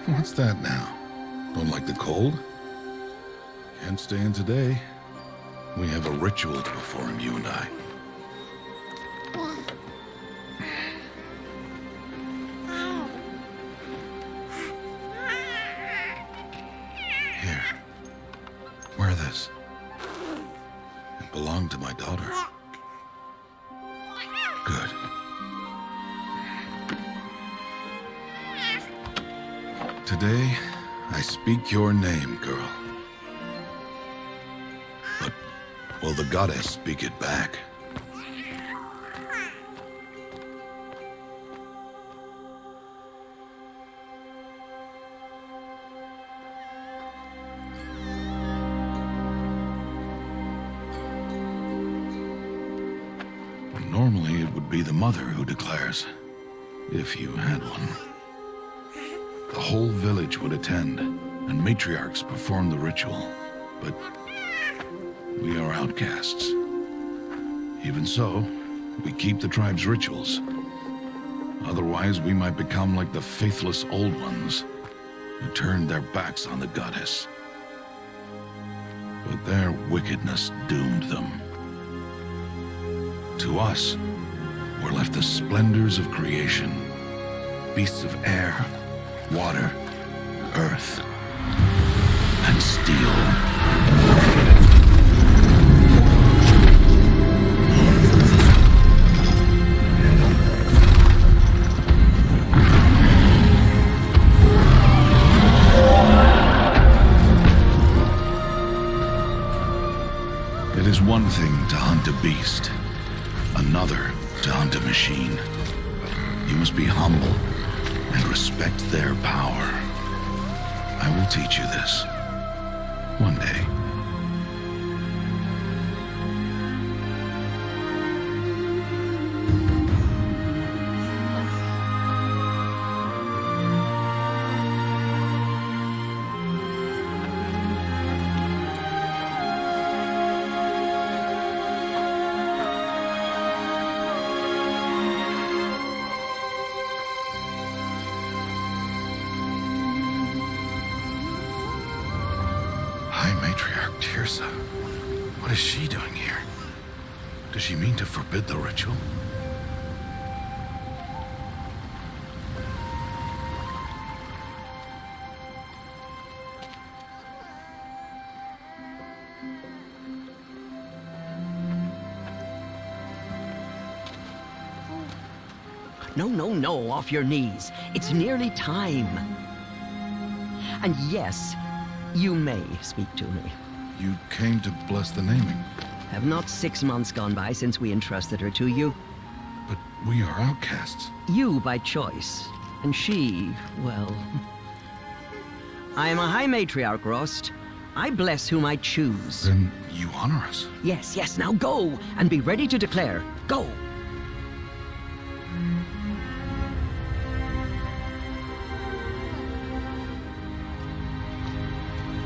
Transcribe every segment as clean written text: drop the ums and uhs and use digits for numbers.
What's that now? Don't like the cold? Can't stay in today. We have a ritual to perform, you and I. Here. Wear this. It belonged to my daughter. Good. Today, I speak your name, girl. But will the goddess speak it back? Normally, it would be the mother who declares, if you had one. The whole village would attend, and matriarchs perform the ritual. But we are outcasts. Even so, we keep the tribe's rituals. Otherwise, we might become like the faithless old ones, who turned their backs on the goddess. But their wickedness doomed them. To us, were left the splendors of creation, beasts of air, water, earth, and steel. It is one thing to hunt a beast, another to hunt a machine. You must be humble and respect their power. I will teach you this. One day. Matriarch Teersa. What is she doing here? Does she mean to forbid the ritual? No, off your knees. It's nearly time. And yes, you may speak to me. You came to bless the naming. Have not 6 months gone by since we entrusted her to you? But we are outcasts. You by choice, and she, well... I am a High Matriarch, Rost. I bless whom I choose. Then you honor us. Yes, now go, and be ready to declare. Go!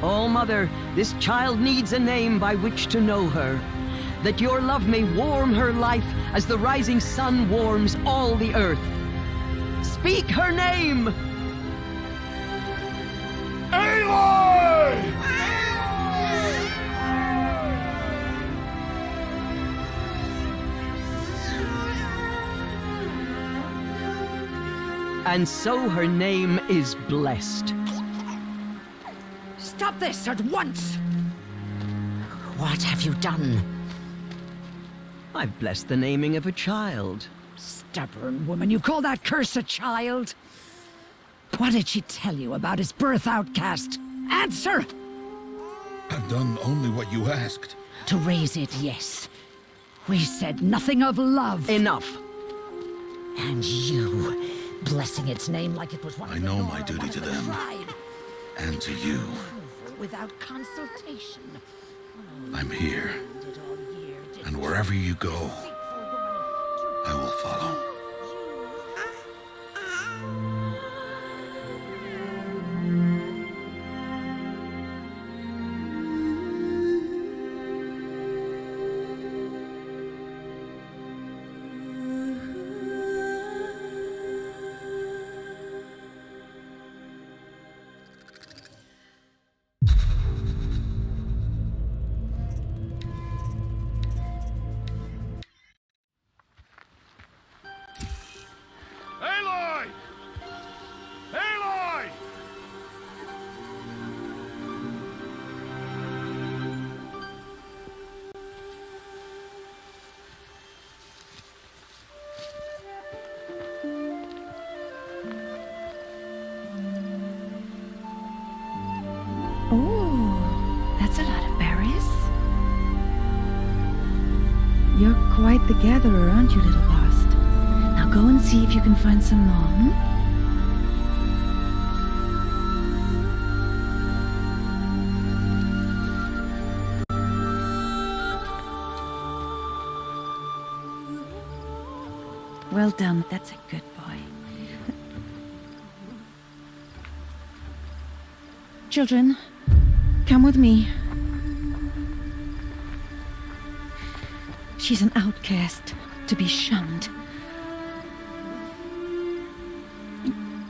Oh, Mother, this child needs a name by which to know her. That your love may warm her life as the rising sun warms all the earth. Speak her name! Aloy! and so her name is blessed. Stop this at once! What have you done? I've blessed the naming of a child. Stubborn woman, you call that curse a child? What did she tell you about his birth, outcast? Answer! I've done only what you asked. To raise it, yes. We said nothing of love. Enough. And you, blessing its name like it was one I of the know Nora, my duty one to of the them. tribe. And to you. Without consultation. I'm here. Did all year, did And wherever you go, deceitful woman, I will follow. Aloy! Aloy! Oh, that's a lot of berries. You're quite the gatherer, aren't you, little Bast? Now go and see if you can find some more. Well done. That's a good boy. Children, come with me. She's an outcast, to be shunned.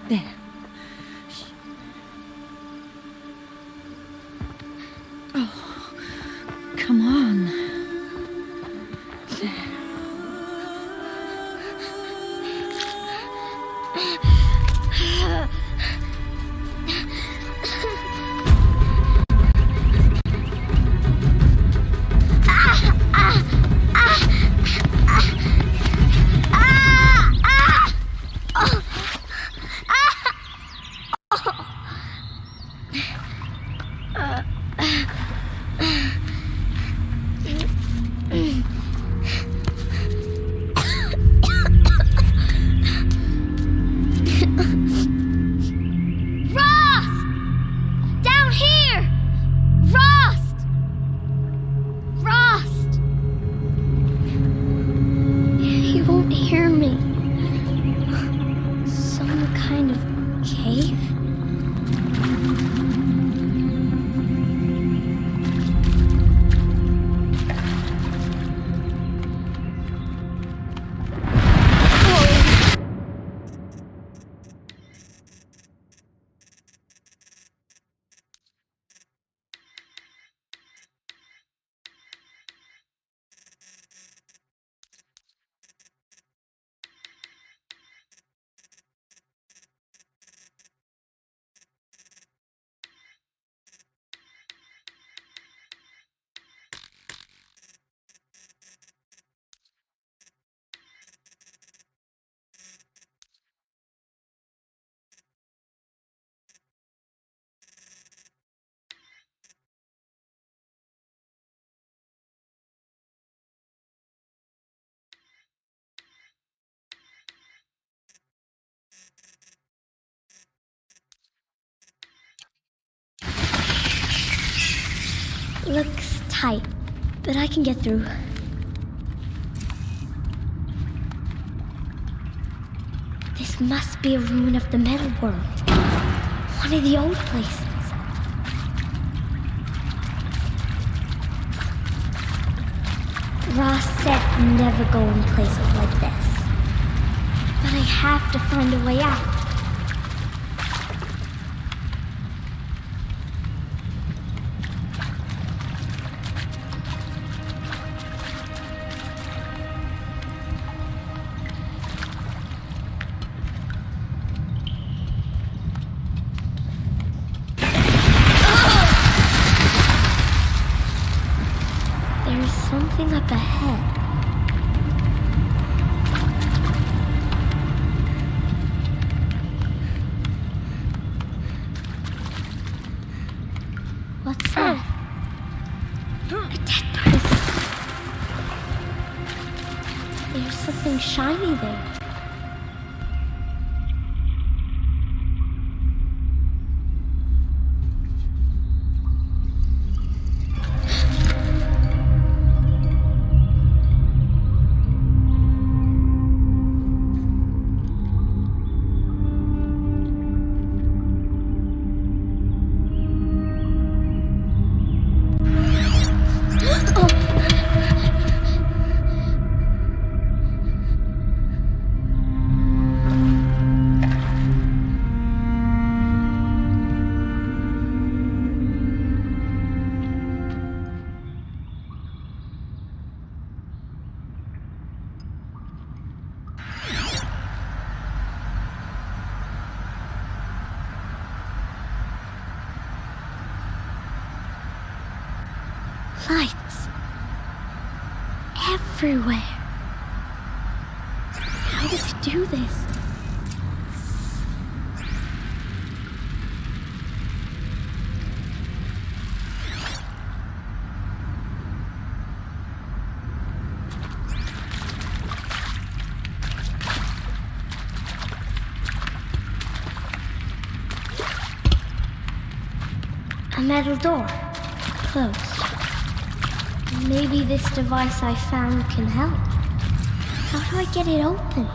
There. Oh, come on. There. Looks tight, but I can get through. This must be a ruin of the metal world. One of the old places. Ross said never go in places like this. But I have to find a way out. shiny there. Lights. Everywhere. How does he do this? A metal door. Closed. Maybe this device I found can help. How do I get it open?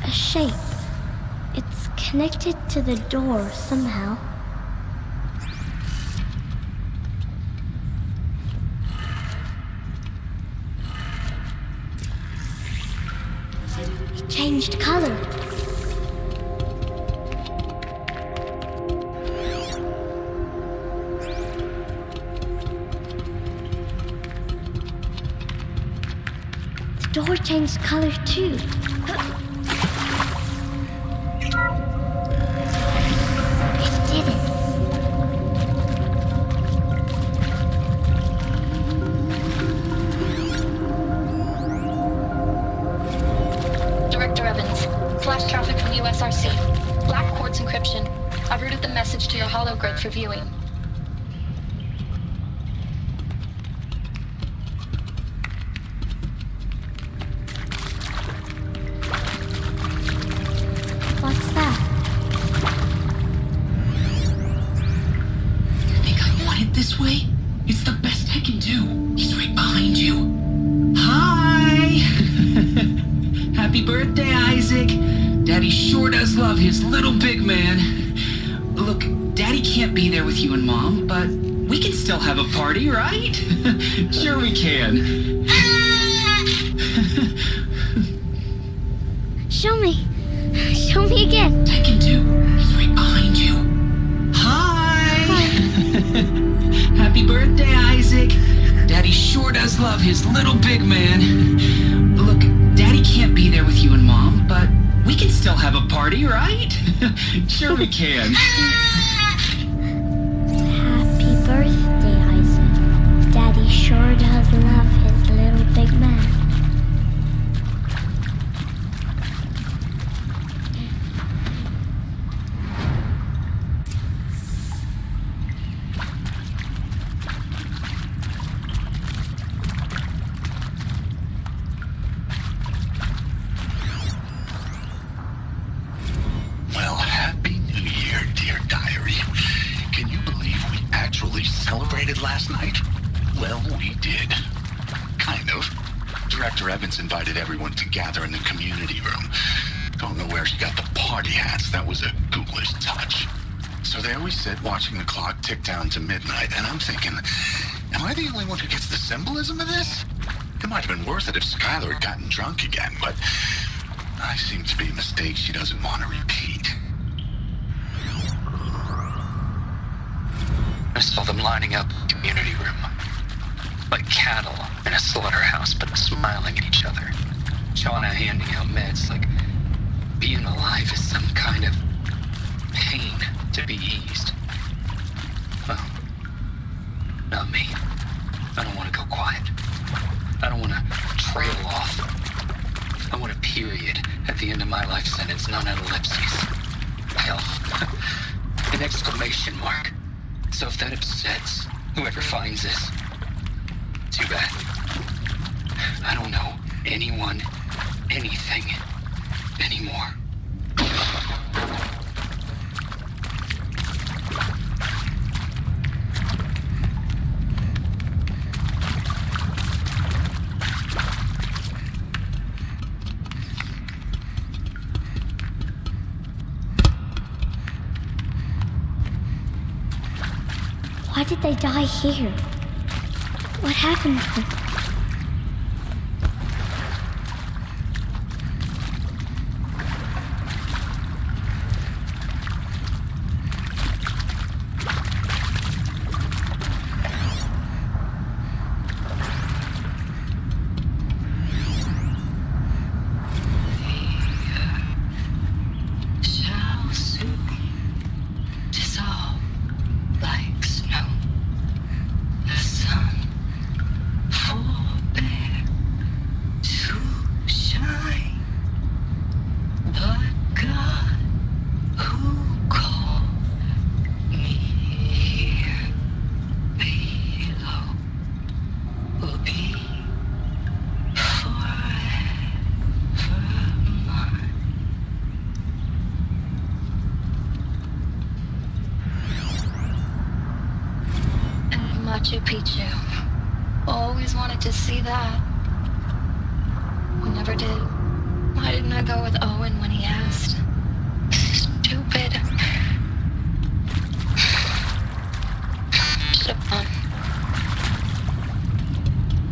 A shape. It's connected to the door somehow. It changed color. The door changed color too. SRC. Black Quartz encryption. I've routed the message to your hologrid for viewing. What's that? You think I want it this way? It's the best I can do. He's right behind you. Hi! Happy birthday, Isaac. Daddy sure does love his little big man. Look, Daddy can't be there with you and Mom, but we can still have a party, right? Sure we can. Show me. Show me again. I can do. He's right behind you. Hi! Happy birthday, Isaac. Daddy sure does love his little big man. Look, Daddy can't be there with you and Mom, but we can still have a party, right? Sure we can. Happy birthday, Isaac. Daddy sure does love his little big man. Last night? Well, we did. Kind of. Director Evans invited everyone to gather in the community room. Don't know where she got the party hats. That was a ghoulish touch. So there we sit, watching the clock tick down to midnight, and I'm thinking, am I the only one who gets the symbolism of this? It might have been worth it if Skylar had gotten drunk again, but I seem to be a mistake she doesn't want to repeat. I saw them lining up in the community room, like cattle in a slaughterhouse, but smiling at each other. Shauna handing out meds, like being alive is some kind of pain to be eased. Well, not me. I don't want to go quiet. I don't want to trail off. I want a period at the end of my life sentence, not an ellipses. Hell, an exclamation mark. So if that upsets whoever finds this, too bad. I don't know anyone, anything, anymore. Why did they die here? What happened to them? Shall soon dissolve like snow. The sun forbear to shine, but God who called me here below will be forever mine. And Machu Picchu. Always wanted to see that. We never did. Why didn't I go with Owen when he asked? Stupid. Should have gone.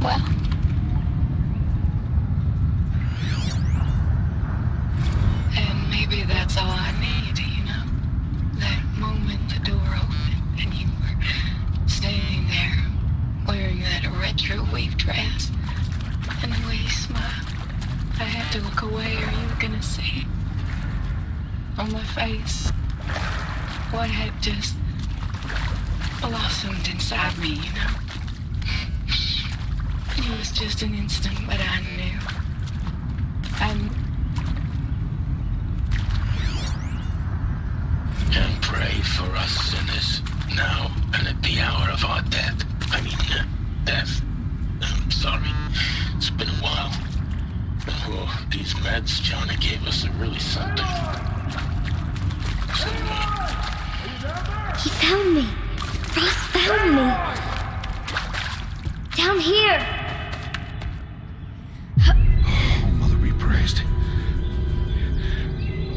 Well. And maybe that's all I need, you know? That moment the door opened and you were standing there wearing that retro wave dress. And the way you smiled, I had to look away or you were gonna see it on my face what had just blossomed inside me, you know? It was just an instant, but I knew. And pray for us sinners, now and at the hour of our death. Death. I'm sorry. It's been a while. Oh, these meds Johnny gave us are really something. He found me. Ross found me. Down here. Oh, Mother be praised.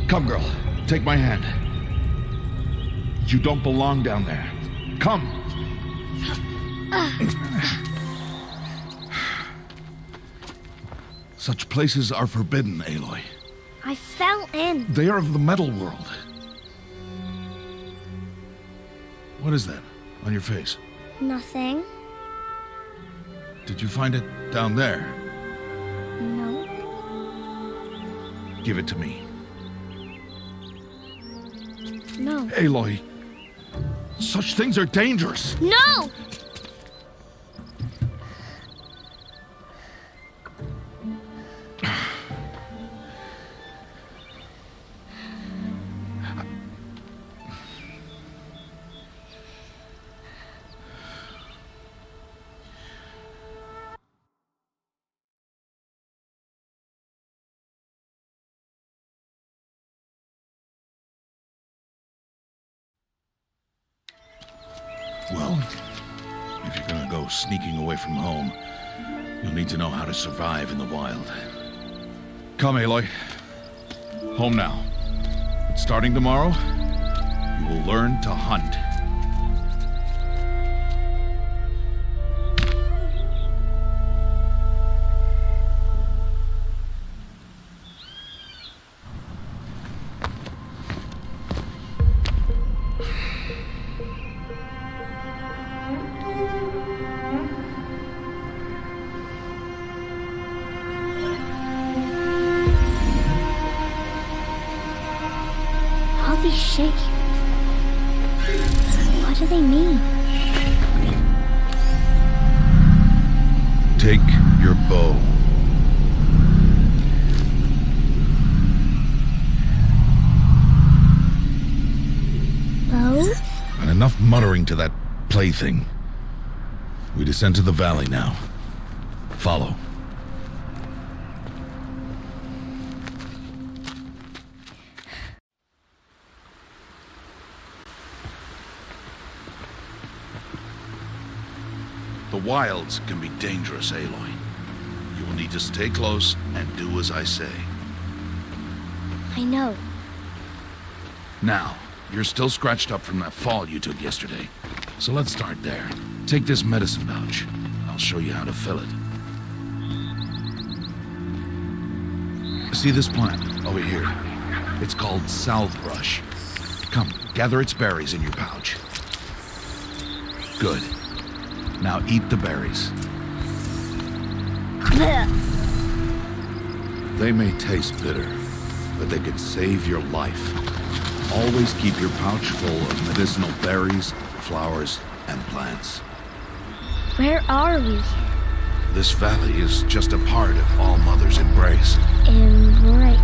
Come, girl. Take my hand. You don't belong down there. Come. Such places are forbidden, Aloy. I fell in. They are of the metal world. What is that on your face? Nothing. Did you find it down there? No. Give it to me. No. Aloy, such things are dangerous. No! Well, if you're gonna go sneaking away from home, you'll need to know how to survive in the wild. Come, Aloy. Home now. But starting tomorrow, you will learn to hunt. do they mean? Take your bow. Bow? And enough muttering to that plaything. We descend to the valley now. Follow. The wilds can be dangerous, Aloy. You will need to stay close and do as I say. I know. Now, you're still scratched up from that fall you took yesterday. So let's start there. Take this medicine pouch. I'll show you how to fill it. See this plant over here? It's called salvebrush. Come, gather its berries in your pouch. Good. Now eat the berries. They may taste bitter, but they could save your life. Always keep your pouch full of medicinal berries, flowers, and plants. Where are we? This valley is just a part of All Mother's embrace. Embrace.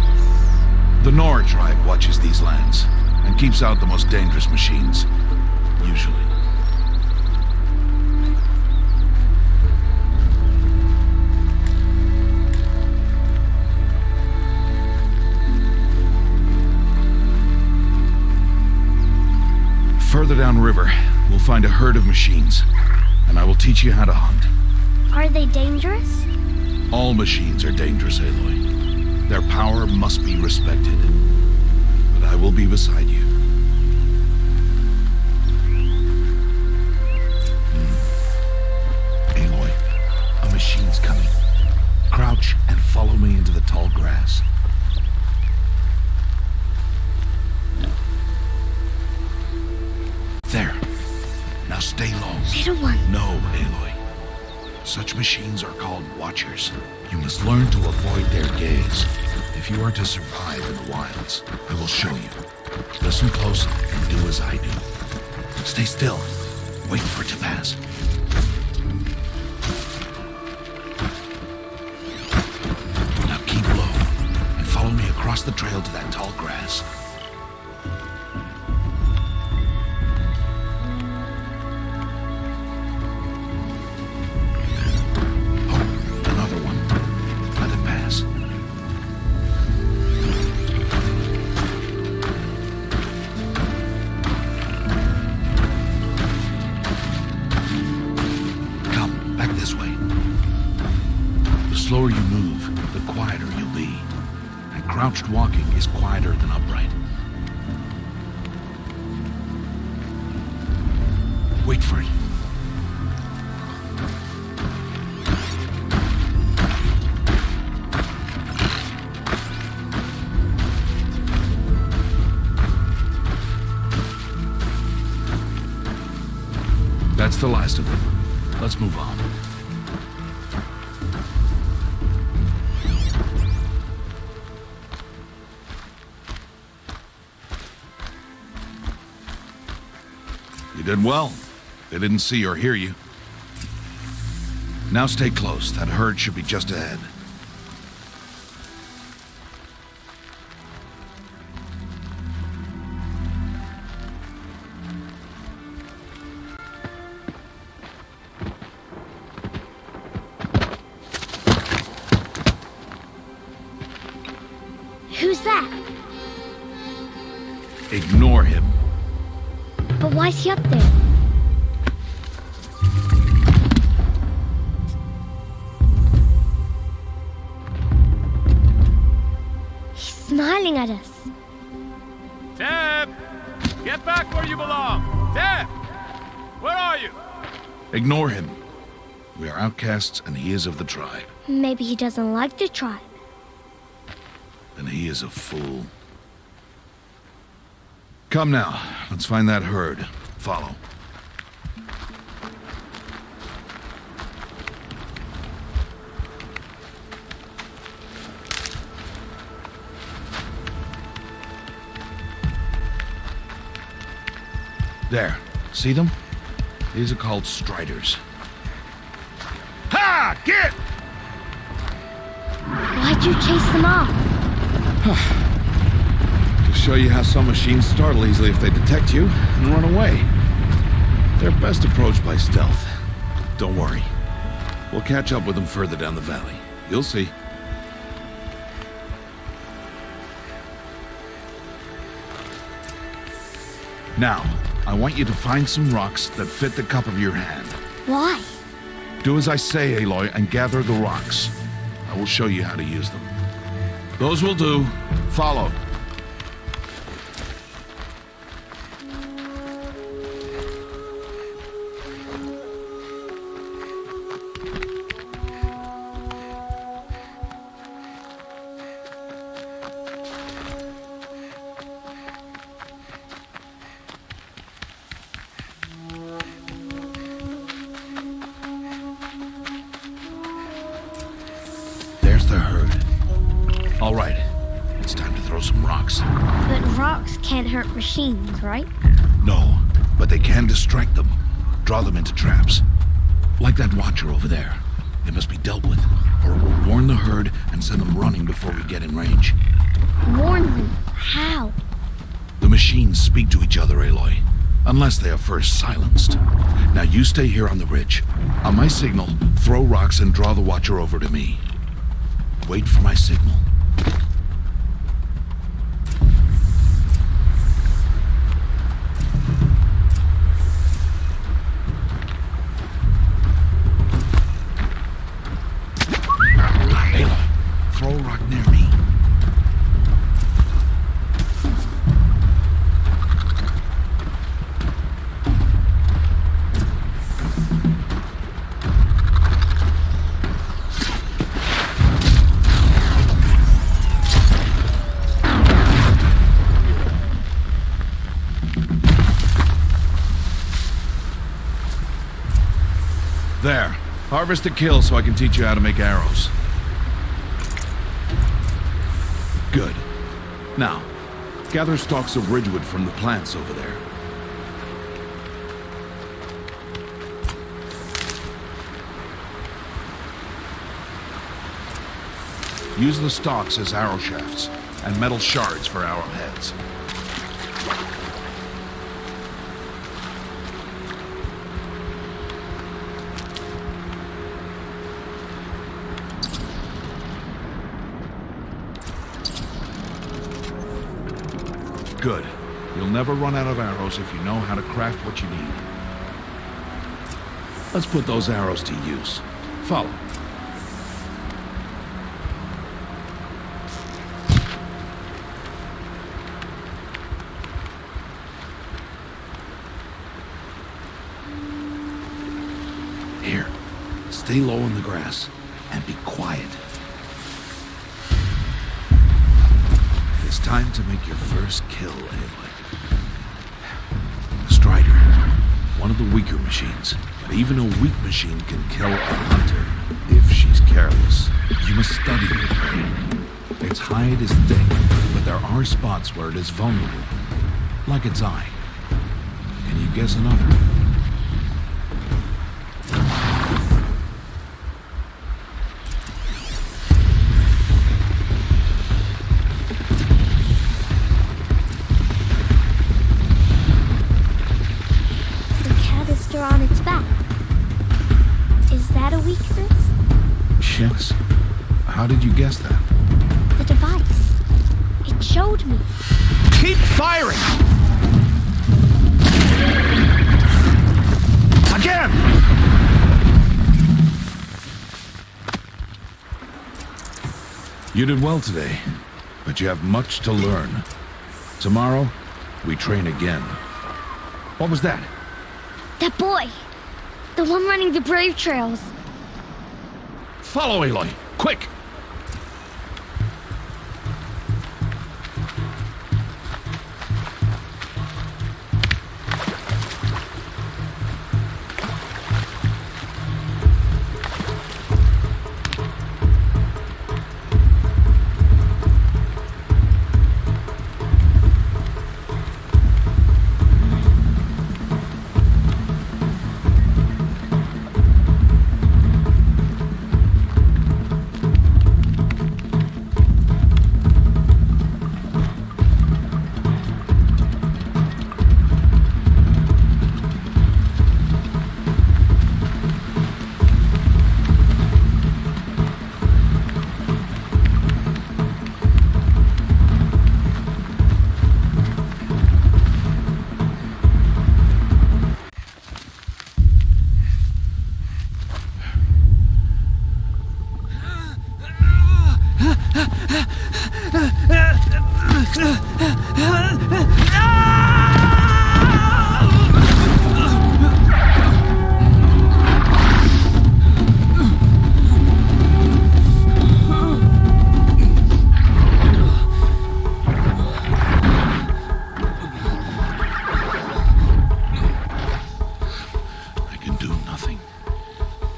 The Nora tribe watches these lands and keeps out the most dangerous machines, usually. Further downriver, we'll find a herd of machines, and I will teach you how to hunt. Are they dangerous? All machines are dangerous, Aloy. Their power must be respected. But I will be beside you. Aloy, a machine's coming. Crouch and follow me into the tall grass. There. Now stay low. Little one. No, Aloy. Such machines are called Watchers. You must learn to avoid their gaze. If you are to survive in the wilds, I will show you. Listen close and do as I do. Stay still. Wait for it to pass. Now keep low and follow me across the trail to that tall grass. The slower you move, the quieter you'll be. And crouched walking is quieter than upright. Wait for it. That's the last of them. Let's move on. You did well. They didn't see or hear you. Now stay close. That herd should be just ahead. Who's that? Ignore him. But why's he up there? He's smiling at us. Teb! Get back where you belong! Teb! Where are you? Ignore him. We are outcasts and he is of the tribe. Maybe he doesn't like the tribe. And he is a fool. Come now, let's find that herd. Follow. There. See them? These are called striders. Ha! Get! Why'd you chase them off? To show you how some machines startle easily if they detect you and run away. They're best approached by stealth. Don't worry. We'll catch up with them further down the valley. You'll see. Now, I want you to find some rocks that fit the cup of your hand. Why? Do as I say, Aloy, and gather the rocks. I will show you how to use them. Those will do. Follow. There's the herd. All right, it's time to throw some rocks. But rocks can't hurt machines, right? No, but they can distract them. Draw them into traps. Like that watcher over there. They must be dealt with, or it will warn the herd and send them running before we get in range. Warn them? How? The machines speak to each other, Aloy. Unless they are first silenced. Now you stay here on the ridge. On my signal, throw rocks and draw the watcher over to me. Wait for my signal. Aloy, throw a rock near me. There. Harvest a kill so I can teach you how to make arrows. Good. Now, gather stalks of ridgewood from the plants over there. Use the stalks as arrow shafts, and metal shards for arrowheads. Good. You'll never run out of arrows if you know how to craft what you need. Let's put those arrows to use. Follow. Here. Stay low in the grass and be quiet. It's time to make your first kill, Aloy. Strider. One of the weaker machines. But even a weak machine can kill a hunter if she's careless. You must study it, prey. Its hide is thick, but there are spots where it is vulnerable. Like its eye. Can you guess another? On its back. Is that a weakness? Yes. How did you guess that? The device. It showed me. Keep firing! Again! You did well today, but you have much to learn. Tomorrow, we train again. What was that? That boy! The one running the brave trails. Follow, Aloy! Quick!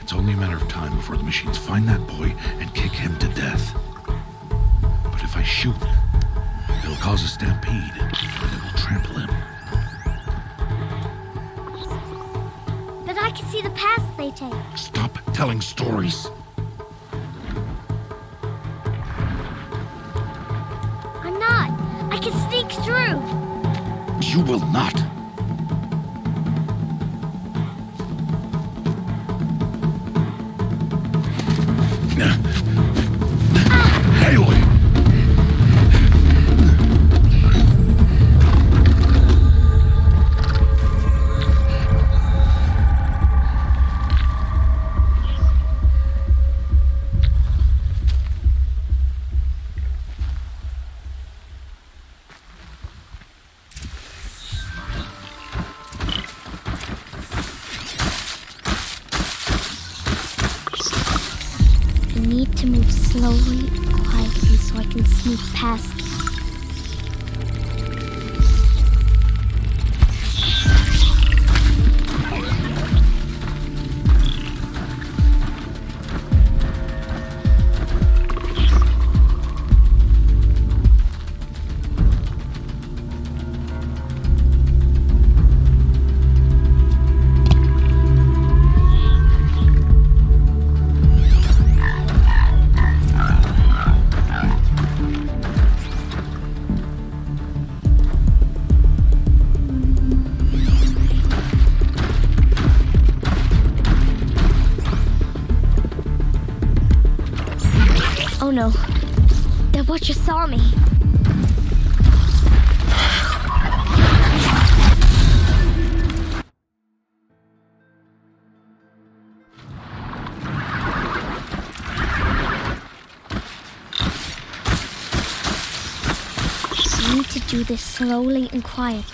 It's only a matter of time before the machines find that boy and kick him to death. But if I shoot, it'll cause a stampede, and it will trample him. But I can see the paths they take. Stop telling stories. I'm not. I can sneak through. You will not. Aloy! I need to move slowly and quietly so I can sneak past them. Oh no. The Butcher saw me. I need to do this slowly and quietly.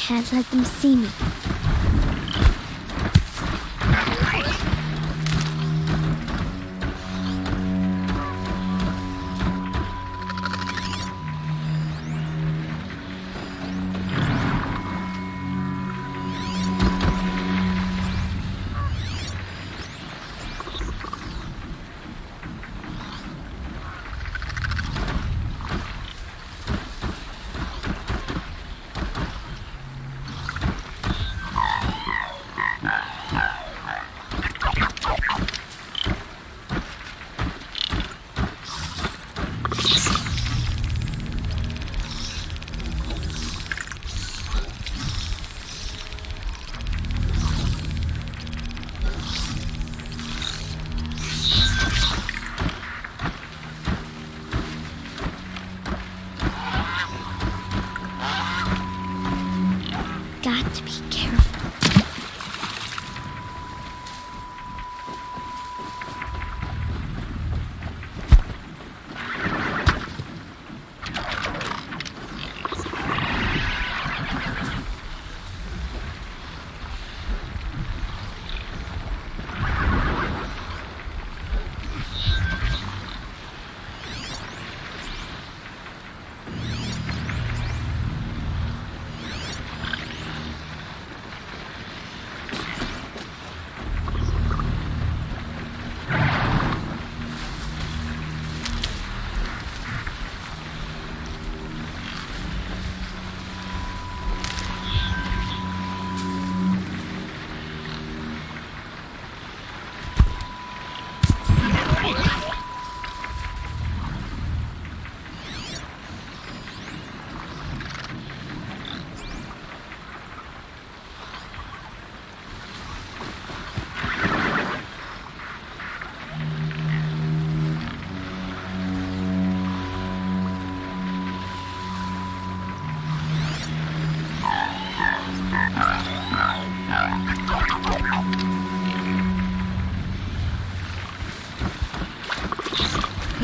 Can't let them see me.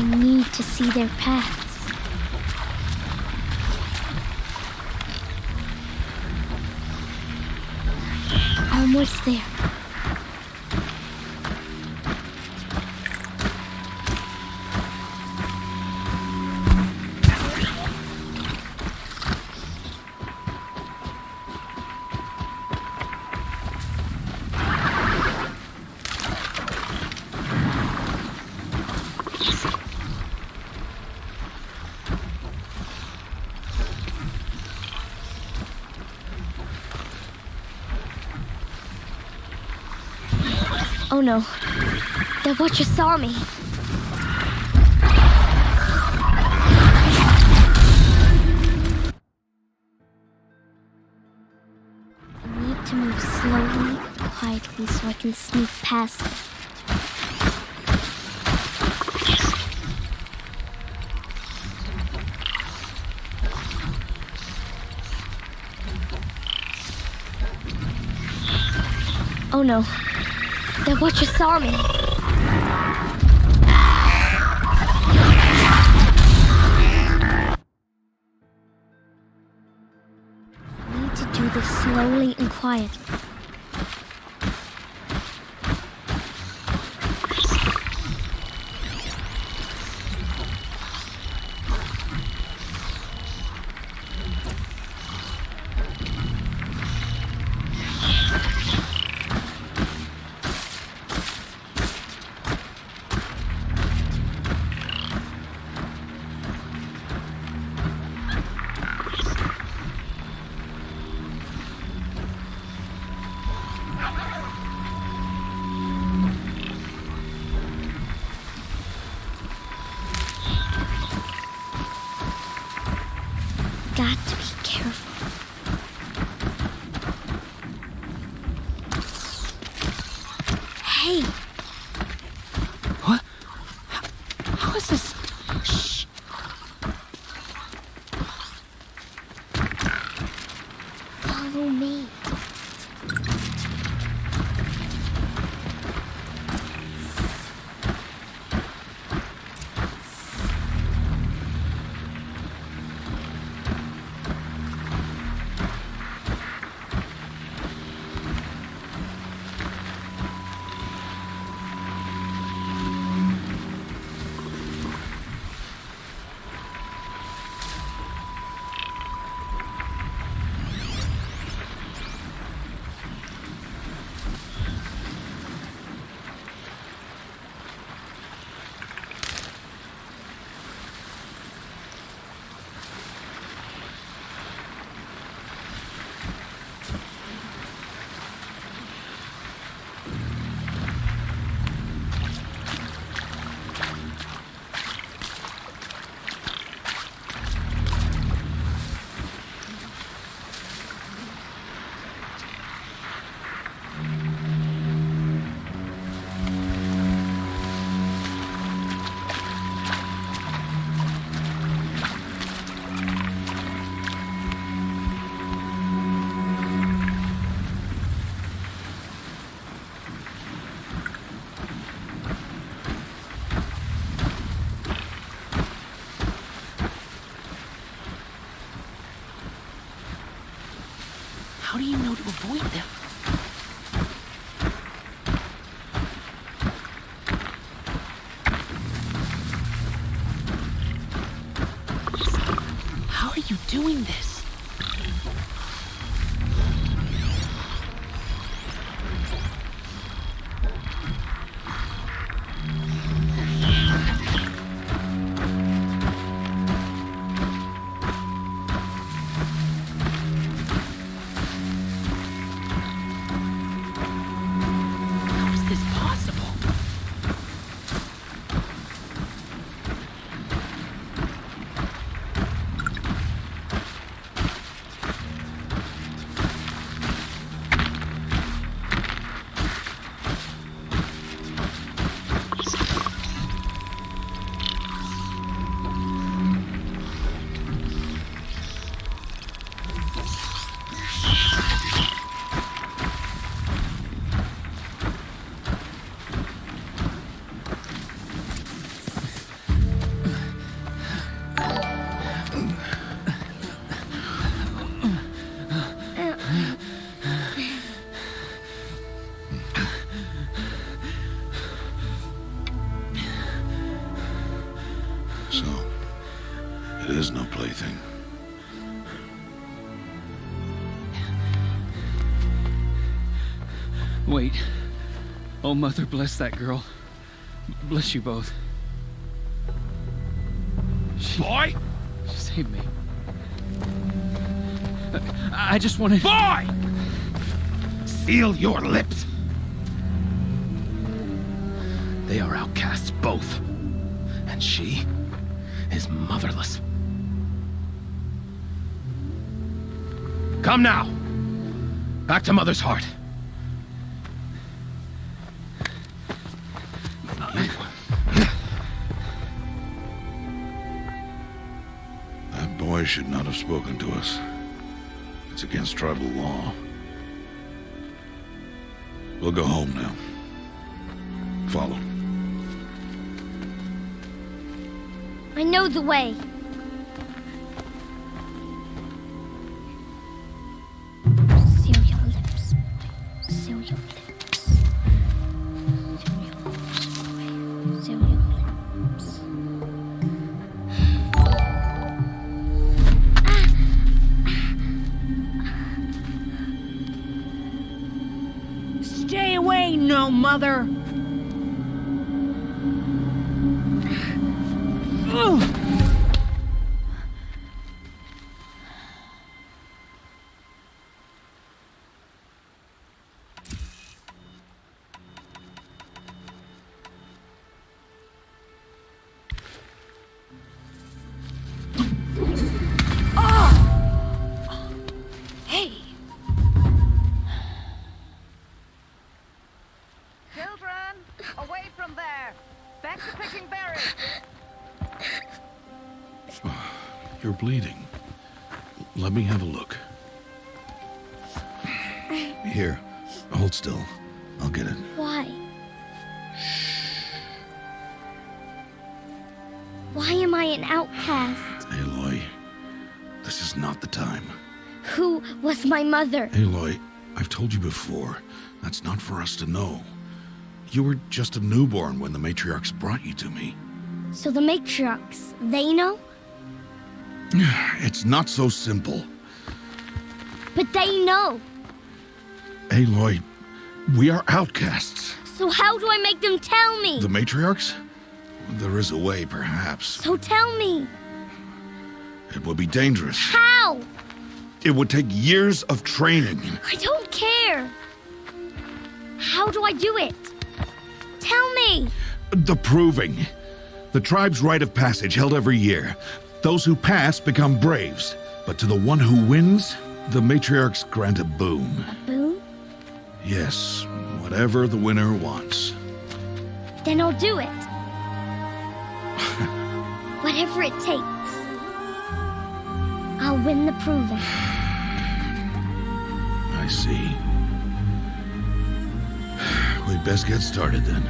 I need to see their paths. Almost there. Oh no. The Watcher saw me. I need to move slowly and quietly so I can sneak past them. Oh no. The Watcher saw me. I need to do this slowly and quietly. Got to be careful. Hey! What? How is this? Shh. Follow me. How do you know to avoid them? How are you doing this? How is this possible? is no plaything. Wait. Oh, Mother, bless that girl. Bless you both. Boy! She saved me. I just wanted... Boy! Seal your lips! They are outcasts, both. And she is motherless. Come now! Back to Mother's heart. That boy should not have spoken to us. It's against tribal law. We'll go home now. Follow. I know the way. Seal your lips. Seal your lips. Seal your lips, boy. Seal your lips. Stay away, no mother! Hey! Children, away from there! Back to picking berries! You're bleeding. Let me have a look. Here, hold still. I'll get it. Why? Why am I an outcast? Aloy, this is not the time. Who was my mother? Aloy, I've told you before, that's not for us to know. You were just a newborn when the matriarchs brought you to me. So the matriarchs, they know? It's not so simple. But they know. Aloy, we are outcasts. So how do I make them tell me? The matriarchs? There is a way, perhaps. So tell me. It would be dangerous. How? It would take years of training. I don't care. How do I do it? Tell me. The proving. The tribe's rite of passage held every year. Those who pass become braves. But to the one who wins, the matriarchs grant a boon. A boon? Yes, whatever the winner wants. Then I'll do it. Whatever it takes. I'll win the proving. I see. We'd best get started then.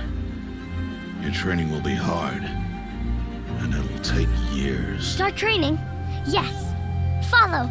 Your training will be hard, and it'll take years. Start training? Yes. Follow.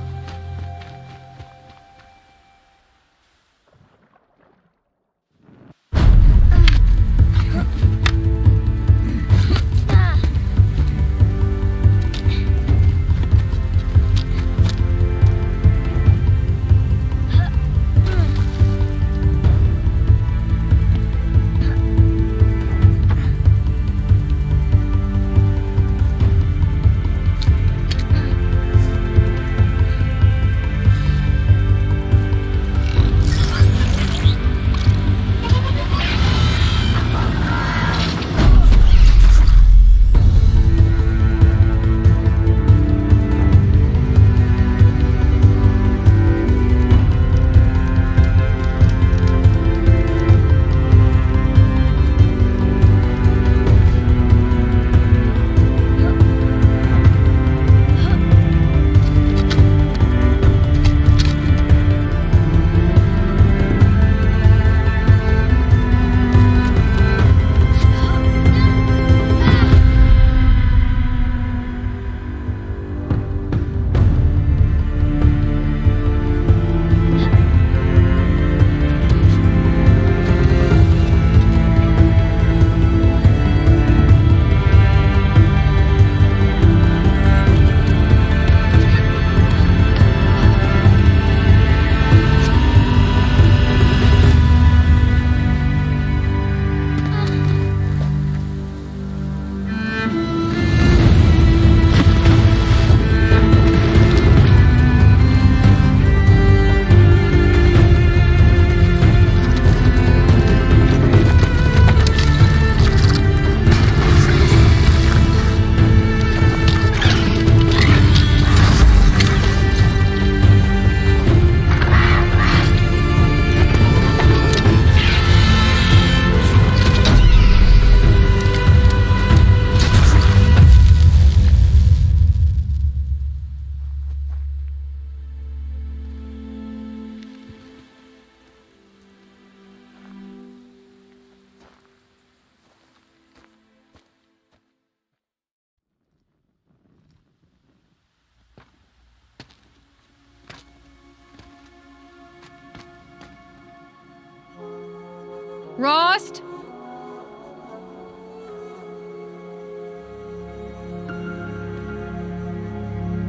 Rost?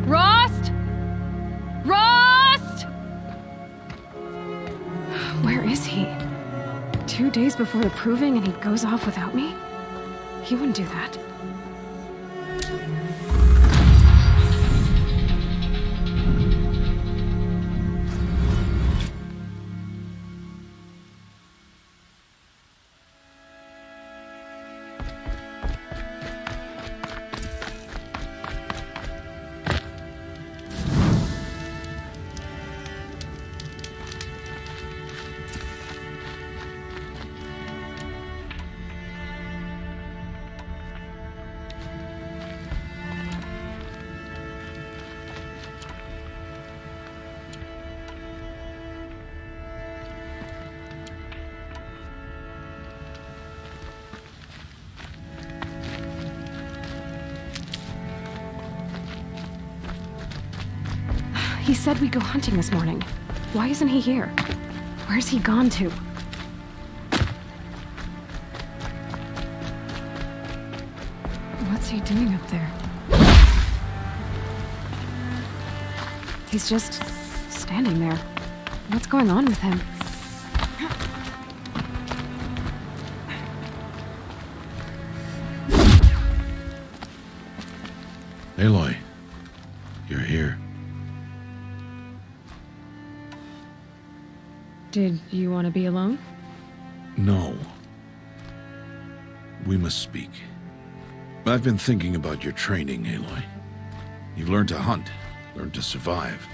Rost? Rost? Where is he? 2 days before the proving and he goes off without me? He wouldn't do that. He said we'd go hunting this morning. Why isn't he here? Where's he gone to? What's he doing up there? He's just standing there. What's going on with him? Aloy, you're here. Did you want to be alone? No. We must speak. I've been thinking about your training, Aloy. You've learned to hunt, learned to survive.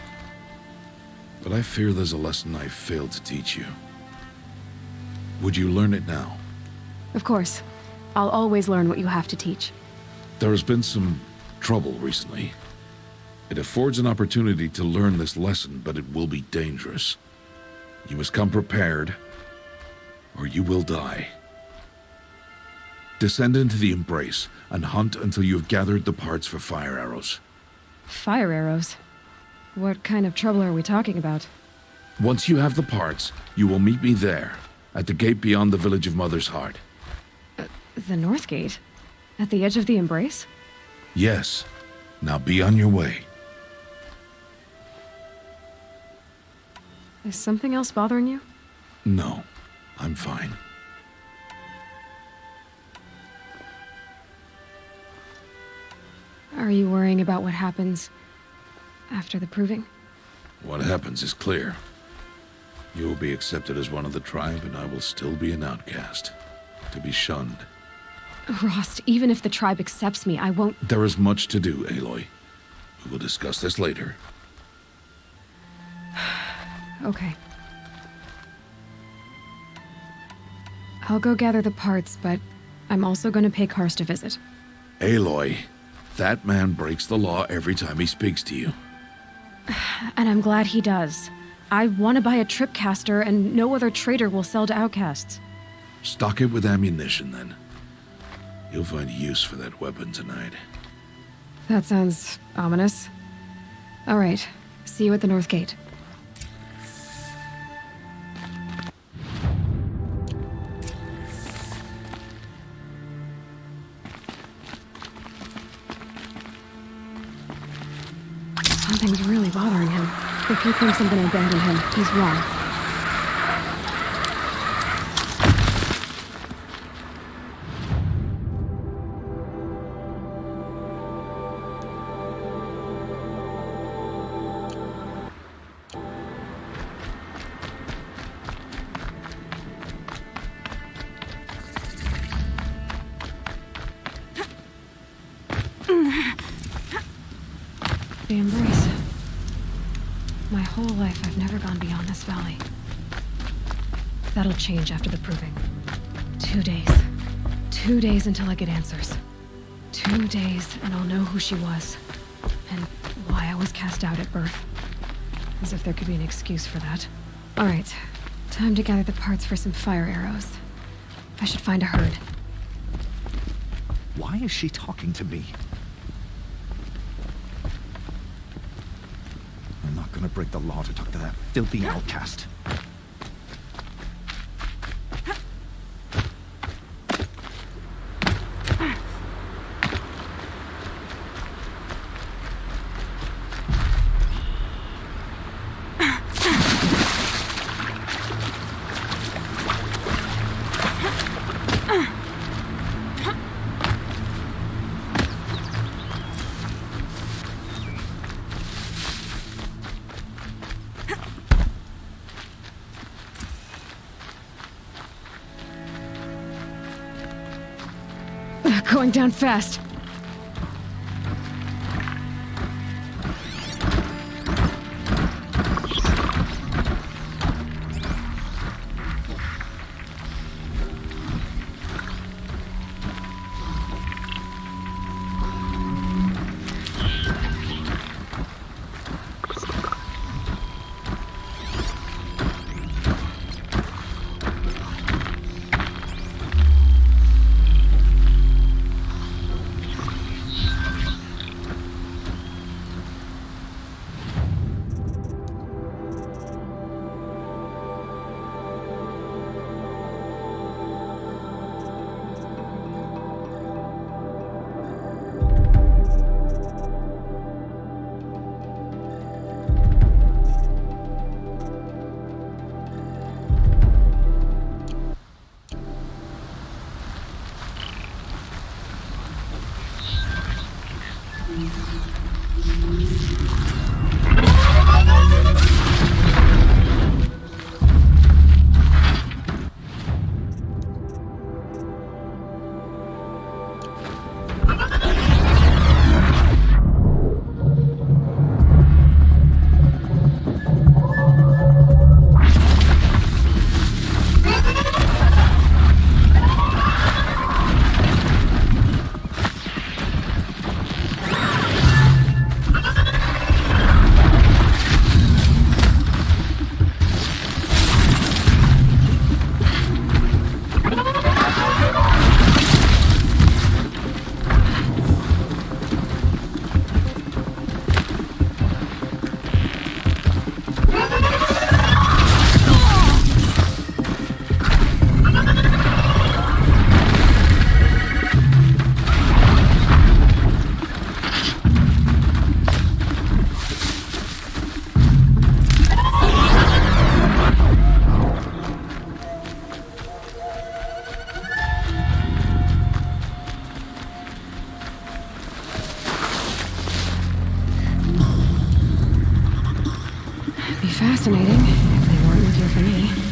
But I fear there's a lesson I failed to teach you. Would you learn it now? Of course. I'll always learn what you have to teach. There has been some trouble recently. It affords an opportunity to learn this lesson, but it will be dangerous. You must come prepared, or you will die. Descend into the Embrace and hunt until you have gathered the parts for fire arrows. Fire arrows? What kind of trouble are we talking about? Once you have the parts, you will meet me there, at the gate beyond the village of Mother's Heart. The North Gate? At the edge of the Embrace? Yes. Now be on your way. Is something else bothering you? No, I'm fine. Are you worrying about what happens after the proving? What happens is clear. You will be accepted as one of the tribe, and I will still be an outcast, to be shunned. Rost, even if the tribe accepts me, I won't... There is much to do, Aloy. We will discuss this later. Okay. I'll go gather the parts, but I'm also going to pay Karst a visit. Aloy, that man breaks the law every time he speaks to you. And I'm glad he does. I want to buy a tripcaster, and no other trader will sell to outcasts. Stock it with ammunition, then. You'll find use for that weapon tonight. That sounds ominous. All right. See you at the North Gate. Something's really bothering him. If he thinks I'm gonna abandon him, he's wrong. The Embrace. My whole life, I've never gone beyond this valley. That'll change after the proving. 2 days. 2 days until I get answers. 2 days, and I'll know who she was. And why I was cast out at birth. As if there could be an excuse for that. Alright, time to gather the parts for some fire arrows. I should find a herd. Why is she talking to me? I'm not gonna break the law to talk to that filthy outcast. Going down fast. Fascinating, if they weren't with you for me.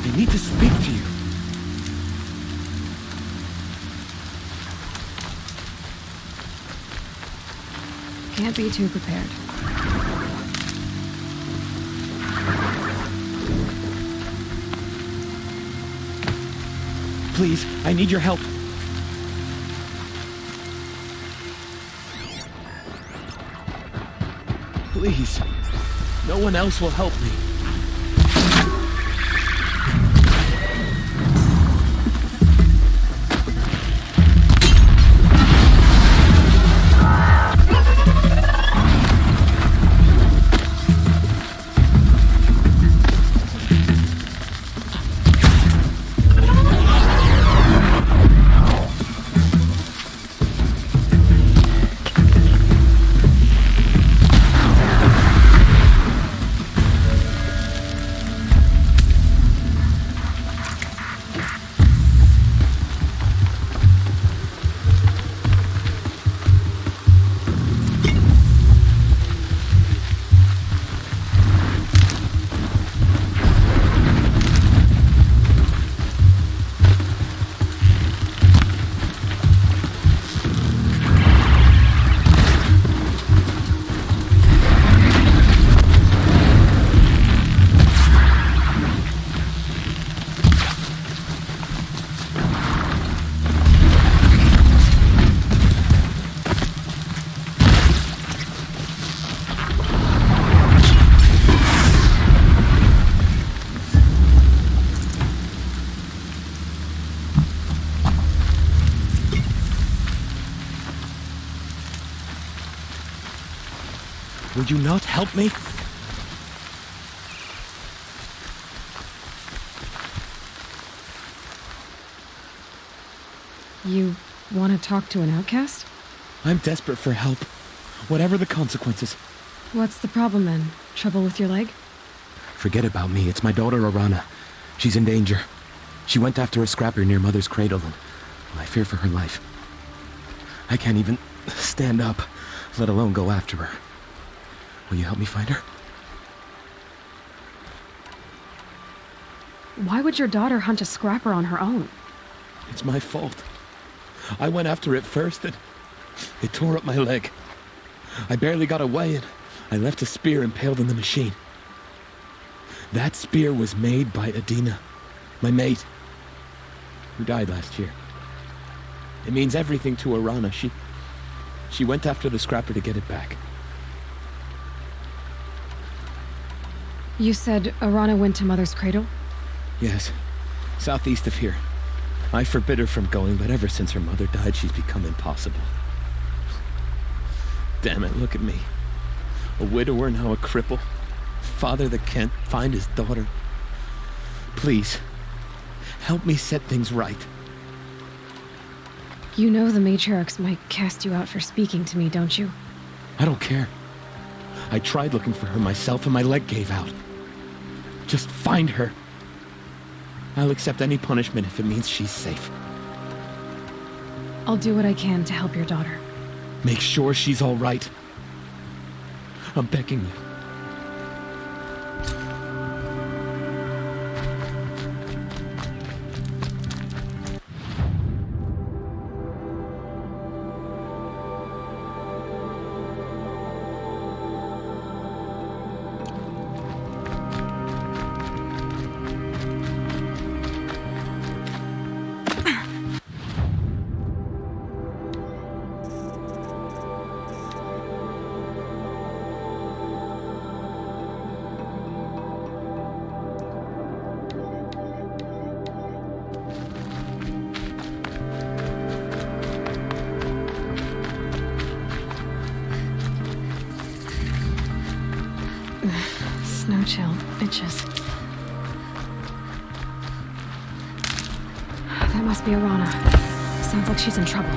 They need to speak to you. Can't be too prepared. Please, I need your help. Please. No one else will help me. Would you not help me? You want to talk to an outcast? I'm desperate for help. Whatever the consequences. What's the problem then? Trouble with your leg? Forget about me. It's my daughter, Arana. She's in danger. She went after a scrapper near Mother's cradle, and I fear for her life. I can't even stand up, let alone go after her. Will you help me find her? Why would your daughter hunt a scrapper on her own? It's my fault. I went after it first, and it tore up my leg. I barely got away, and I left a spear impaled in the machine. That spear was made by Adina, my mate, who died last year. It means everything to Arana. She went after the scrapper to get it back. You said Arana went to Mother's cradle? Yes, southeast of here. I forbid her from going, but ever since her mother died, she's become impossible. Damn it, look at me. A widower, now a cripple. Father that can't find his daughter. Please, help me set things right. You know the matriarchs might cast you out for speaking to me, don't you? I don't care. I tried looking for her myself and my leg gave out. Just find her. I'll accept any punishment if it means she's safe. I'll do what I can to help your daughter. Make sure she's all right. I'm begging you. Snow chill. Itches. That must be Arana. Sounds like she's in trouble.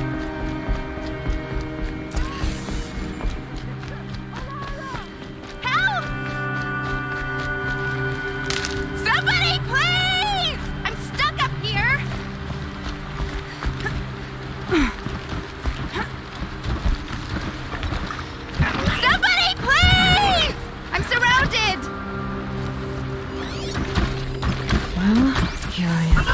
Help! Somebody, please! I'm stuck up here! Somebody, please! I'm surrounded! Well, Here I am.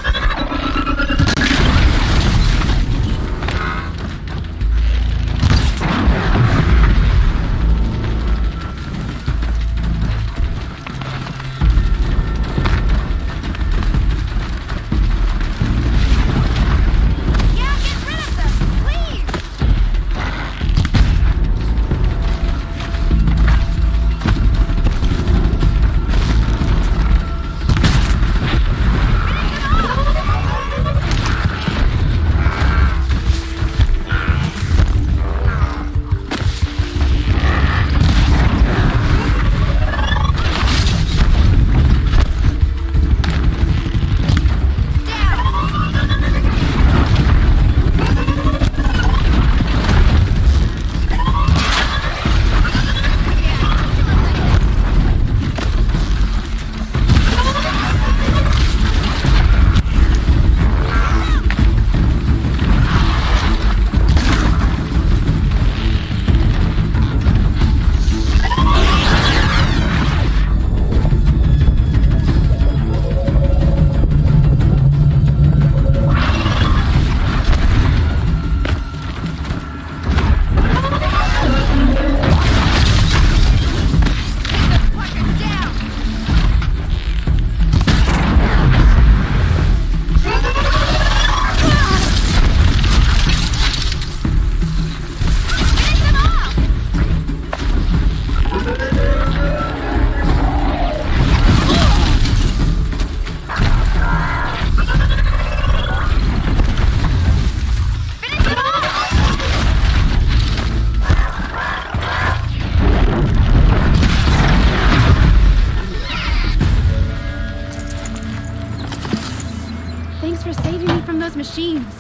Thanks for saving me from those machines.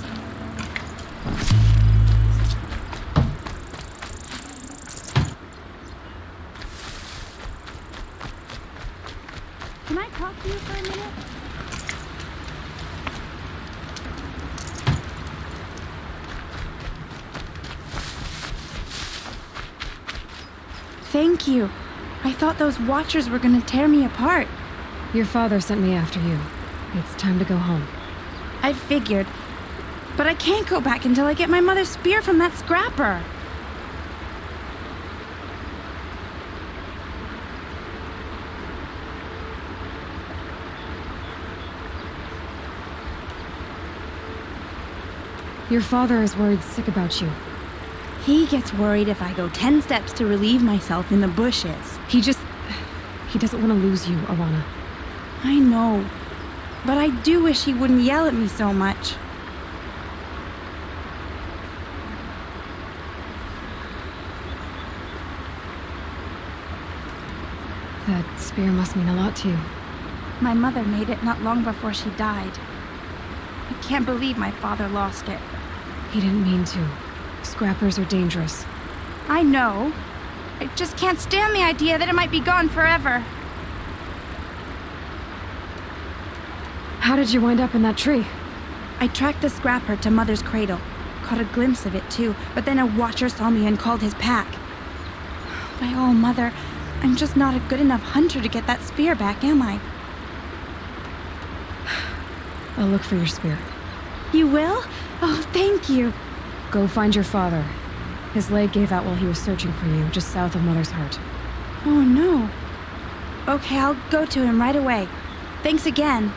Can I talk to you for a minute? Thank you. I thought those Watchers were gonna tear me apart. Your father sent me after you. It's time to go home. I figured. But I can't go back until I get my mother's spear from that scrapper. Your father is worried sick about you. He gets worried if I go 10 steps to relieve myself in the bushes. He doesn't want to lose you, Arana. I know. But I do wish he wouldn't yell at me so much. That spear must mean a lot to you. My mother made it not long before she died. I can't believe my father lost it. He didn't mean to. Scrappers are dangerous. I know. I just can't stand the idea that it might be gone forever. How did you wind up in that tree? I tracked the scrapper to Mother's cradle. Caught a glimpse of it too, but then a Watcher saw me and called his pack. By all, Mother, I'm just not a good enough hunter to get that spear back, am I? I'll look for your spear. You will? Oh, thank you. Go find your father. His leg gave out while he was searching for you, just south of Mother's Heart. Oh, no. Okay, I'll go to him right away. Thanks again.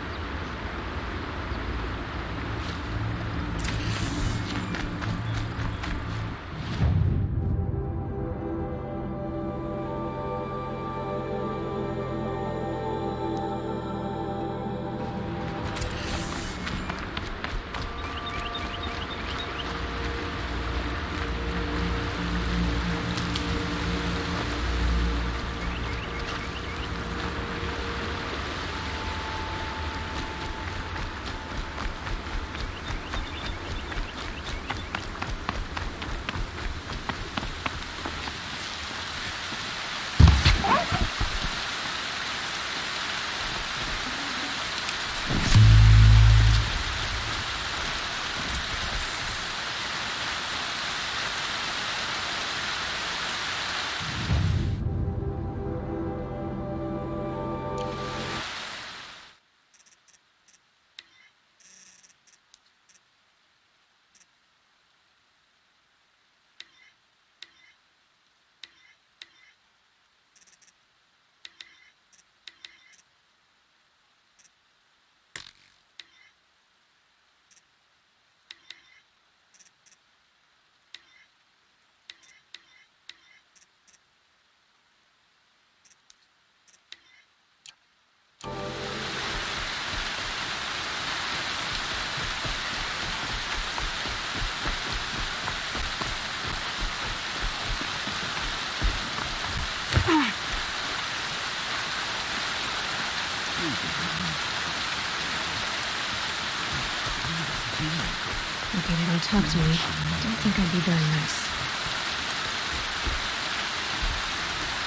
Okay, they don't talk to me. Don't think I'd be very nice.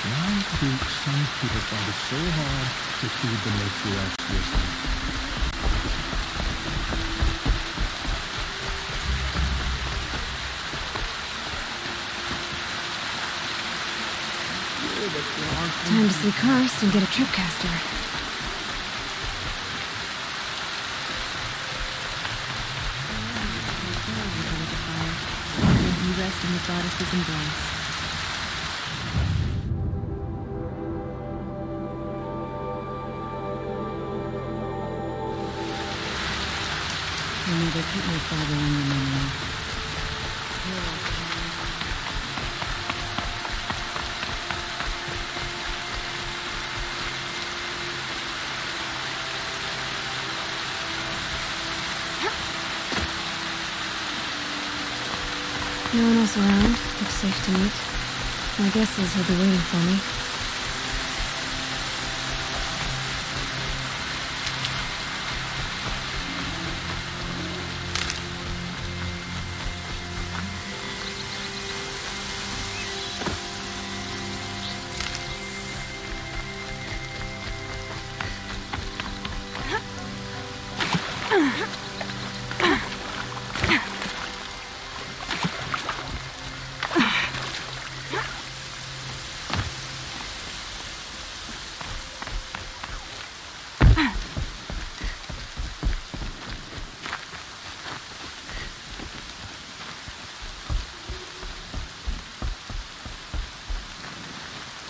Why do some people find it so hard to feed the matriarch's wisdom? Time to see Karst and get a tripcaster. You rest in the goddess's embrace. May they keep my father on your memory. No one else around. Looks safe to meet. My guess is he'll be waiting for me.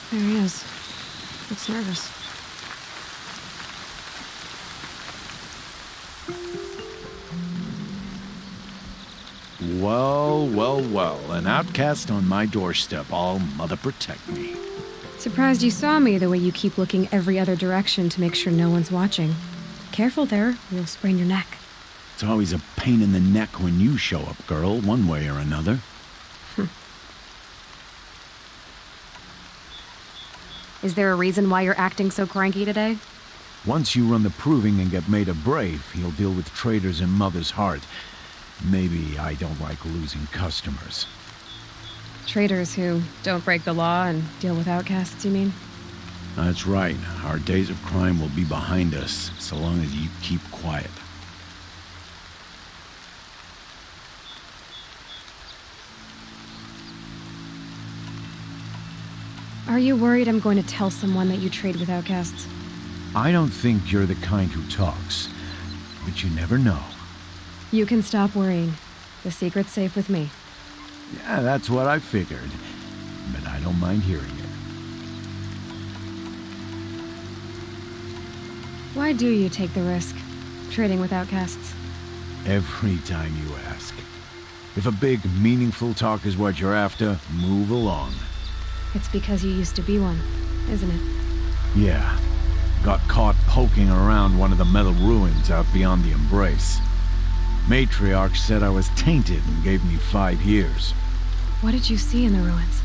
There he is. Looks nervous. Well, well, well. An outcast on my doorstep. All mother protect me. Surprised you saw me the way you keep looking every other direction to make sure no one's watching. Careful there, you'll sprain your neck. It's always a pain in the neck when you show up, girl, one way or another. Is there a reason why you're acting so cranky today? Once you run the proving and get made a brave, you'll deal with traitors in Mother's Heart. Maybe I don't like losing customers. Traitors who don't break the law and deal with outcasts, you mean? That's right. Our days of crime will be behind us, so long as you keep quiet. Are you worried I'm going to tell someone that you trade with outcasts? I don't think you're the kind who talks, but you never know. You can stop worrying. The secret's safe with me. Yeah, that's what I figured, but I don't mind hearing it. Why do you take the risk, trading with outcasts? Every time you ask. If a big, meaningful talk is what you're after, move along. It's because you used to be one, isn't it? Yeah. Got caught poking around one of the metal ruins out beyond the Embrace. Matriarch said I was tainted and gave me 5 years. What did you see in the ruins?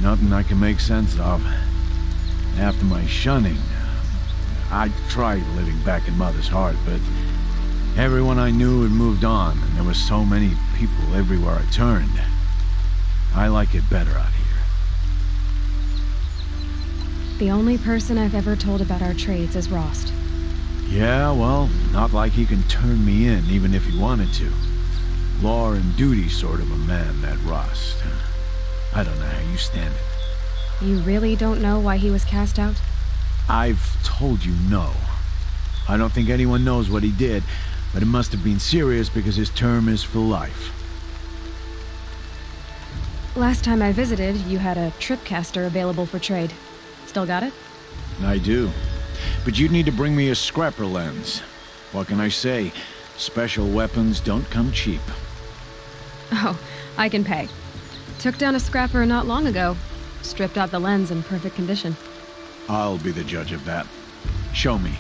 Nothing I can make sense of. After my shunning, I tried living back in Mother's Heart, but everyone I knew had moved on, and there were so many people everywhere I turned. I like it better out here. The only person I've ever told about our trades is Rost. Yeah, well, not like he can turn me in, even if he wanted to. Law and duty sort of a man, that Rost. I don't know how you stand it. You really don't know why he was cast out? I've told you no. I don't think anyone knows what he did, but it must have been serious because his term is for life. Last time I visited, you had a tripcaster available for trade. Still got it? I do. But you'd need to bring me a scrapper lens. What can I say? Special weapons don't come cheap. Oh, I can pay. Took down a scrapper not long ago. Stripped out the lens in perfect condition. I'll be the judge of that. Show me.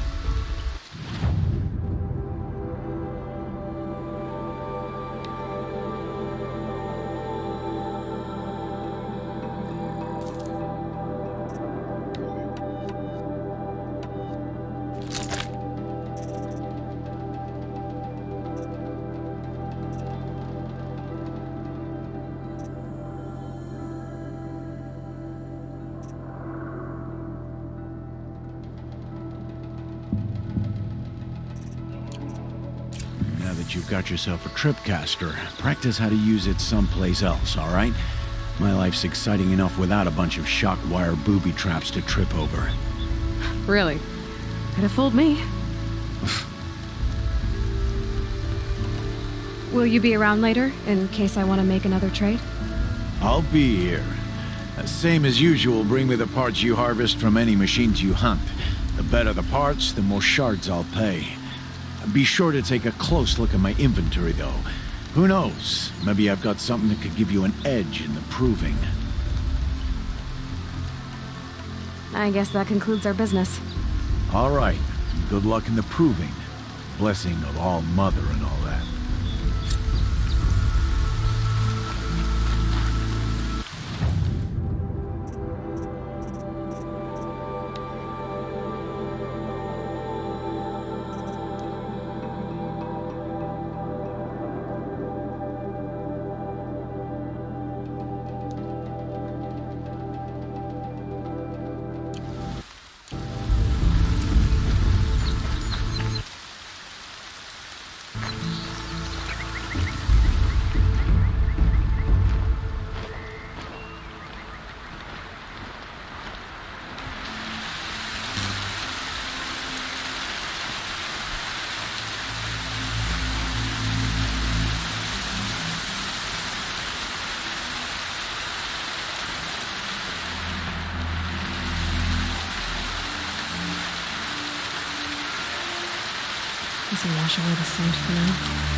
that you've got yourself a tripcaster, practice how to use it someplace else, all right? My life's exciting enough without a bunch of shock wire booby traps to trip over. Really? Could have fooled me. Will you be around later, in case I want to make another trade? I'll be here. Same as usual, bring me the parts you harvest from any machines you hunt. The better the parts, the more shards I'll pay. Be sure to take a close look at my inventory, though. Who knows? Maybe I've got something that could give you an edge in the proving. I guess that concludes our business. All right. Good luck in the proving. Blessing of All Mother and all that. Does he wash away the scent for now?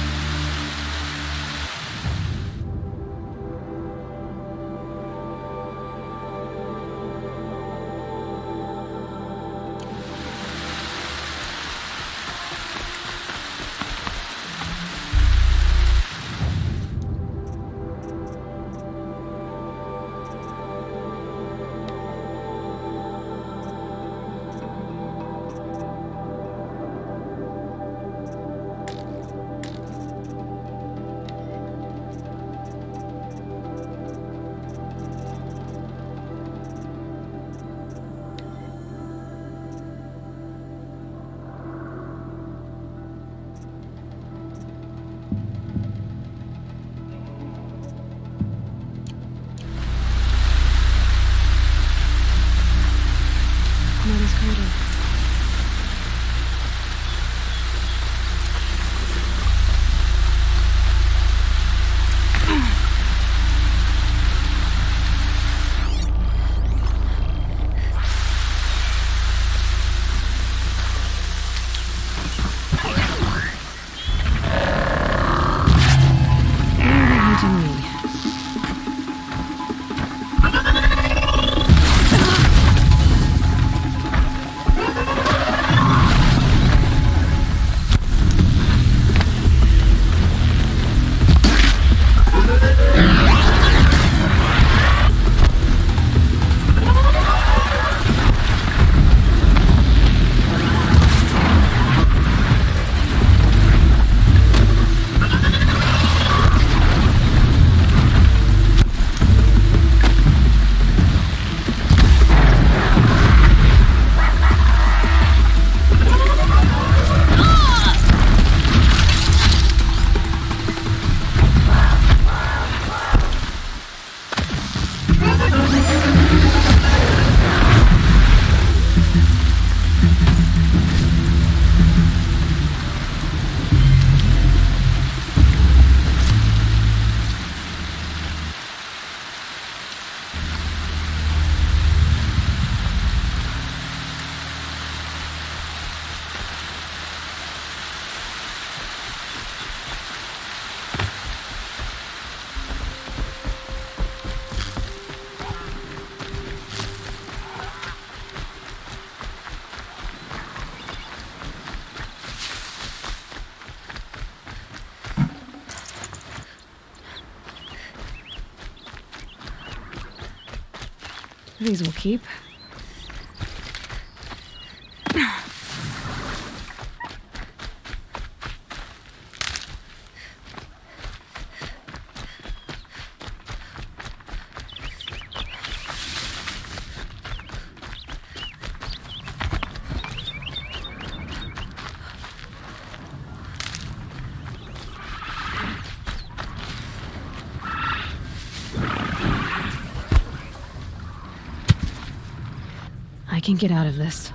Mother's cradle. These will keep. can get out of this.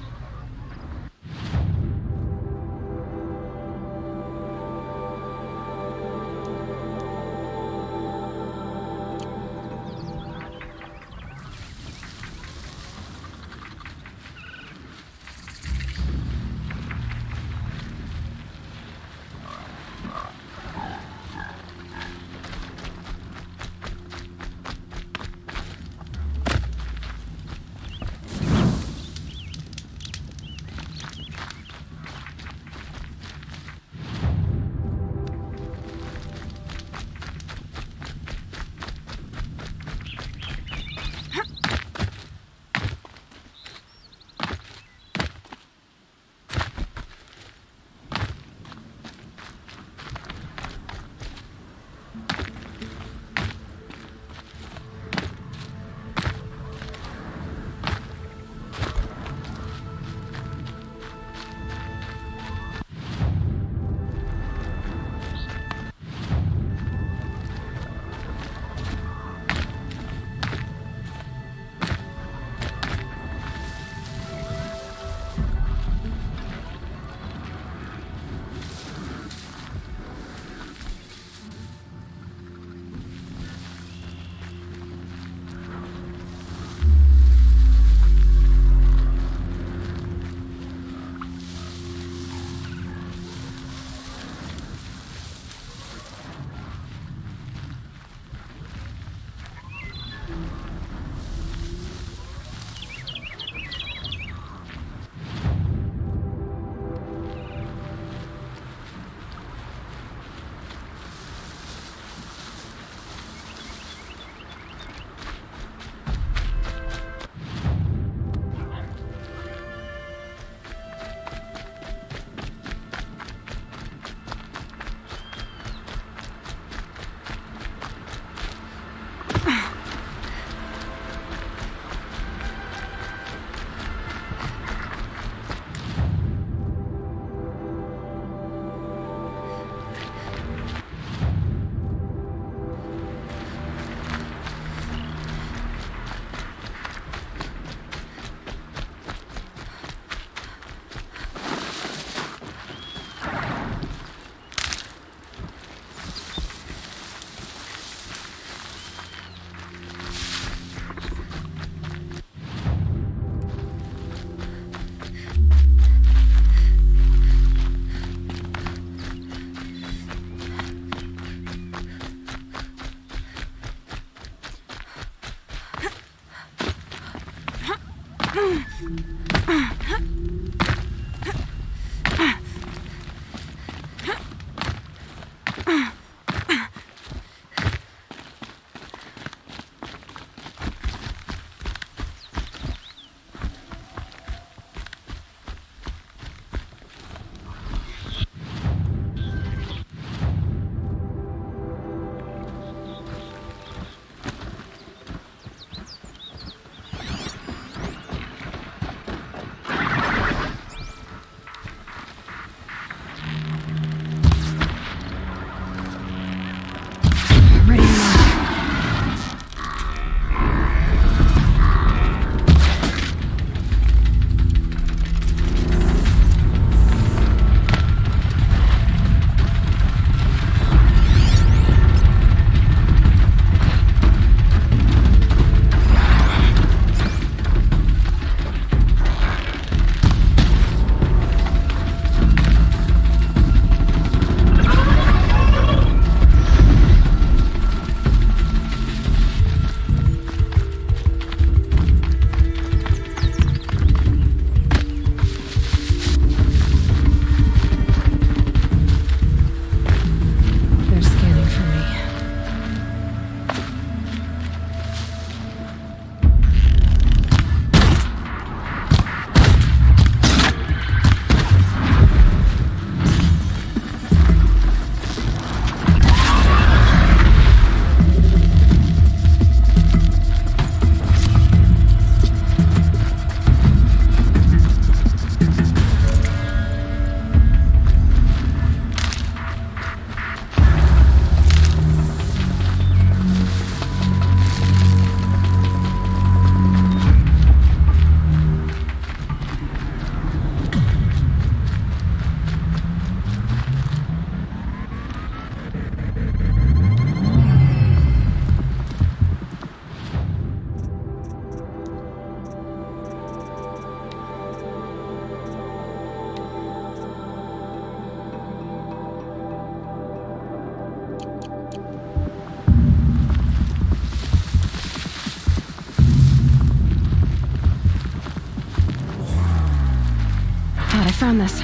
I found this.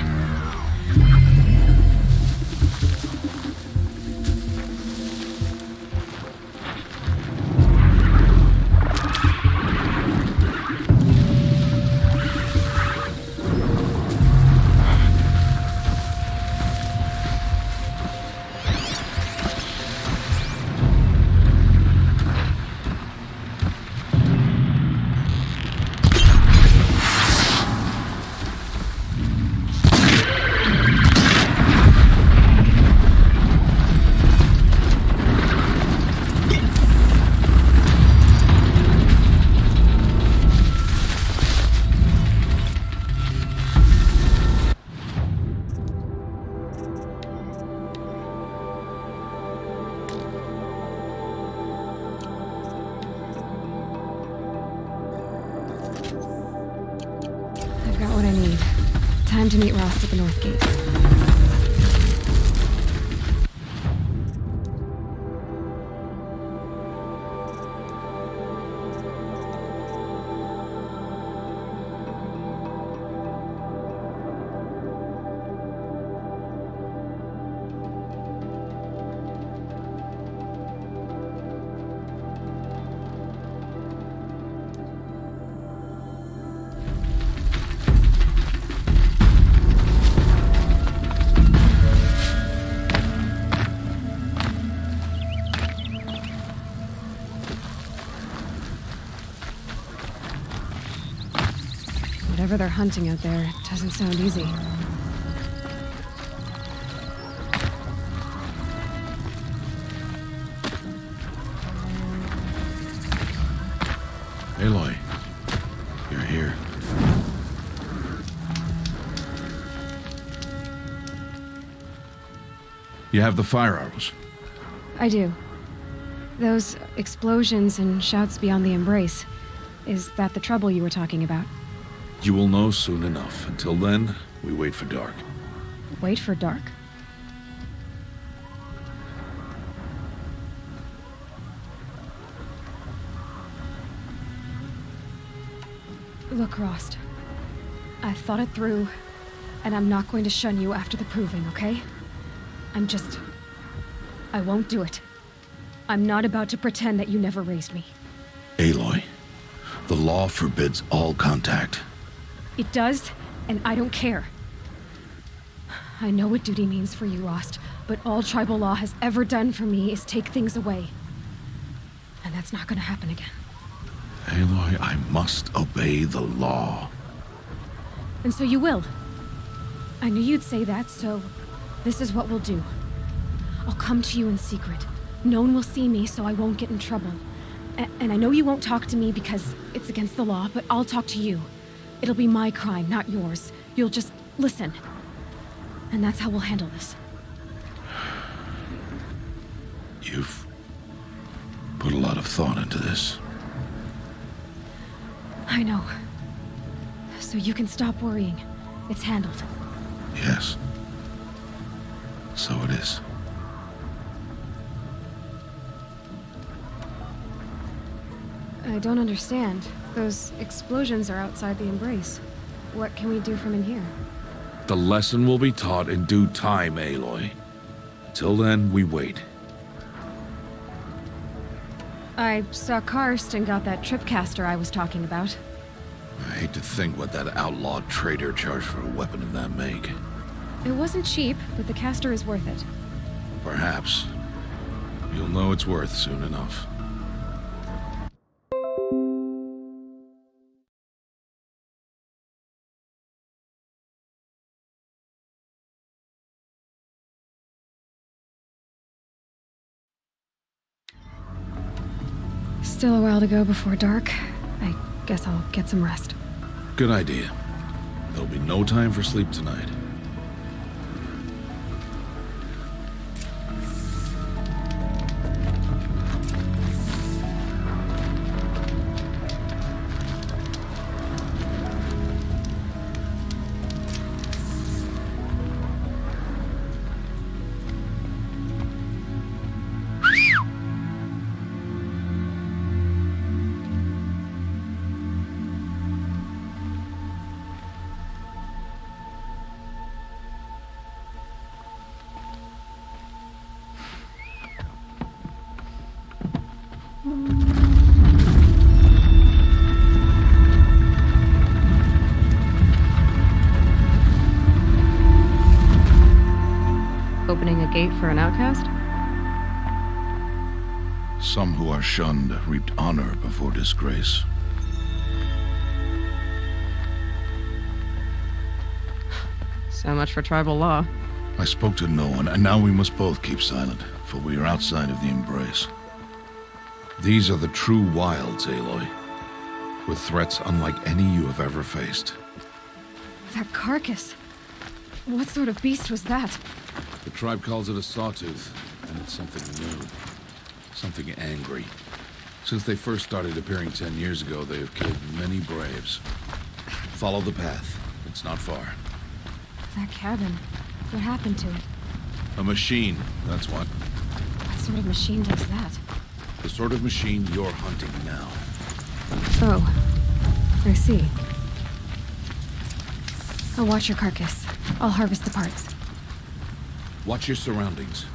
I've got what I need. Time to meet Rost at the North Gate. Whatever they're hunting out there doesn't sound easy. Aloy, you're here. You have the fire arrows. I do. Those explosions and shouts beyond the embrace. Is that the trouble you were talking about? You will know soon enough. Until then, we wait for dark. Wait for dark? Look, Rost. I've thought it through, and I'm not going to shun you after the proving, okay? I won't do it. I'm not about to pretend that you never raised me. Aloy, the law forbids all contact. It does, and I don't care. I know what duty means for you, Rost, but all tribal law has ever done for me is take things away. And that's not gonna happen again. Aloy, I must obey the law. And so you will. I knew you'd say that, so this is what we'll do. I'll come to you in secret. No one will see me, so I won't get in trouble. And I know you won't talk to me because it's against the law, but I'll talk to you. It'll be my crime, not yours. You'll just listen. And that's how we'll handle this. You've put a lot of thought into this. I know. So you can stop worrying. It's handled. Yes. So it is. I don't understand. Those explosions are outside the embrace. What can we do from in here? The lesson will be taught in due time, Aloy. Till then, we wait. I saw Karst and got that tripcaster I was talking about. I hate to think what that outlawed trader charged for a weapon of that make. It wasn't cheap, but the caster is worth it. Perhaps. You'll know it's worth soon enough. Still a while to go before dark. I guess I'll get some rest. Good idea. There'll be no time for sleep tonight. opening a gate for an outcast? Some who are shunned reaped honor before disgrace. So much for tribal law. I spoke to no one, and now we must both keep silent, for we are outside of the embrace. These are the true wilds, Aloy, with threats unlike any you have ever faced. That carcass. What sort of beast was that? The tribe calls it a sawtooth, and it's something new. Something angry. Since they first started appearing 10 years ago, they have killed many braves. Follow the path. It's not far. That cabin. What happened to it? A machine, that's what. What sort of machine does that? The sort of machine you're hunting now. Oh. I see. I'll watch your carcass. I'll harvest the parts. Watch your surroundings.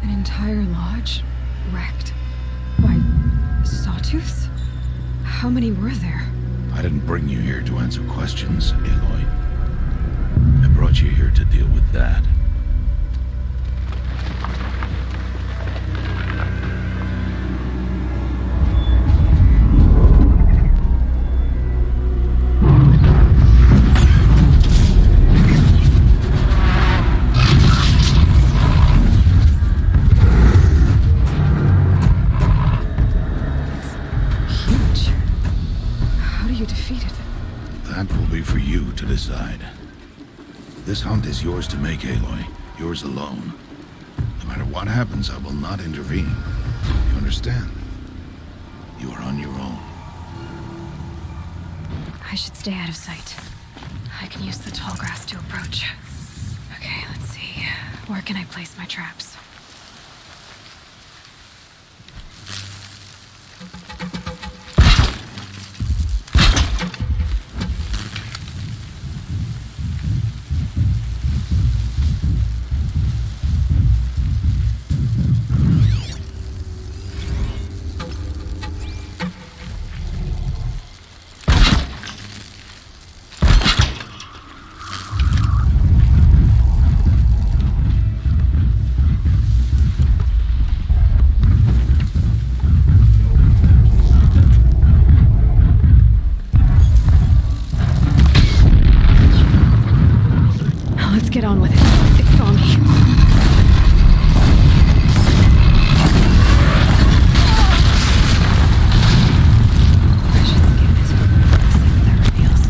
Entire lodge wrecked by sawtooths? How many were there? I didn't bring you here to answer questions, Aloy. I brought you here to deal with that. Decide. This hunt is yours to make, Aloy. Yours alone. No matter what happens, I will not intervene. You understand? You are on your own. I should stay out of sight. I can use the tall grass to approach. Okay, let's see. Where can I place my traps? Get on with it. It saw me. I should skip it. See what that reveals.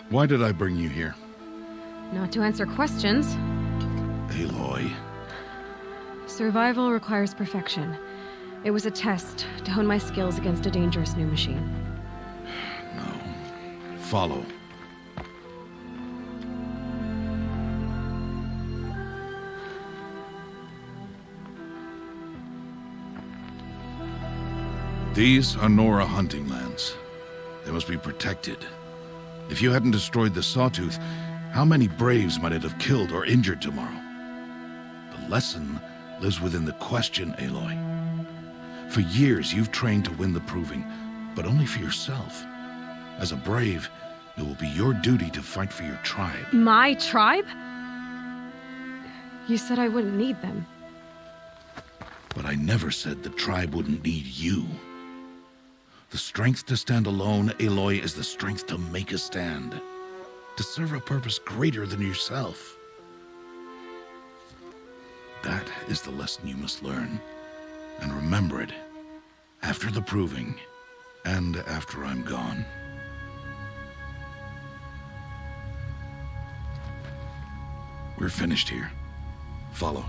Why did I bring you here? Not to answer questions. Aloy. Survival requires perfection. It was a test to hone my skills against a dangerous new machine. No. Follow. These are Nora hunting lands. They must be protected. If you hadn't destroyed the Sawtooth, how many Braves might it have killed or injured tomorrow? The lesson lives within the question, Aloy. For years, you've trained to win the Proving, but only for yourself. As a Brave, it will be your duty to fight for your tribe. My tribe? You said I wouldn't need them. But I never said the tribe wouldn't need you. The strength to stand alone, Aloy, is the strength to make a stand. To serve a purpose greater than yourself. That is the lesson you must learn. And remember it, after the Proving, and after I'm gone. We're finished here. Follow.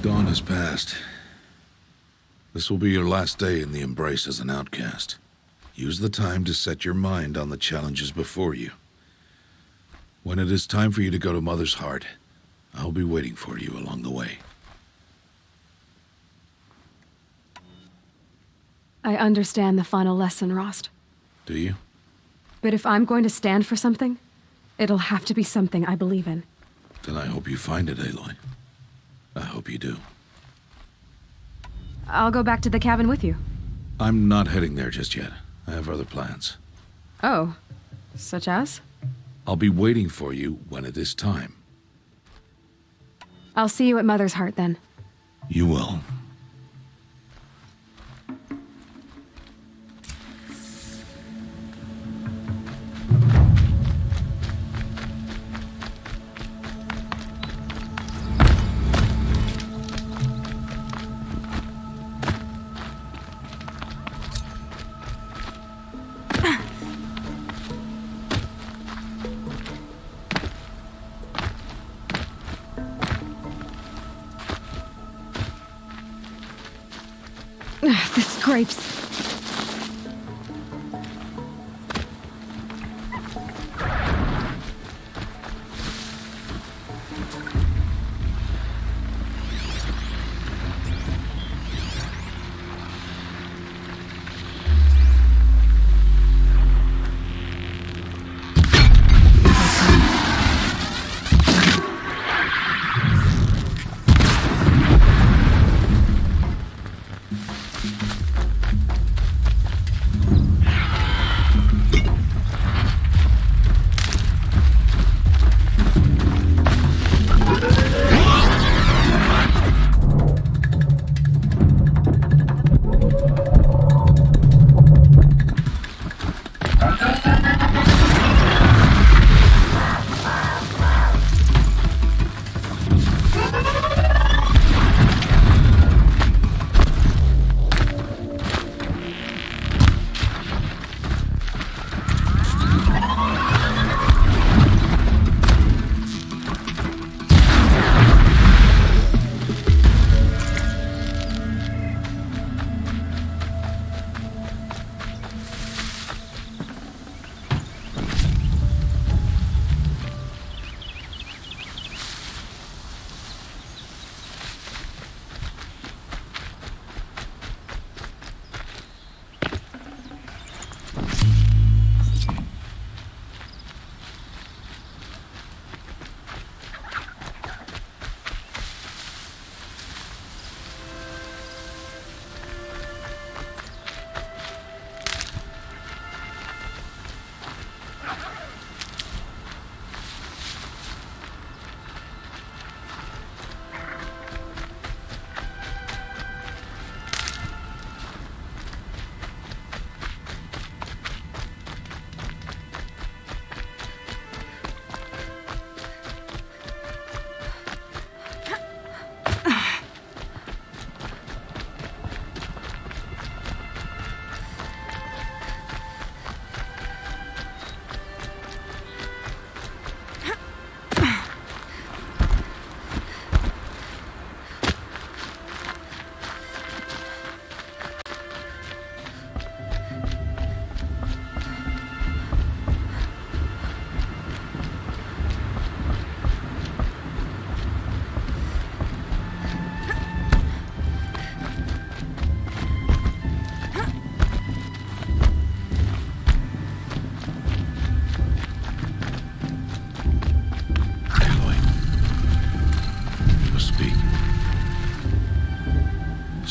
Dawn has passed. This will be your last day in the Embrace as an outcast. Use the time to set your mind on the challenges before you. When it is time for you to go to Mother's Heart, I'll be waiting for you along the way. I understand the final lesson, Rost. Do you? But if I'm going to stand for something, it'll have to be something I believe in. Then I hope you find it, Aloy. I hope you do. I'll go back to the cabin with you. I'm not heading there just yet. I have other plans. Oh, such as? I'll be waiting for you when it is time. I'll see you at Mother's Heart then. You will. The scrapes.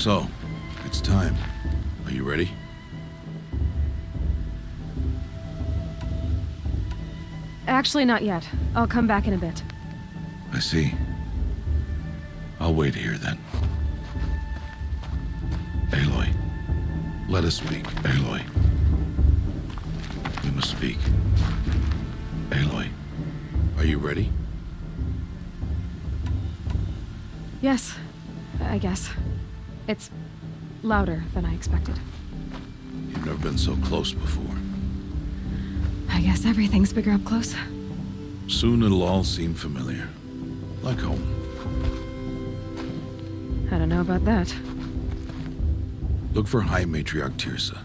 So, it's time. Are you ready? Actually, not yet. I'll come back in a bit. I see. I'll wait here then. Aloy. Let us speak, Aloy. We must speak. Aloy, are you ready? Yes, I guess. It's louder than I expected. You've never been so close before. I guess everything's bigger up close. Soon it'll all seem familiar. Like home. I don't know about that. Look for High Matriarch Teersa.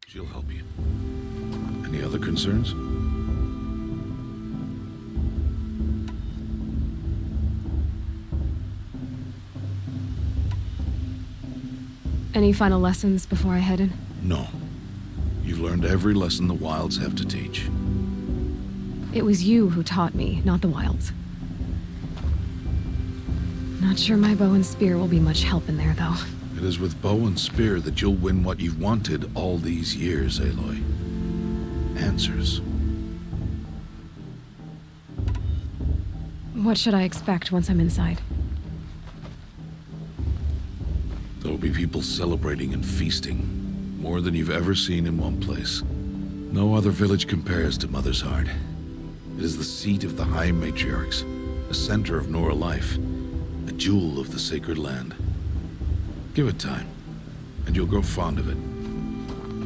She'll help you. Any other concerns? Any final lessons before I head in? No. You've learned every lesson the Wilds have to teach. It was you who taught me, not the Wilds. Not sure my bow and spear will be much help in there, though. It is with bow and spear that you'll win what you've wanted all these years, Aloy. Answers. What should I expect once I'm inside? There will be people celebrating and feasting. More than you've ever seen in one place. No other village compares to Mother's Heart. It is the seat of the High Matriarchs, a center of Nora life, a jewel of the sacred land. Give it time, and you'll grow fond of it.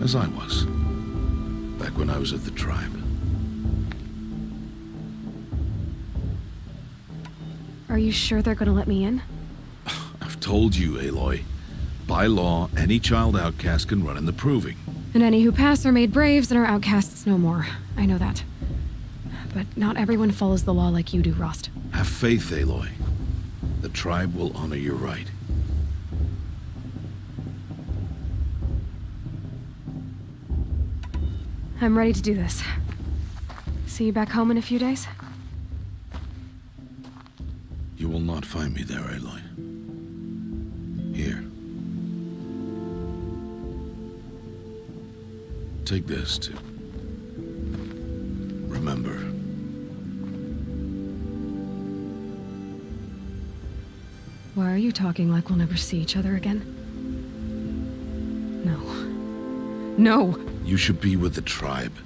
As I was, back when I was at the tribe. Are you sure they're gonna let me in? I've told you, Aloy. By law, any child outcast can run in the proving. And any who pass are made braves and are outcasts no more. I know that. But not everyone follows the law like you do, Rost. Have faith, Aloy. The tribe will honor your right. I'm ready to do this. See you back home in a few days? You will not find me there, Aloy. Here. Take this to remember. Why are you talking like we'll never see each other again? No. No! You should be with the tribe.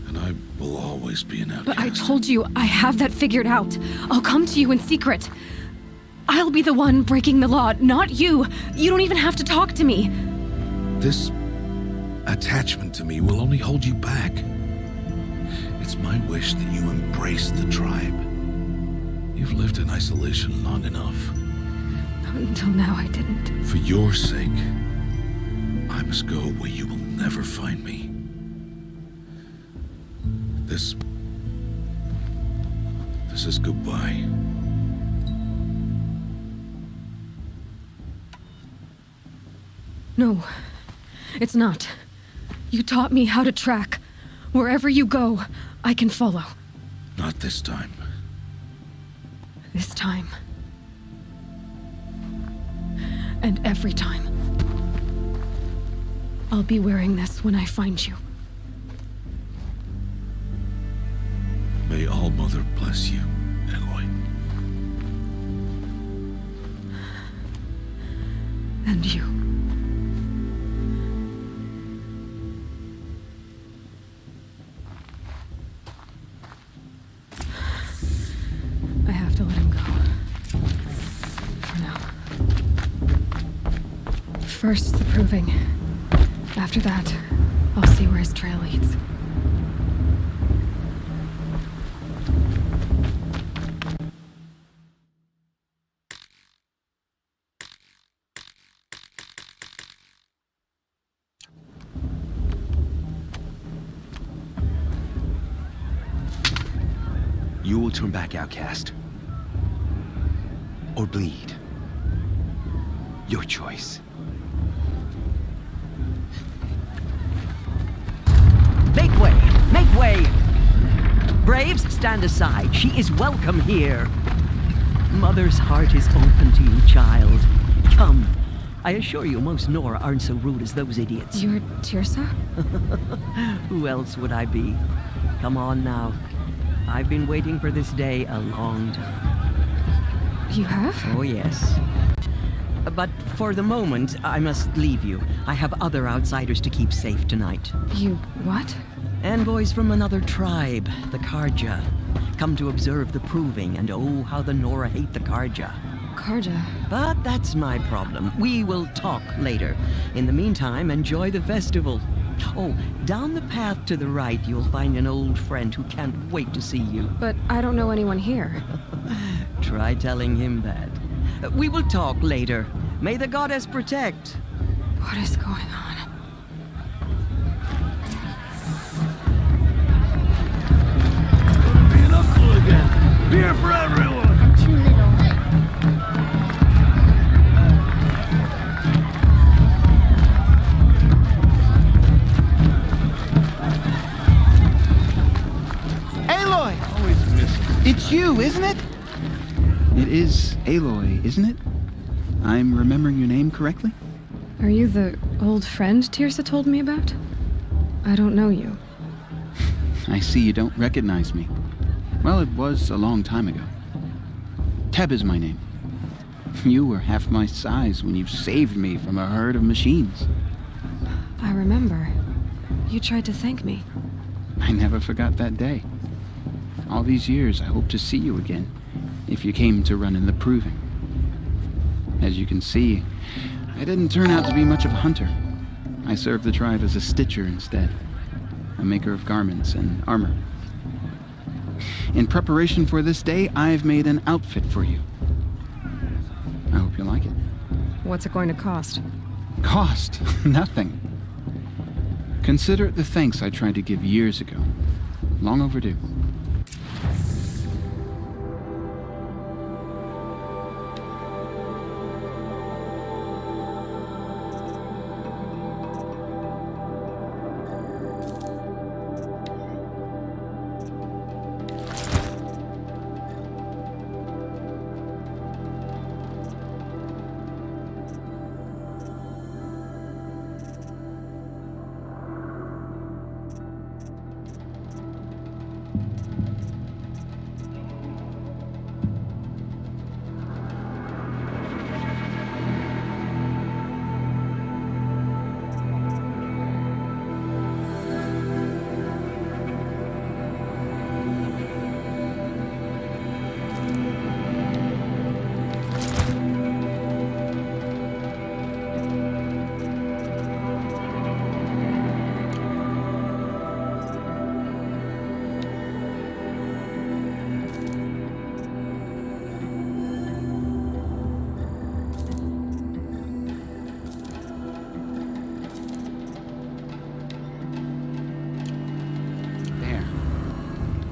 And I will always be an outcast. But I told you, I have that figured out. I'll come to you in secret. I'll be the one breaking the law, not you. You don't even have to talk to me. This attachment to me will only hold you back. It's my wish that you embrace the tribe. You've lived in isolation long enough. Until now, I didn't. For your sake, I must go where you will never find me. This is goodbye. No, it's not. You taught me how to track. Wherever you go, I can follow. Not this time. This time. And every time. I'll be wearing this when I find you. May All Mother bless you, Aloy. And you. I have to let him go. For now. First, the proving. After that, I'll see where his trail leads. You will turn back, outcast. Or bleed. Your choice. Make way! Make way! Braves, stand aside. She is welcome here. Mother's heart is open to you, child. Come. I assure you, most Nora aren't so rude as those idiots. You're Tirsa? Who else would I be? Come on now. I've been waiting for this day a long time. You have? Oh, yes. But for the moment, I must leave you. I have other outsiders to keep safe tonight. You what? Envoys from another tribe, the Karja. Come to observe the proving, and oh, how the Nora hate the Karja. Karja? But that's my problem. We will talk later. In the meantime, enjoy the festival. Oh, down the path to the right, you'll find an old friend who can't wait to see you. But I don't know anyone here. Try telling him that. We will talk later. May the goddess protect. What is going on? Beer for everyone! I'm too little. Aloy! Always miss it. It's you, isn't it? It is Aloy, isn't it? I'm remembering your name correctly? Are you the old friend Tirsa told me about? I don't know you. I see you don't recognize me. Well, it was a long time ago. Teb is my name. You were half my size when you saved me from a herd of machines. I remember. You tried to thank me. I never forgot that day. All these years, I hope to see you again, if you came to run in the proving. As you can see, I didn't turn out to be much of a hunter. I served the tribe as a stitcher instead, a maker of garments and armor. In preparation for this day, I've made an outfit for you. I hope you like it. What's it going to cost? Cost? Nothing. Consider it the thanks I tried to give years ago. Long overdue.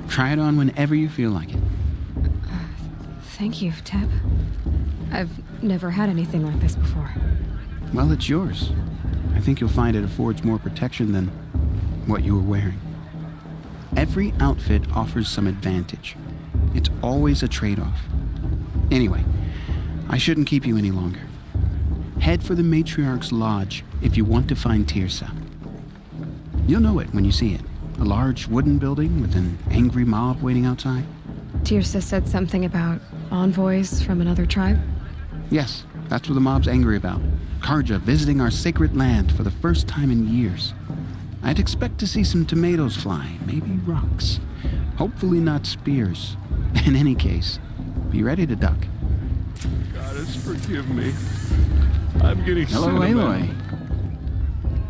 Try it on whenever you feel like it. Thank you, Teb. I've never had anything like this before. Well, it's yours. I think you'll find it affords more protection than what you were wearing. Every outfit offers some advantage. It's always a trade-off. Anyway, I shouldn't keep you any longer. Head for the Matriarch's Lodge if you want to find Tirsa. You'll know it when you see it. A large wooden building with an angry mob waiting outside. Tirsa said something about envoys from another tribe? Yes, that's what the mob's angry about. Karja visiting our sacred land for the first time in years. I'd expect to see some tomatoes fly, maybe rocks. Hopefully not spears. In any case, be ready to duck. Goddess, forgive me. I'm getting Hello, sentimental. Aloy.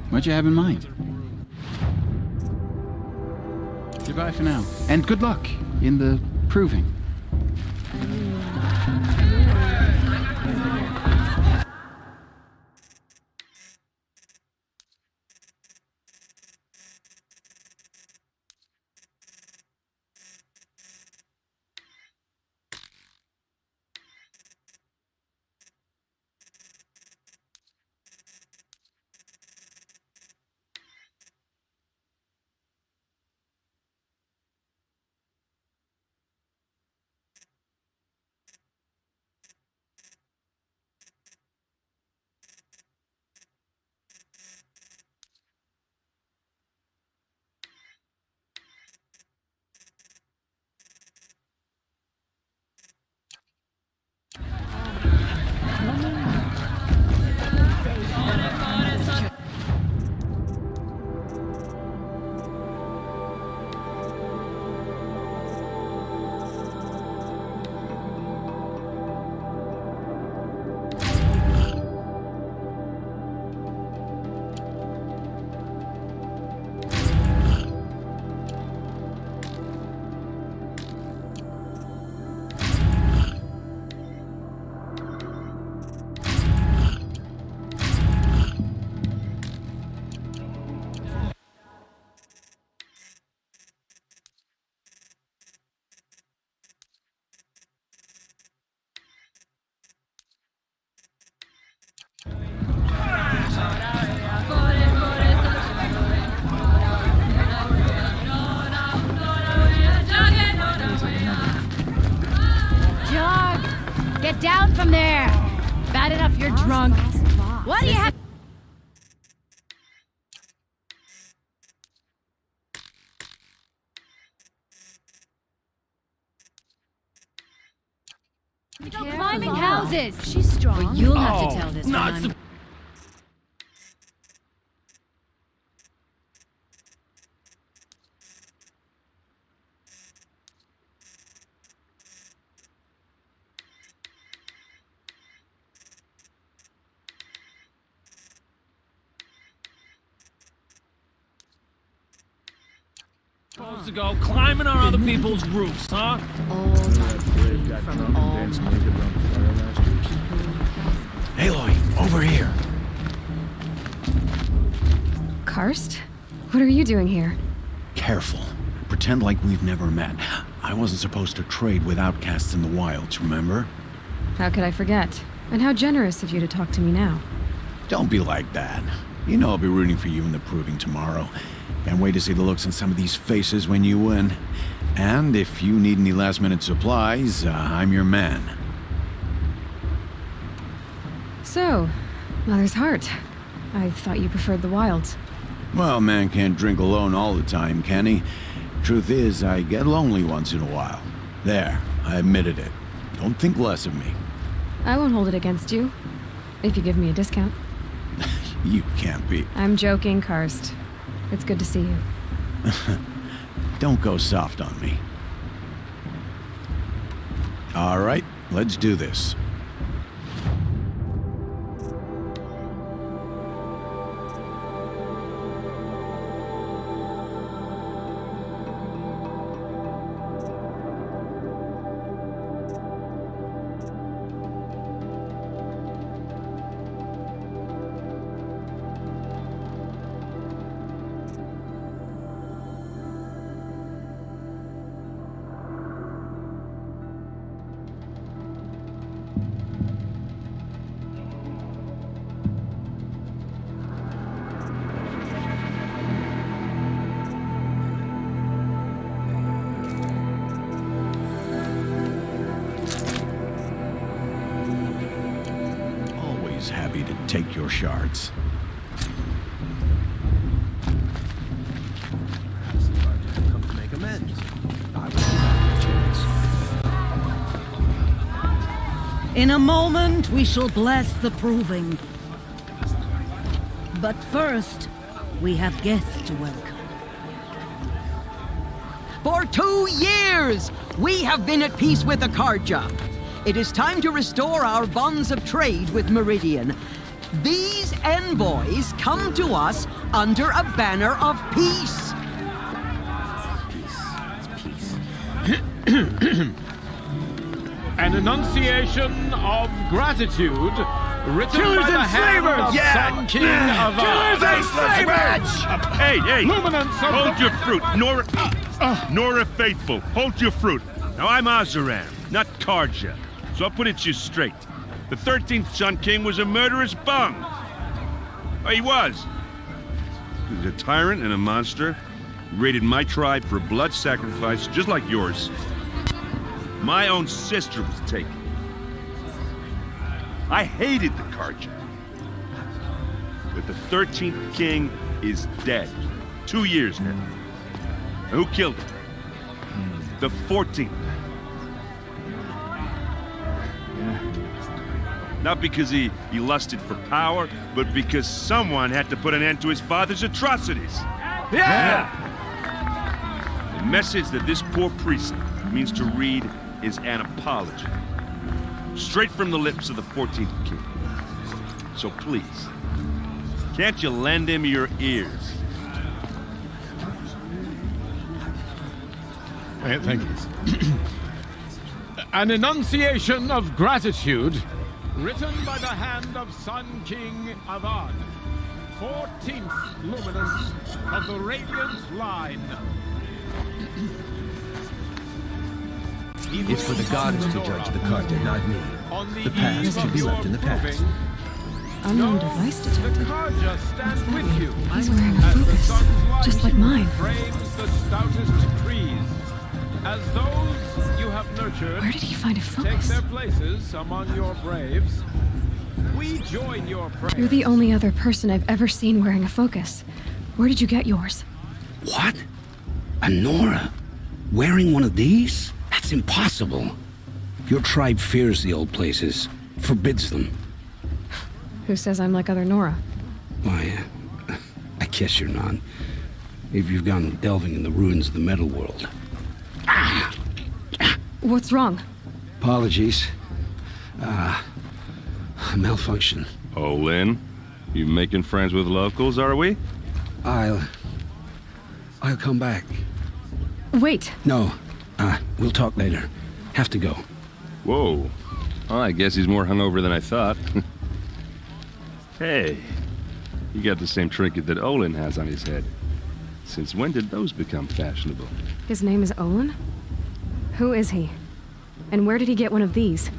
What you have in mind? Goodbye for now. And good luck in the proving. Get down from there! Bad enough you're drunk. What do you have? Climbing houses! She's strong. But you'll have to tell this when I'm... Supposed to go climbing on other people's roofs, huh? Aloy, over here. Karst? What are you doing here? Careful. Pretend like we've never met. I wasn't supposed to trade with outcasts in the wilds, remember? How could I forget? And how generous of you to talk to me now. Don't be like that. You know I'll be rooting for you in the proving tomorrow. Can't wait to see the looks on some of these faces when you win. And if you need any last-minute supplies, I'm your man. So, Mother's Heart. I thought you preferred the wilds. Well, man can't drink alone all the time, can he? Truth is, I get lonely once in a while. There, I admitted it. Don't think less of me. I won't hold it against you. If you give me a discount. You can't be. I'm joking, Karst. It's good to see you. Don't go soft on me. All right, let's do this. Happy to take your shards. Come to make amends. In a moment, we shall bless the proving. But first, we have guests to welcome. For 2 years, we have been at peace with Akarja. It is time to restore our bonds of trade with Meridian. These envoys come to us under a banner of peace. An enunciation of gratitude written Killers by the and hand slavers! of Yeah! Sun King Avad. Killers and slavers! Hey, hey! Luminance of Hold the... your fruit, Nora Faithful. Hold your fruit. Now I'm Oseram, not Karja, so I'll put it to you straight. The 13th Sun King was a murderous bum. Oh, he was. He was a tyrant and a monster. Raided my tribe for a blood sacrifice, just like yours. My own sister was taken. I hated the Karja. But the 13th king is dead. 2 years now. And who killed him? The 14th. Not because he lusted for power, but because someone had to put an end to his father's atrocities. Yeah! The message that this poor priest means to read is an apology. Straight from the lips of the 14th king. So please, can't you lend him your ears? Thank you. An enunciation of gratitude written by the hand of Sun King Avad, 14th luminance of the Radiant Line. It's for the goddess to judge the Karja, not me. The past should be left in the past. Unknown device detected. Karja stand with you. He's wearing a focus, just like mine. Frames the stoutest trees. As those you have nurtured Where did he find a take focus? their places among your braves, we join your prayers. You're the only other person I've ever seen wearing a focus. Where did you get yours? What? A Nora? Wearing one of these? That's impossible. Your tribe fears the old places, forbids them. Who says I'm like other Nora? Why, I guess you're not. If you've gone delving in the ruins of the metal world. What's wrong? Apologies. A malfunction. Oh, Lynn? You making friends with locals, are we? I'll come back. Wait. No. We'll talk later. Have to go. Whoa. Well, I guess he's more hungover than I thought. Hey, you got the same trinket that Olin has on his head. Since when did those become fashionable? His name is Olin? Who is he? And where did he get one of these?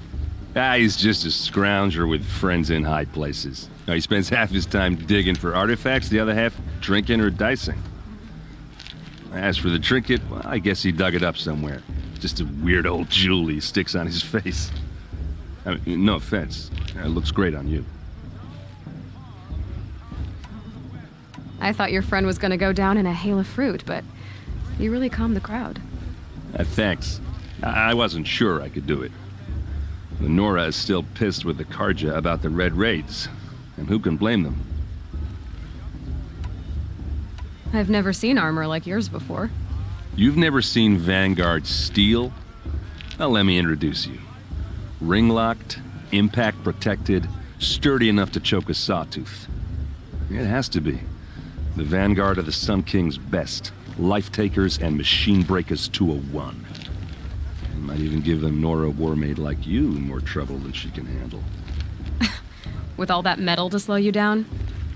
He's just a scrounger with friends in high places. Now, he spends half his time digging for artifacts, the other half drinking or dicing. As for the trinket, well, I guess he dug it up somewhere. Just a weird old jewel he sticks on his face. I mean, no offense. It looks great on you. I thought your friend was gonna go down in a hail of fruit, but you really calmed the crowd. Thanks. I wasn't sure I could do it. The Nora is still pissed with the Karja about the Red Raids, and who can blame them? I've never seen armor like yours before. You've never seen Vanguard steel? Well, let me introduce you. Ring-locked, impact-protected, sturdy enough to choke a sawtooth. It has to be. The Vanguard of the Sun King's best. Life-takers and machine breakers to a one. It might even give them Nora Warmaid like you more trouble than she can handle. With all that metal to slow you down?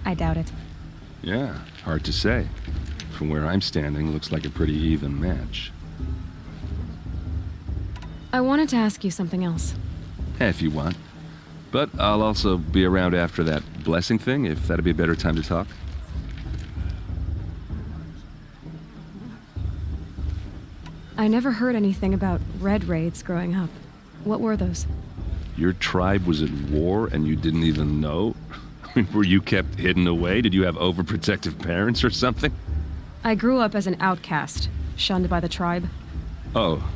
I doubt it. Yeah, hard to say. From where I'm standing, looks like a pretty even match. I wanted to ask you something else. If you want. But I'll also be around after that blessing thing, if that'd be a better time to talk. I never heard anything about Red Raids growing up. What were those? Your tribe was at war and you didn't even know? Were you kept hidden away? Did you have overprotective parents or something? I grew up as an outcast, shunned by the tribe. Oh,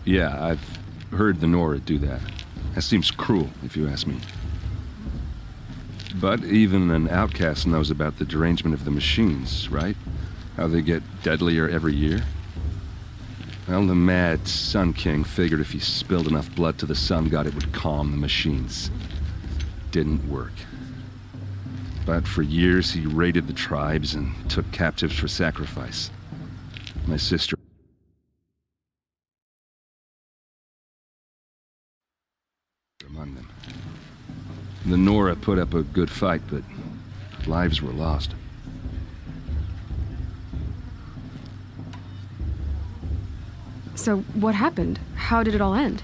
yeah, I've heard the Nora do that. That seems cruel, if you ask me. But even an outcast knows about the derangement of the machines, right? How they get deadlier every year? Well, the mad Sun King figured if he spilled enough blood to the Sun God, it would calm the machines. Didn't work. But for years, he raided the tribes and took captives for sacrifice. My sister... among them. The Nora put up a good fight, but lives were lost. So what happened? How did it all end?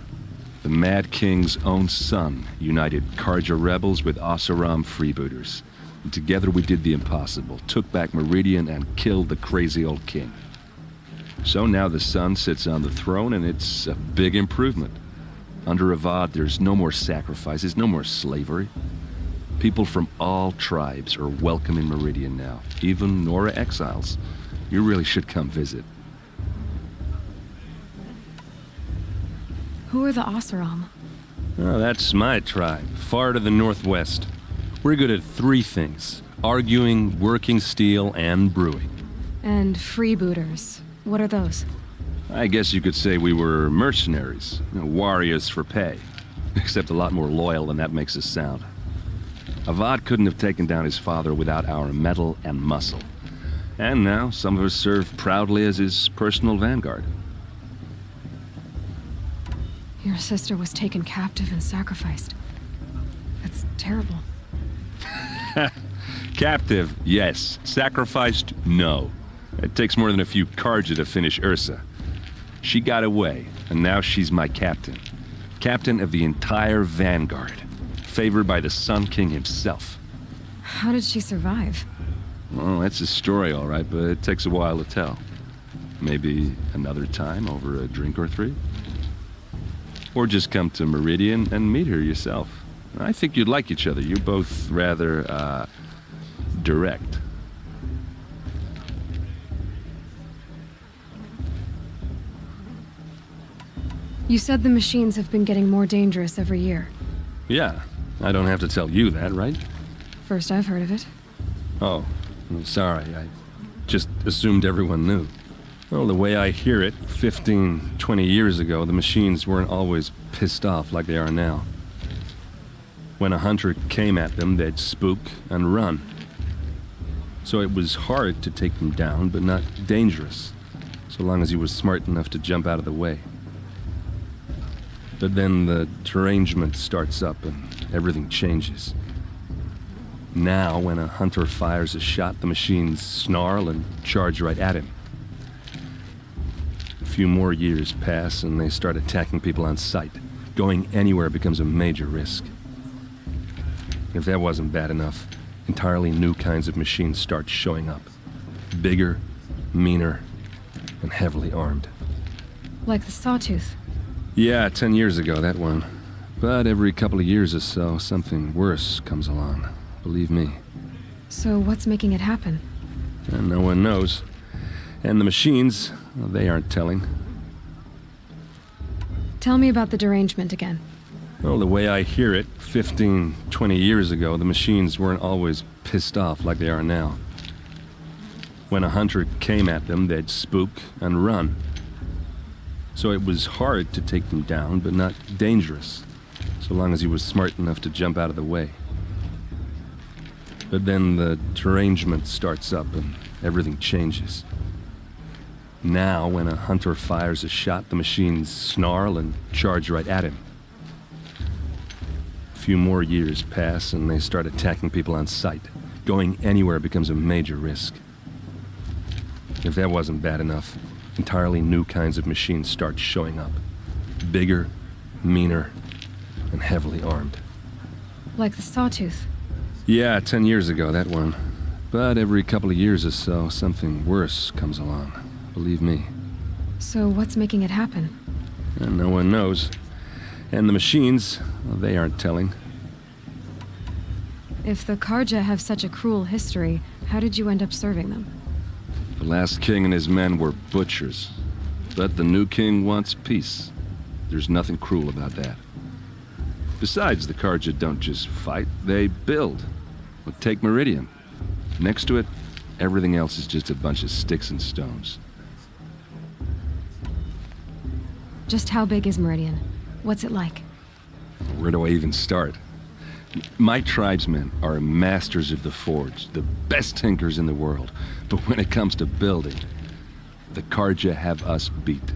The Mad King's own son united Karja rebels with Oseram freebooters. And together we did the impossible, took back Meridian and killed the crazy old king. So now the son sits on the throne and it's a big improvement. Under Avad, there's no more sacrifices, no more slavery. People from all tribes are welcome in Meridian now, even Nora exiles. You really should come visit. Who are the Oseram? Oh, that's my tribe, far to the northwest. We're good at three things: arguing, working steel, and brewing. And freebooters. What are those? I guess you could say we were mercenaries, warriors for pay. Except a lot more loyal than that makes us sound. Avad couldn't have taken down his father without our metal and muscle. And now some of us serve proudly as his personal vanguard. Your sister was taken captive and sacrificed. That's terrible. Captive, yes. Sacrificed, no. It takes more than a few Karja to finish Ursa. She got away, and now she's my captain. Captain of the entire Vanguard. Favored by the Sun King himself. How did she survive? Well, that's a story, all right, but it takes a while to tell. Maybe another time over a drink or three? Or just come to Meridian and meet her yourself. I think you'd like each other. You're both rather, direct. You said the machines have been getting more dangerous every year. Yeah, I don't have to tell you that, right? First I've heard of it. Oh, I'm sorry. I just assumed everyone knew. Well, the way I hear it, 15, 20 years ago, the machines weren't always pissed off like they are now. When a hunter came at them, they'd spook and run. So it was hard to take them down, but not dangerous, so long as he was smart enough to jump out of the way. But then the derangement starts up and everything changes. Now, when a hunter fires a shot, the machines snarl and charge right at him. A few more years pass and they start attacking people on sight. Going anywhere becomes a major risk. If that wasn't bad enough, entirely new kinds of machines start showing up. Bigger, meaner, and heavily armed. Like the Sawtooth. Yeah, 10 years ago, that one. But every couple of years or so, something worse comes along. Believe me. So what's making it happen? And no one knows. And the machines, well, they aren't telling. Tell me about the derangement again. Well, the way I hear it, 15, 20 years ago, the machines weren't always pissed off like they are now. When a hunter came at them, they'd spook and run. So it was hard to take them down, but not dangerous, so long as he was smart enough to jump out of the way. But then the derangement starts up and everything changes. Now, when a hunter fires a shot, the machines snarl and charge right at him. A few more years pass and they start attacking people on sight. Going anywhere becomes a major risk. If that wasn't bad enough, entirely new kinds of machines start showing up. Bigger, meaner, and heavily armed. Like the Sawtooth. Yeah, 10 years ago, that one. But every couple of years or so, something worse comes along. Believe me. So what's making it happen? And no one knows. And the machines, well, they aren't telling. If the Carja have such a cruel history, how did you end up serving them? The last king and his men were butchers. But the new king wants peace. There's nothing cruel about that. Besides, the Carja don't just fight, they build. Well, take Meridian. Next to it, everything else is just a bunch of sticks and stones. Just how big is Meridian? What's it like? Where do I even start? My tribesmen are masters of the forge, the best tinkers in the world. But when it comes to building, the Carja have us beat.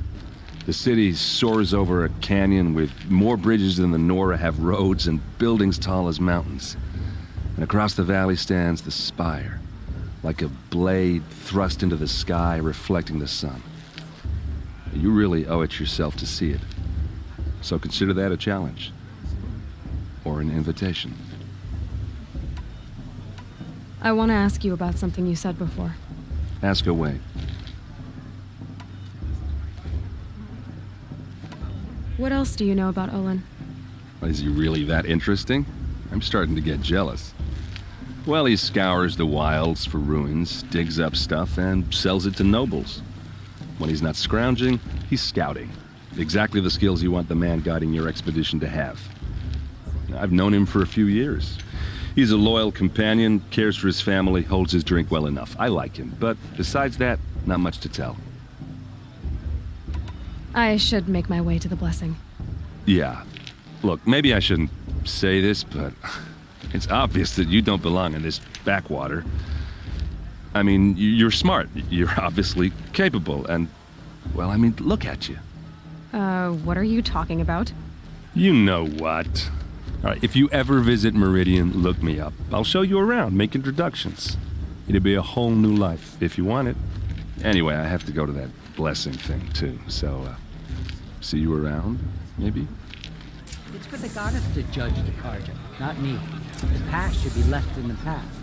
The city soars over a canyon with more bridges than the Nora have roads and buildings tall as mountains. And across the valley stands the spire, like a blade thrust into the sky reflecting the sun. You really owe it yourself to see it. So consider that a challenge. Or an invitation. I want to ask you about something you said before. Ask away. What else do you know about Olin? Is he really that interesting? I'm starting to get jealous. Well, he scours the wilds for ruins, digs up stuff, and sells it to nobles. When he's not scrounging, he's scouting. Exactly the skills you want the man guiding your expedition to have. I've known him for a few years. He's a loyal companion, cares for his family, holds his drink well enough. I like him, but besides that, not much to tell. I should make my way to the blessing. Yeah. Look, maybe I shouldn't say this, but it's obvious that you don't belong in this backwater. I mean, you're smart. You're obviously capable, and, well, I mean, look at you. What are you talking about? You know what. All right, if you ever visit Meridian, look me up. I'll show you around, make introductions. It'll be a whole new life, if you want it. Anyway, I have to go to that blessing thing, too, so, see you around, maybe? It's for the goddess to judge the Carja, not me. The past should be left in the past.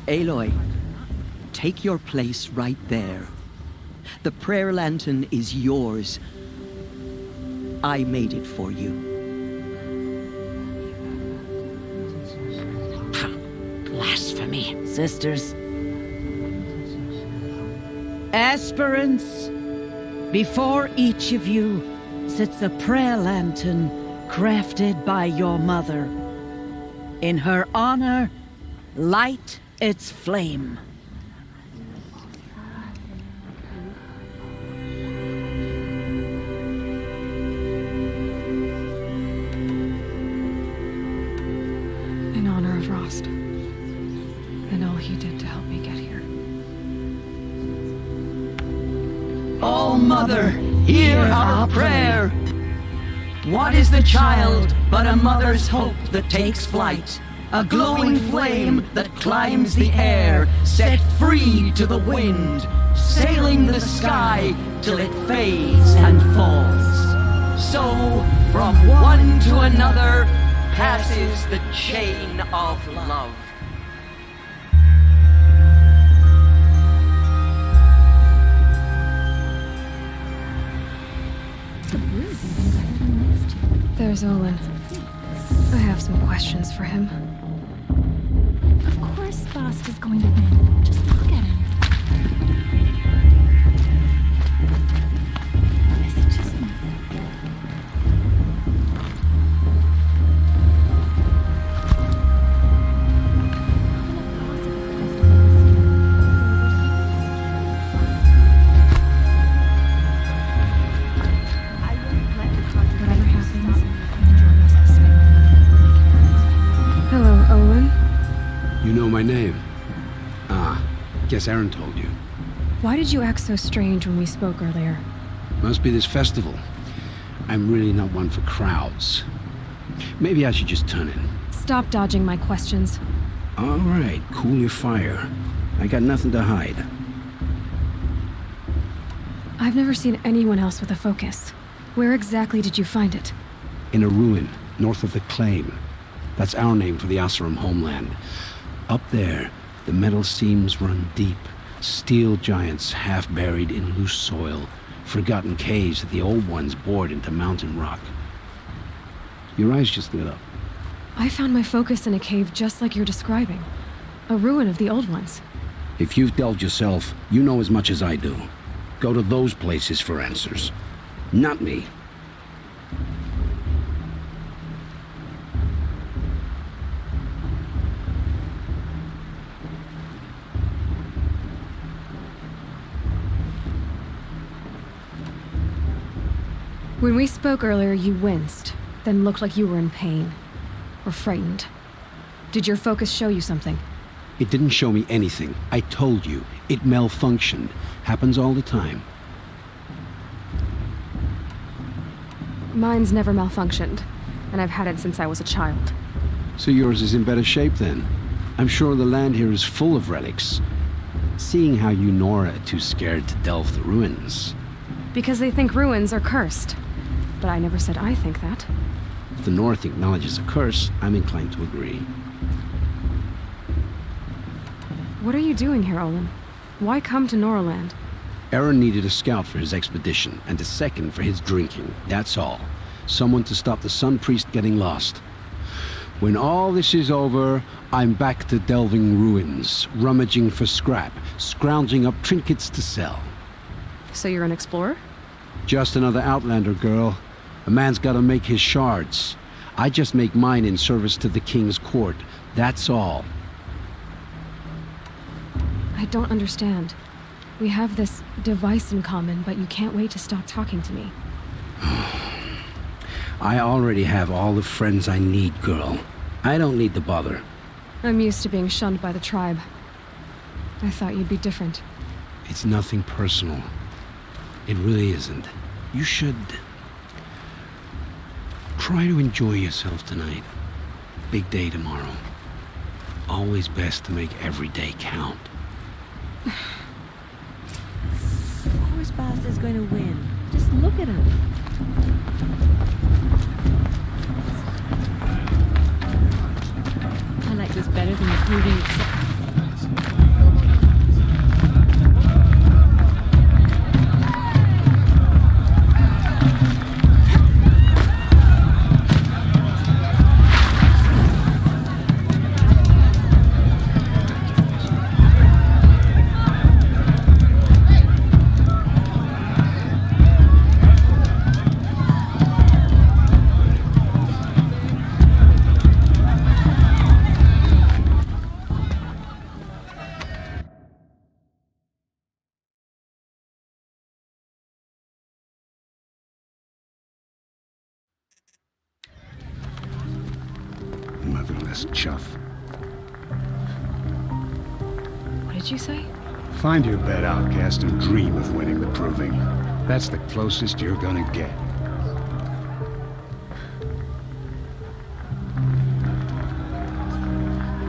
Aloy, take your place right there. The prayer lantern is yours. I made it for you. Blasphemy, sisters. Esperance, before each of you sits a prayer lantern crafted by your mother. In her honor, light its flame. In honor of Rost, and all he did to help me get here. All Mother, hear our prayer. What is the child but a mother's hope that takes flight? A glowing flame that climbs the air, set free to the wind, sailing the sky till it fades and falls. So, from one to another, passes the chain of love. There's Olin. I have some questions for him. Of course Bast is going to win. Just look at him. Is it just me? Whatever happens, enjoy us to spend. Hello, Olin. You know my name? Ah, guess Aaron told you. Why did you act so strange when we spoke earlier? Must be this festival. I'm really not one for crowds. Maybe I should just turn in. Stop dodging my questions. All right, cool your fire. I got nothing to hide. I've never seen anyone else with a focus. Where exactly did you find it? In a ruin, north of the Claim. That's our name for the Oseram homeland. Up there, the metal seams run deep. Steel giants half buried in loose soil. Forgotten caves that the old ones bored into mountain rock. Your eyes just lit up. I found my focus in a cave just like you're describing. A ruin of the old ones. If you've delved yourself, you know as much as I do. Go to those places for answers. Not me. When we spoke earlier, you winced, then looked like you were in pain. Or frightened. Did your focus show you something? It didn't show me anything. I told you. It malfunctioned. Happens all the time. Mine's never malfunctioned, and I've had it since I was a child. So yours is in better shape then. I'm sure the land here is full of relics. Seeing how you Nora are too scared to delve the ruins. Because they think ruins are cursed. But I never said I think that. If the North acknowledges a curse, I'm inclined to agree. What are you doing here, Olin? Why come to Noraland? Aaron needed a scout for his expedition, and a second for his drinking. That's all. Someone to stop the Sun Priest getting lost. When all this is over, I'm back to delving ruins, rummaging for scrap, scrounging up trinkets to sell. So you're an explorer? Just another Outlander, girl. A man's gotta make his shards. I just make mine in service to the King's court. That's all. I don't understand. We have this device in common, but you can't wait to stop talking to me. I already have all the friends I need, girl. I don't need the bother. I'm used to being shunned by the tribe. I thought you'd be different. It's nothing personal. It really isn't. You should try to enjoy yourself tonight. Big day tomorrow. Always best to make every day count. Of course Bast is going to win. Just look at him. I like this better than the brooding. this chuff. What did you say? Find your bed, outcast, and dream of winning the proving. That's the closest you're gonna get.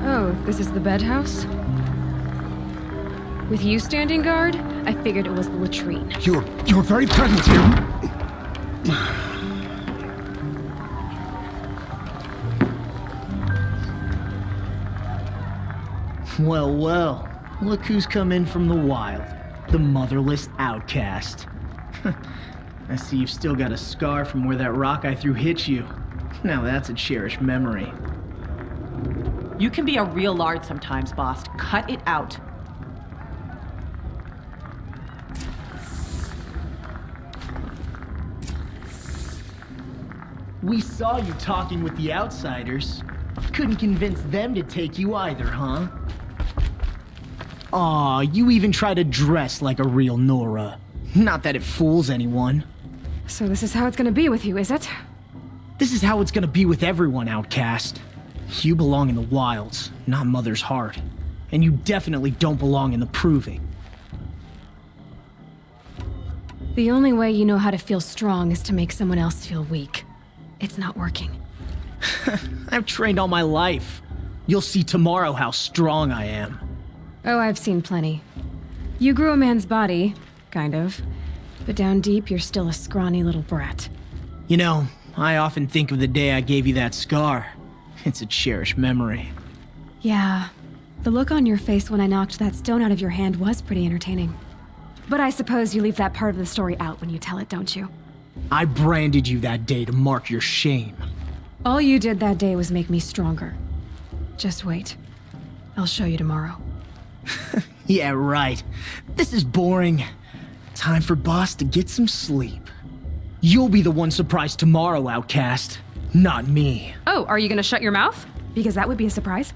Oh, this is the bed house? With you standing guard, I figured it was the latrine. Your very presence here... Well, well. Look who's come in from the wild. The motherless outcast. I see you've still got a scar from where that rock I threw hit you. Now that's a cherished memory. You can be a real lard sometimes, boss. Cut it out. We saw you talking with the outsiders. Couldn't convince them to take you either, huh? Aw, you even try to dress like a real Nora. Not that it fools anyone. So this is how it's gonna be with you, is it? This is how it's gonna be with everyone, outcast. You belong in the wilds, not Mother's heart. And you definitely don't belong in the proving. The only way you know how to feel strong is to make someone else feel weak. It's not working. I've trained all my life. You'll see tomorrow how strong I am. Oh, I've seen plenty. You grew a man's body, kind of. But down deep, you're still a scrawny little brat. You know, I often think of the day I gave you that scar. It's a cherished memory. Yeah. The look on your face when I knocked that stone out of your hand was pretty entertaining. But I suppose you leave that part of the story out when you tell it, don't you? I branded you that day to mark your shame. All you did that day was make me stronger. Just wait. I'll show you tomorrow. Yeah, right. This is boring. Time for Boss to get some sleep. You'll be the one surprised tomorrow, outcast. Not me. Oh, are you gonna shut your mouth? Because that would be a surprise.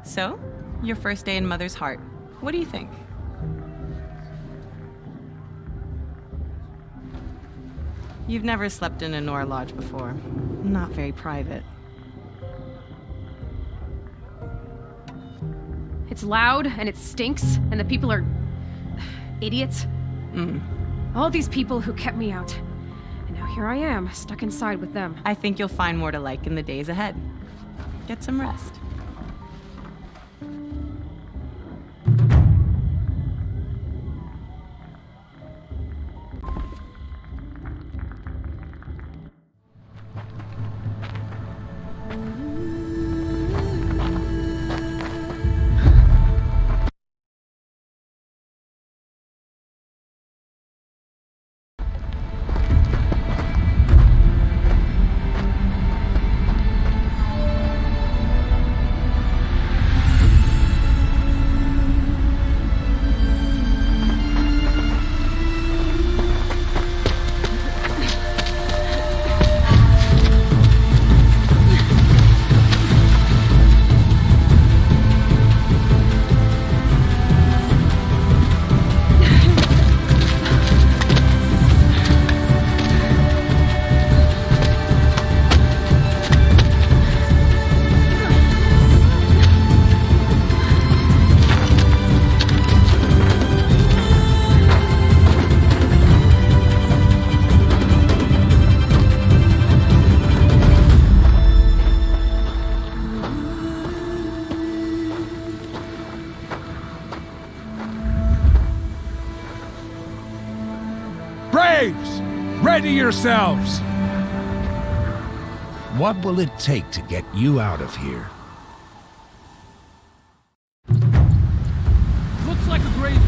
So, your first day in Mother's heart. What do you think? You've never slept in a Nora lodge before. Not very private. It's loud, and it stinks, and the people are... idiots. All these people who kept me out. And now here I am, stuck inside with them. I think you'll find more to like in the days ahead. Get some rest. Braves! Ready yourselves! What will it take to get you out of here? Looks like a great...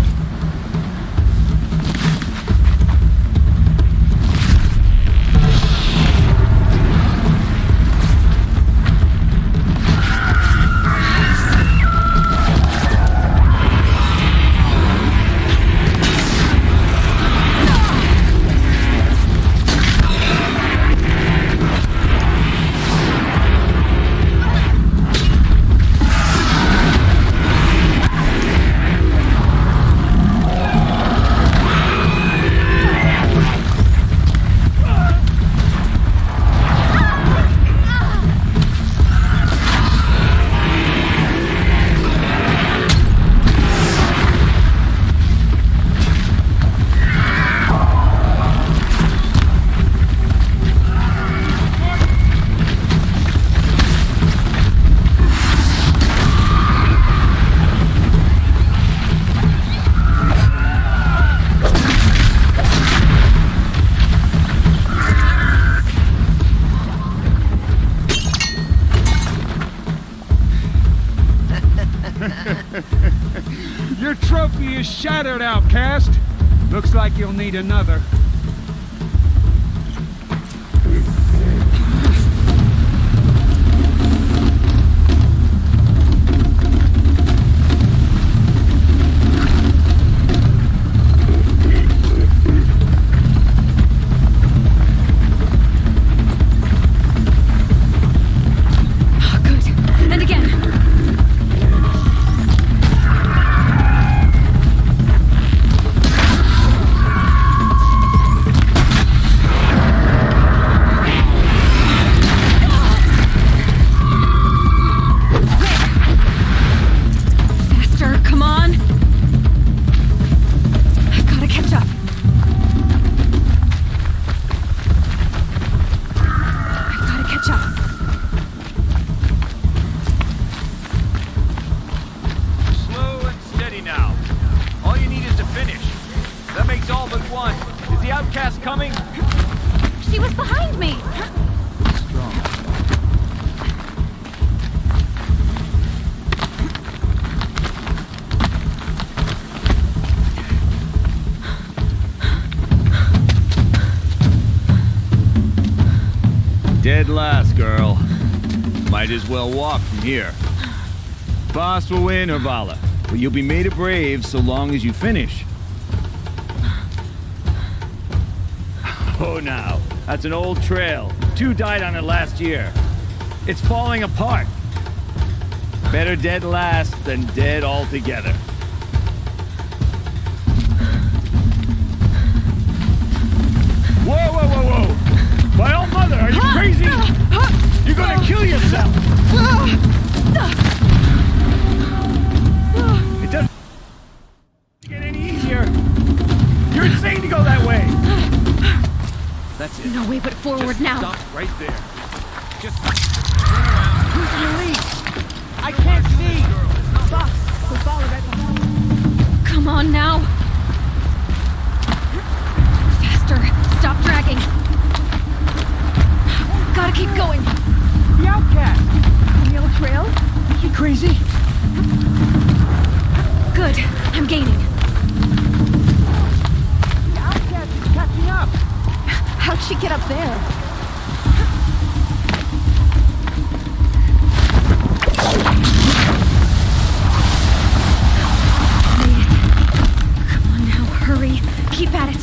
shattered, outcast. Looks like you'll need another. She was behind me! Dead last, girl. Might as well walk from here. Boss will win or Vala, but you'll be made a brave so long as you finish. Oh, now. That's an old trail. 2 died on it last year. It's falling apart. Better dead last than dead altogether. Whoa, whoa, whoa, whoa! My old mother, are you crazy? You're gonna kill yourself! It doesn't get any easier. You're insane to go that way! That's it. No way but forward Just now. Stop right there. Just turn around. Who's in the lead? I can't see. Boss, we'll follow right behind. Come on now. Faster. Stop dragging. Gotta keep going. The outcast! On the old trail? You crazy? Good. I'm gaining. The outcast is catching up! How'd she get up there? Made it. Come on now, hurry. Keep at it.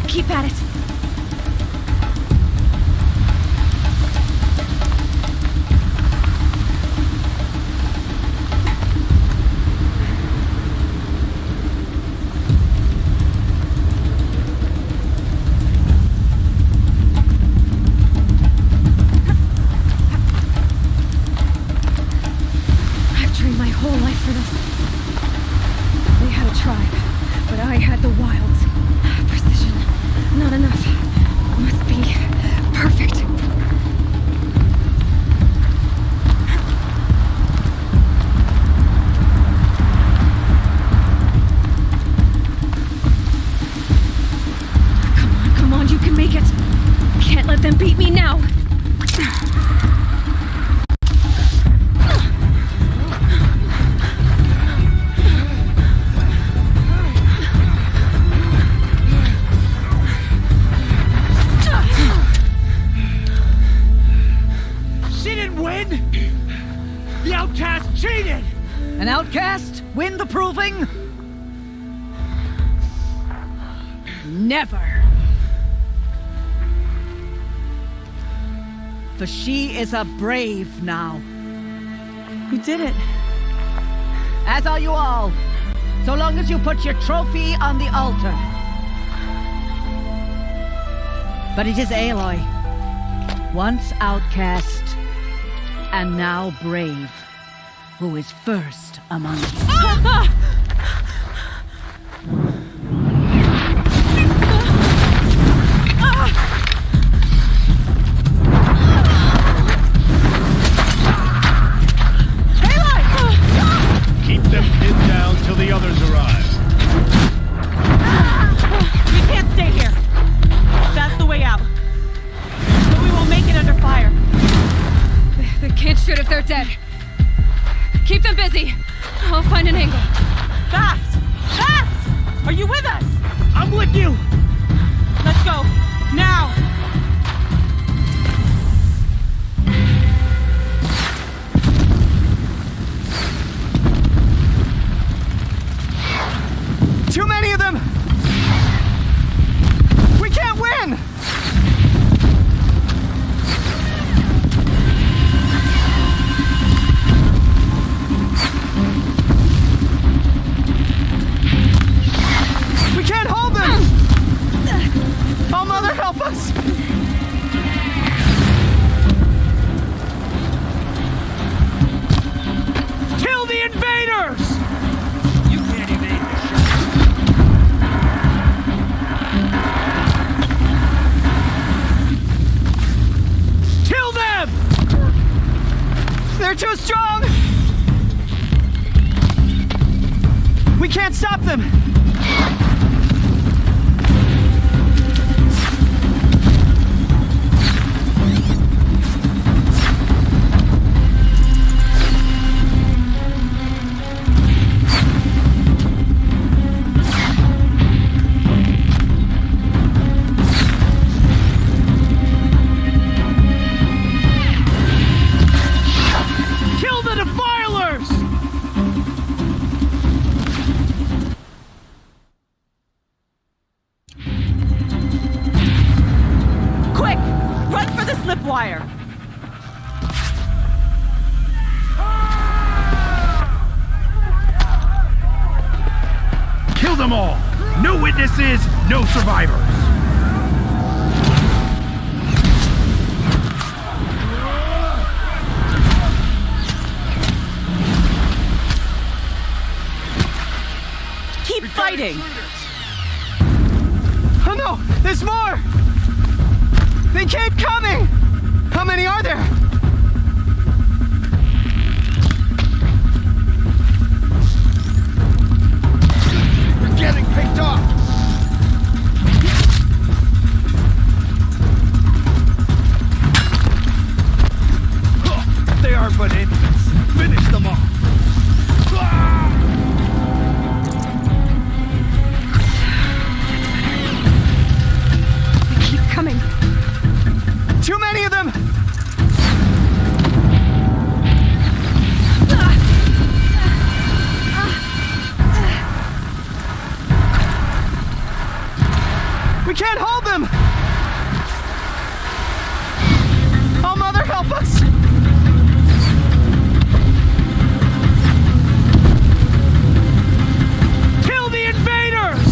Keep at it. I've trained my whole life for this. They had a tribe, but I had the wilds. Precision. Not enough. Must be perfect. Come on, you can make it. Can't let them beat me now. The outcast cheated! An outcast? Win the proving? Never. For she is a brave now. You did it. As are you all. So long as you put your trophy on the altar. But it is Aloy. Once outcast, and now brave, who is first among you. Keep them pinned down till the others arrive. We can't stay here. That's the way out. But we won't make it under fire. They can't shoot if they're dead. Keep them busy. I'll find an angle. Fast! Fast! Are you with us? I'm with you! Let's go. Now! Too many of them! We can't win! We can't hold them! Oh, Mother, help us! Kill the invaders! You can't evade the shot. Kill them! They're too strong! We can't stop them! Kill the defilers! Quick! Run for the slip wire! Kill them all! No witnesses, no survivors! Keep fighting! Oh no! There's more! They keep coming! How many are there? We're getting picked off! They are but infants. Finish them off! Keep coming. Too many of them! We can't hold them! Oh, Mother, help us! Kill the invaders!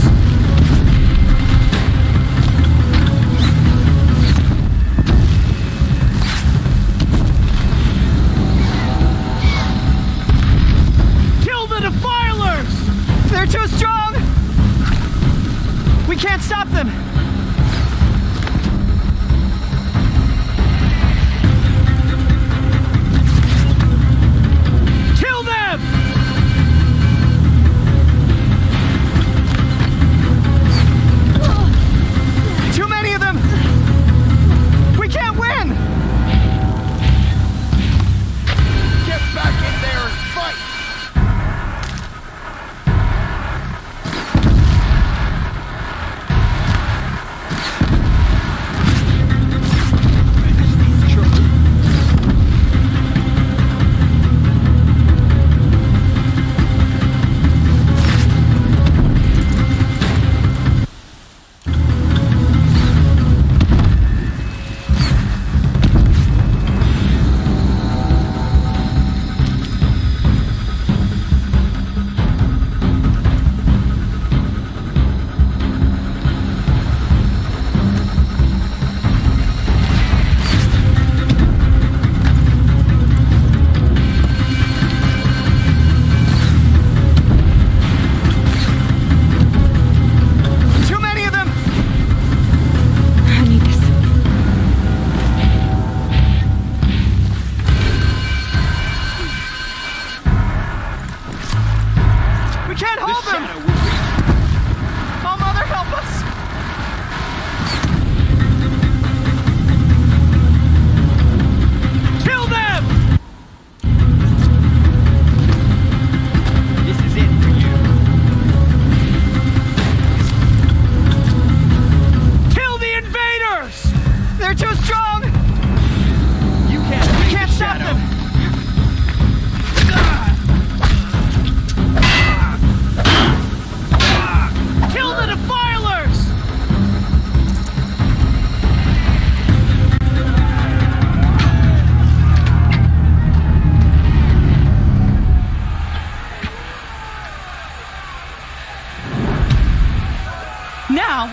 Kill the defilers! They're too strong! We can't stop them! Kill them! Too many of them! We can't win! Get back in there and fight!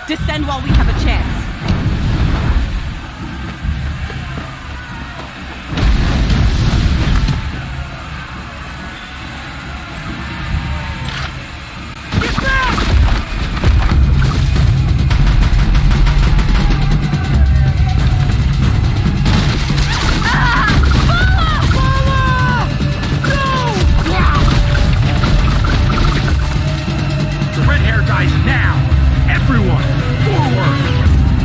Descend while we have a chance. The red hair dies now! Everyone, forward!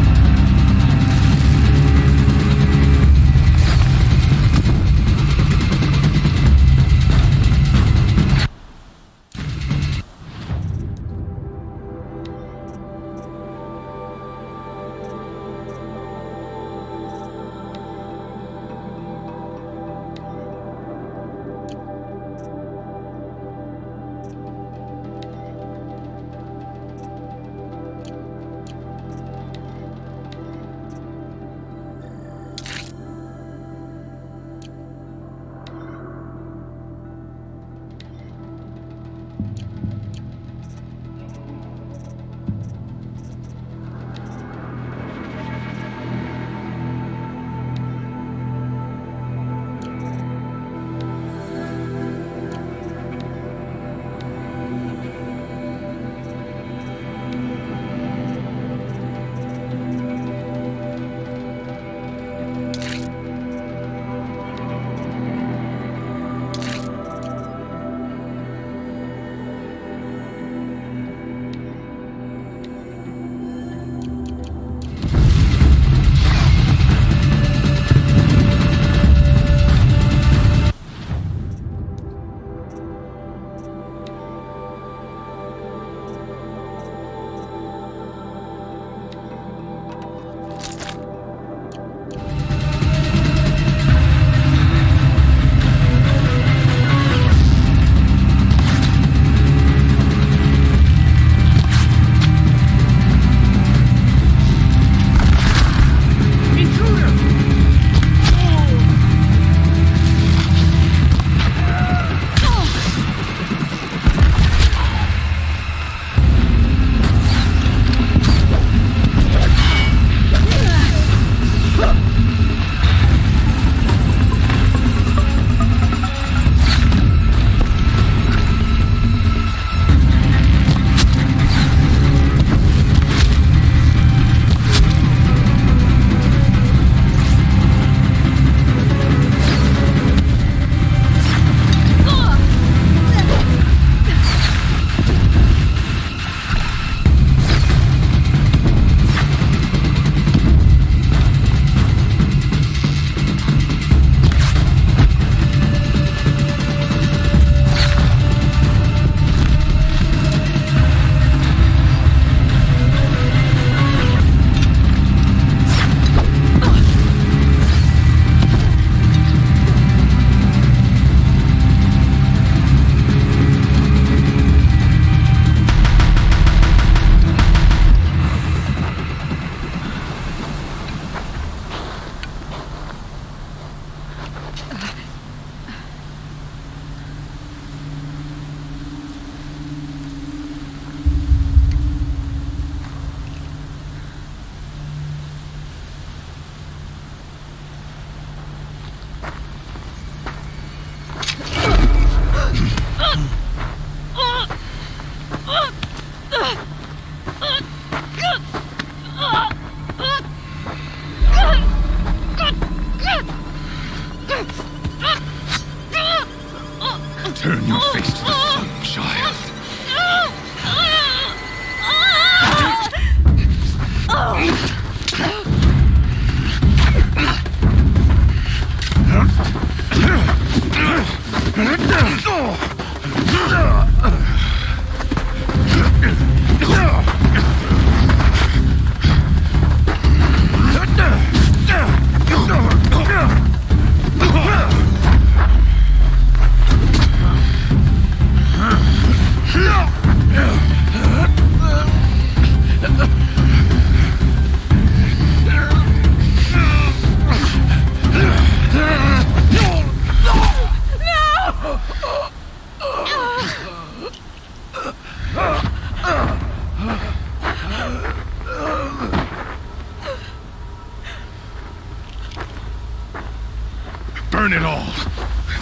Burn it all,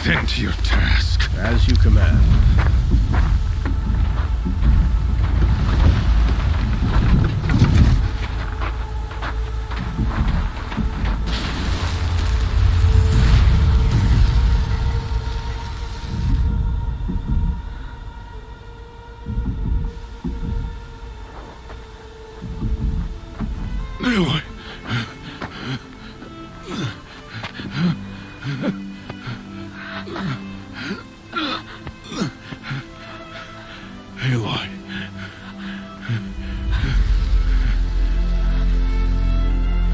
then to your task. As you command. Aloy. Aloy.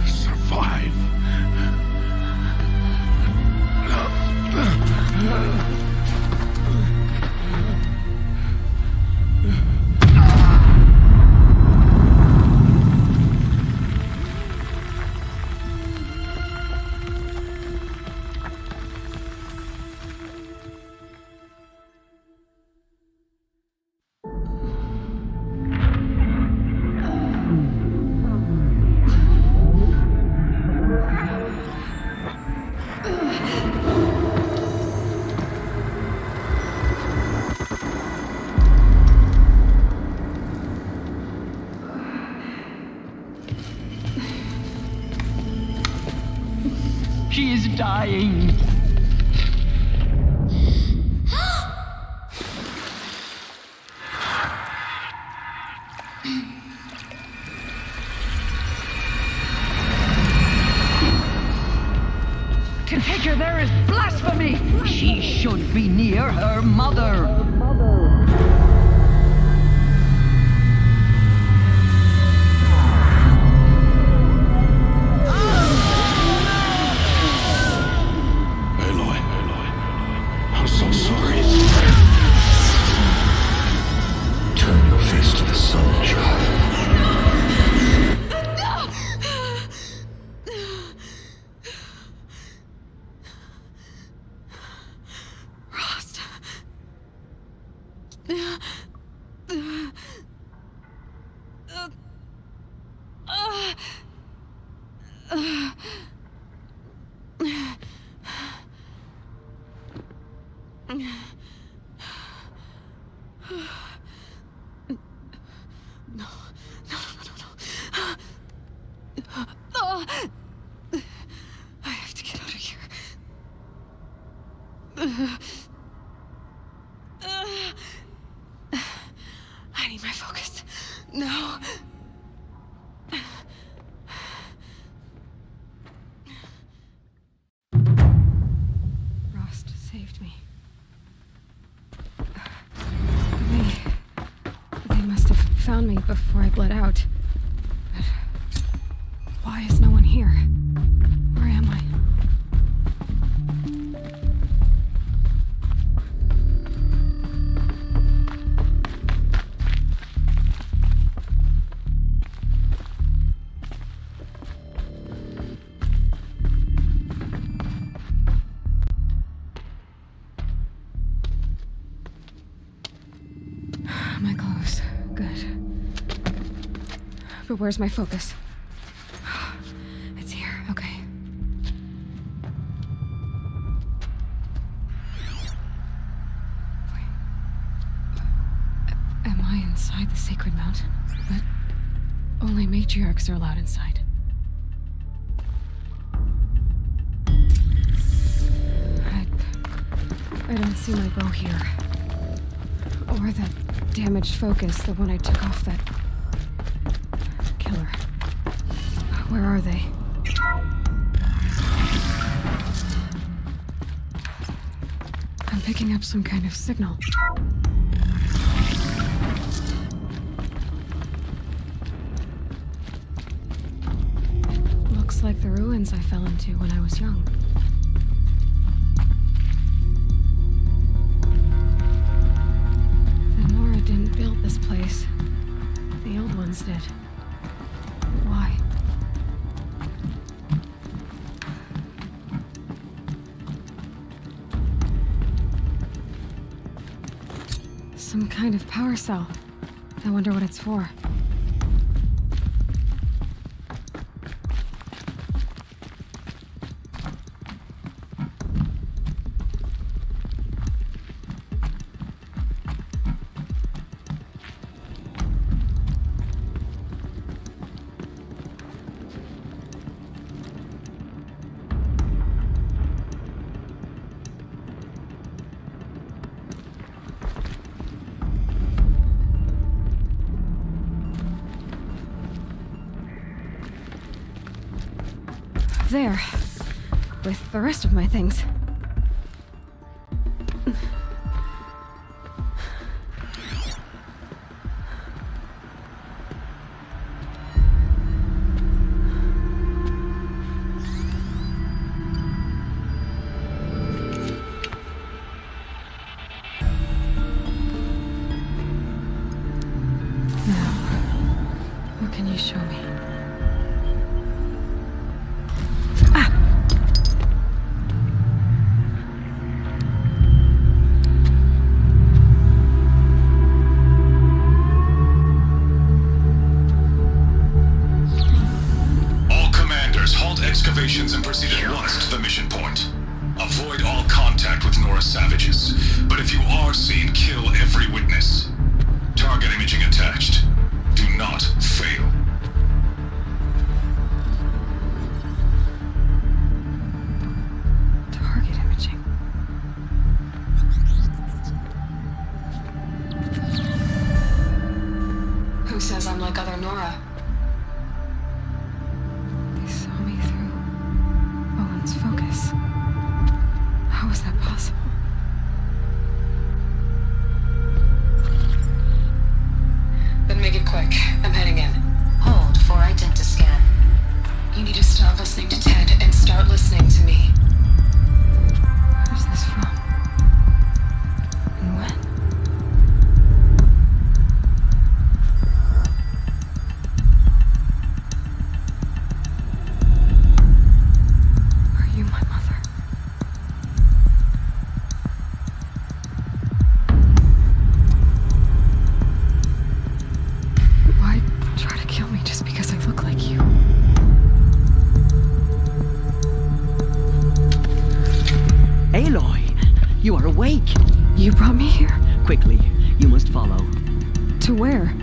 Survive. She is dying. To take her there is blasphemy! She should be near her mother. Aloy, I'm so sorry. Turn your face to the sun, child. Rost. I have to get out of here. I need my focus. No. Rost saved me. They must have found me before I bled out. But why is no one here? Where am I? My clothes. Good. But where's my focus? It's here. Okay. Wait. Am I inside the sacred mountain? But only matriarchs are allowed inside. I don't see my bow here. Or that damaged focus, the one I took off that killer. Where are they? I'm picking up some kind of signal. Looks like the ruins I fell into when I was young. Didn't build this place. The old ones did. Why? Some kind of power cell. I wonder what it's for. there. With the rest of my things. What can you show me? All commanders, halt excavations and proceed at once to the mission point. Avoid all contact with Nora savages, but if you are seen, kill every witness. Target imaging attached. Do not fail. Target imaging. Who says I'm like other Nora? They saw me through Owen's focus. How is that possible? Then make it quick. I'm heading in. Hold for identiscan. You need to stop listening to Ted and start listening to me. Where's this from? And when? Are you my mother? Why try to kill me just because I look like you? Aloy, you are awake. You brought me here? Quickly, you must follow. To where?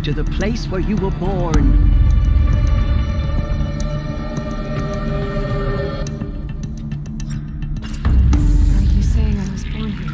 To the place where you were born. Are you saying I was born here?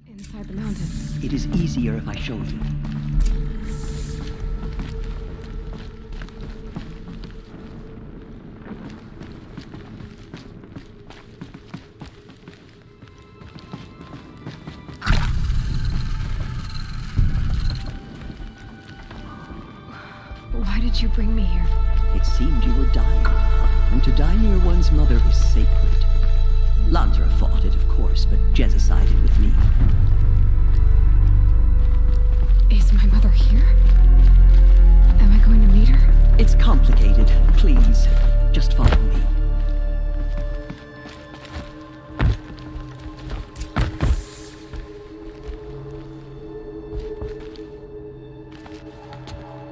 Inside the mountain. It is easier if I show you. Why did you bring me here? It seemed you were dying, and to die near one's mother is sacred. Lansra fought it, of course, but Jezza sided with me. Is my mother here? Am I going to meet her? It's complicated. Please, just follow me.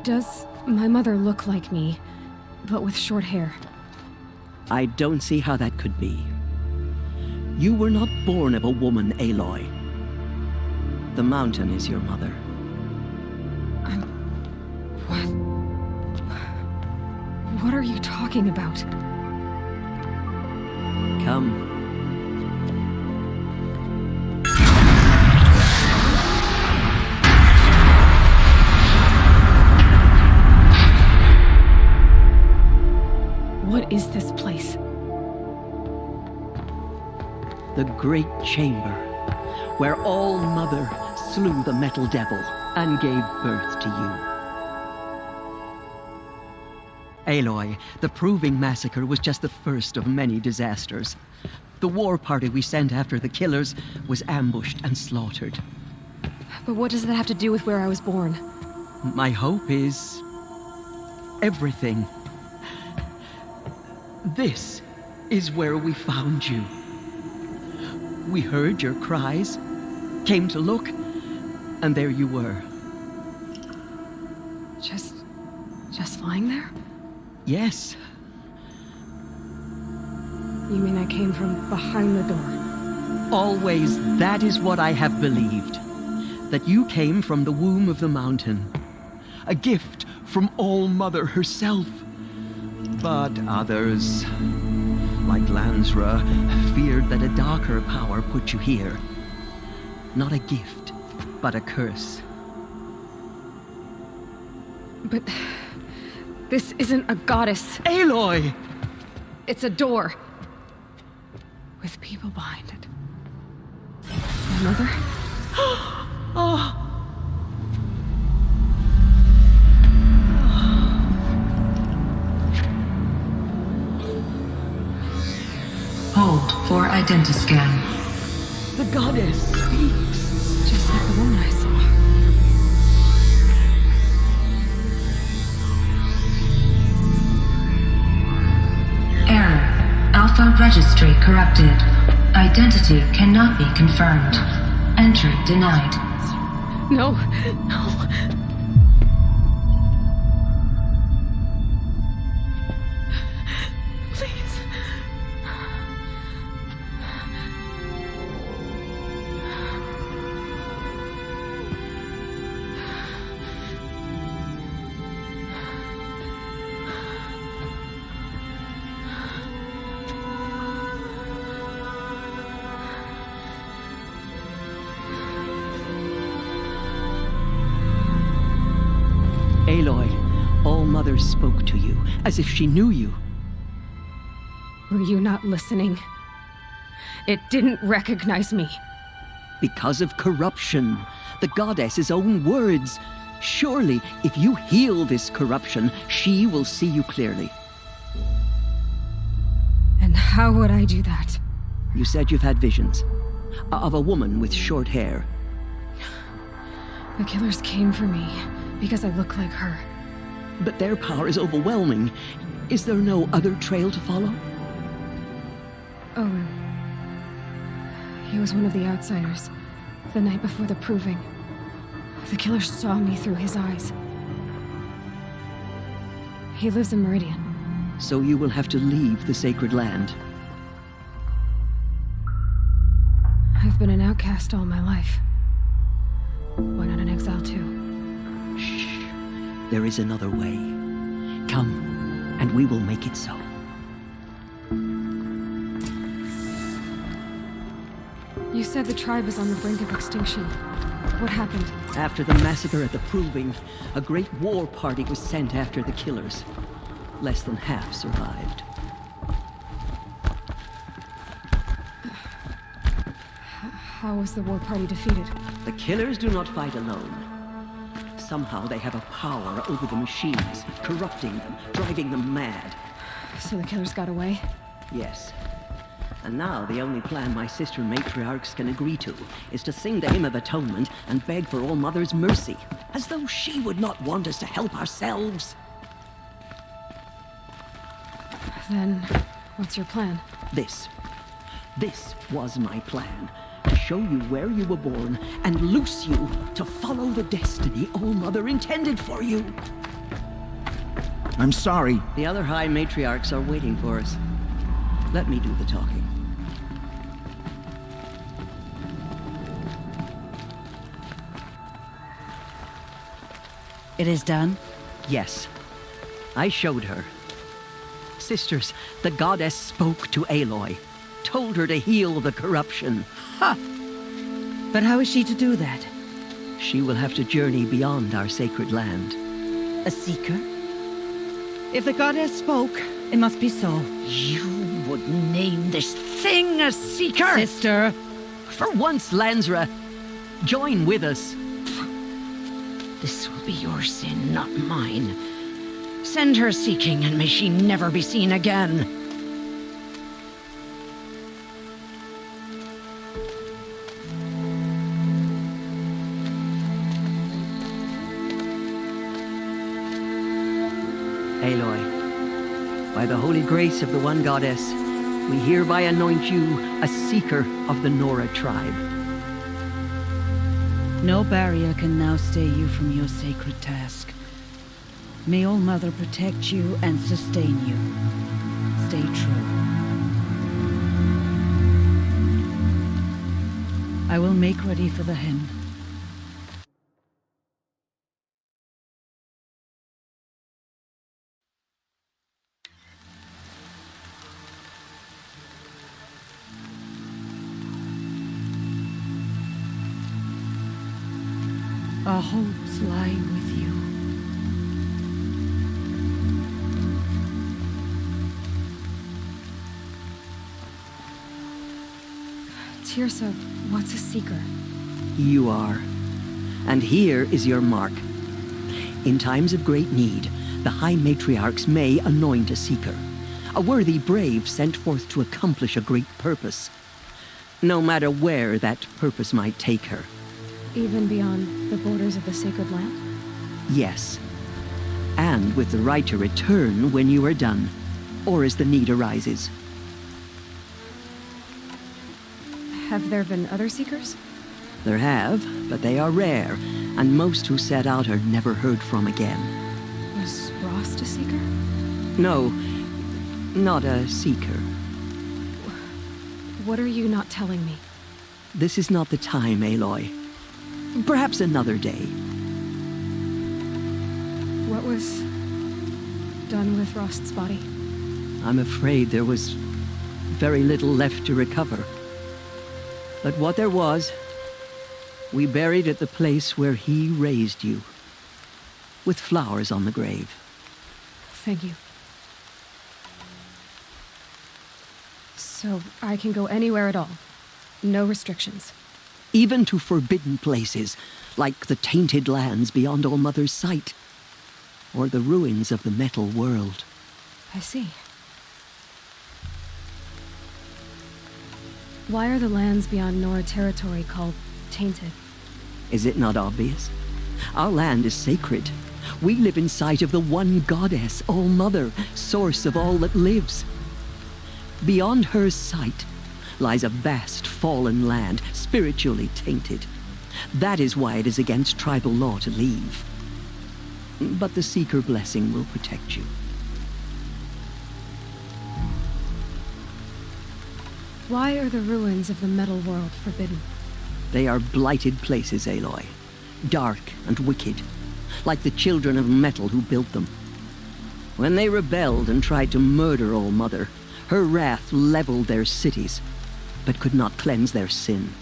Does my mother look like me, but with short hair? I don't see how that could be. You were not born of a woman, Aloy. The mountain is your mother. What are you talking about? Come. great chamber where All Mother slew the Metal Devil and gave birth to you. Aloy, the Proving Massacre was just the first of many disasters. The war party we sent after the killers was ambushed and slaughtered. But what does that have to do with where I was born? My hope is everything. This is where we found you. We heard your cries, came to look, and there you were. Just lying there? Yes. You mean I came from behind the door? Always that is what I have believed. That you came from the womb of the mountain. A gift from All Mother herself. But others, like Lansra, feared that a darker power put you here. Not a gift, but a curse. But this isn't a goddess. Aloy! It's a door. With people behind it. My mother? Oh! Hold for identiscan. The goddess speaks. Just like the woman I saw. Error. Alpha registry corrupted. Identity cannot be confirmed. Entry denied. No. Please. Aloy, All Mother spoke to you, as if she knew you. Were you not listening? It didn't recognize me. Because of corruption. The goddess's own words. Surely, if you heal this corruption, she will see you clearly. And how would I do that? You said you've had visions. Of a woman with short hair. The killers came for me because I look like her. But their power is overwhelming. Is there no other trail to follow? Owen. He was one of the outsiders. The night before the Proving. The killer saw me through his eyes. He lives in Meridian. So you will have to leave the sacred land. I've been an outcast all my life. Why not an exile too? Shh. There is another way. Come, and we will make it so. You said the tribe is on the brink of extinction. What happened? After the massacre at the Proving, a great war party was sent after the killers. Less than half survived. How was the war party defeated? The killers do not fight alone. Somehow they have a power over the machines, corrupting them, driving them mad. So the killers got away? Yes. And now the only plan my sister matriarchs can agree to is to sing the Hymn of Atonement and beg for All Mother's mercy, as though she would not want us to help ourselves. Then, what's your plan? This was my plan. To show you where you were born and loose you to follow the destiny All Mother intended for you. I'm sorry. The other High Matriarchs are waiting for us. Let me do the talking. It is done? Yes. I showed her. Sisters, the goddess spoke to Aloy. Told her to heal the corruption. Ha! But how is she to do that? She will have to journey beyond our sacred land. A seeker? If the goddess spoke, It must be so. You would name this thing a Seeker? Sister! For once, Lansra, join with us. This will be your sin, not mine. Send her seeking, and may she never be seen again. Aloy, by the holy grace of the one goddess, we hereby anoint you a seeker of the Nora tribe. No barrier can now stay you from your sacred task. May All Mother protect you and sustain you. Stay true. I will make ready for the hymn. Our hopes lie with you. Teersa, what's a seeker? You are. And here is your mark. In times of great need, the High Matriarchs may anoint a seeker, a worthy brave sent forth to accomplish a great purpose, no matter where that purpose might take her. Even beyond the borders of the sacred land? Yes. And with the right to return when you are done, or as the need arises. Have there been other seekers? There have, but they are rare, and most who set out are never heard from again. Was Rost a seeker? No, not a seeker. What are you not telling me? This is not the time, Aloy. Perhaps another day. What was done with Rost's body? I'm afraid there was very little left to recover. But what there was, we buried at the place where he raised you, with flowers on the grave. Thank you. So I can go anywhere at all? No restrictions? Even to forbidden places, like the tainted lands beyond All Mother's sight, or the ruins of the metal world. I see. Why are the lands beyond Nora territory called tainted? Is it not obvious? Our land is sacred. We live in sight of the one goddess, All Mother, source of all that lives. Beyond her sight lies a vast fallen land, spiritually tainted. That is why it is against tribal law to leave. But the Seeker blessing will protect you. Why are the ruins of the metal world forbidden? They are blighted places, Aloy. Dark and wicked, like the children of metal who built them. When they rebelled and tried to murder All Mother, her wrath leveled their cities, but could not cleanse their sin.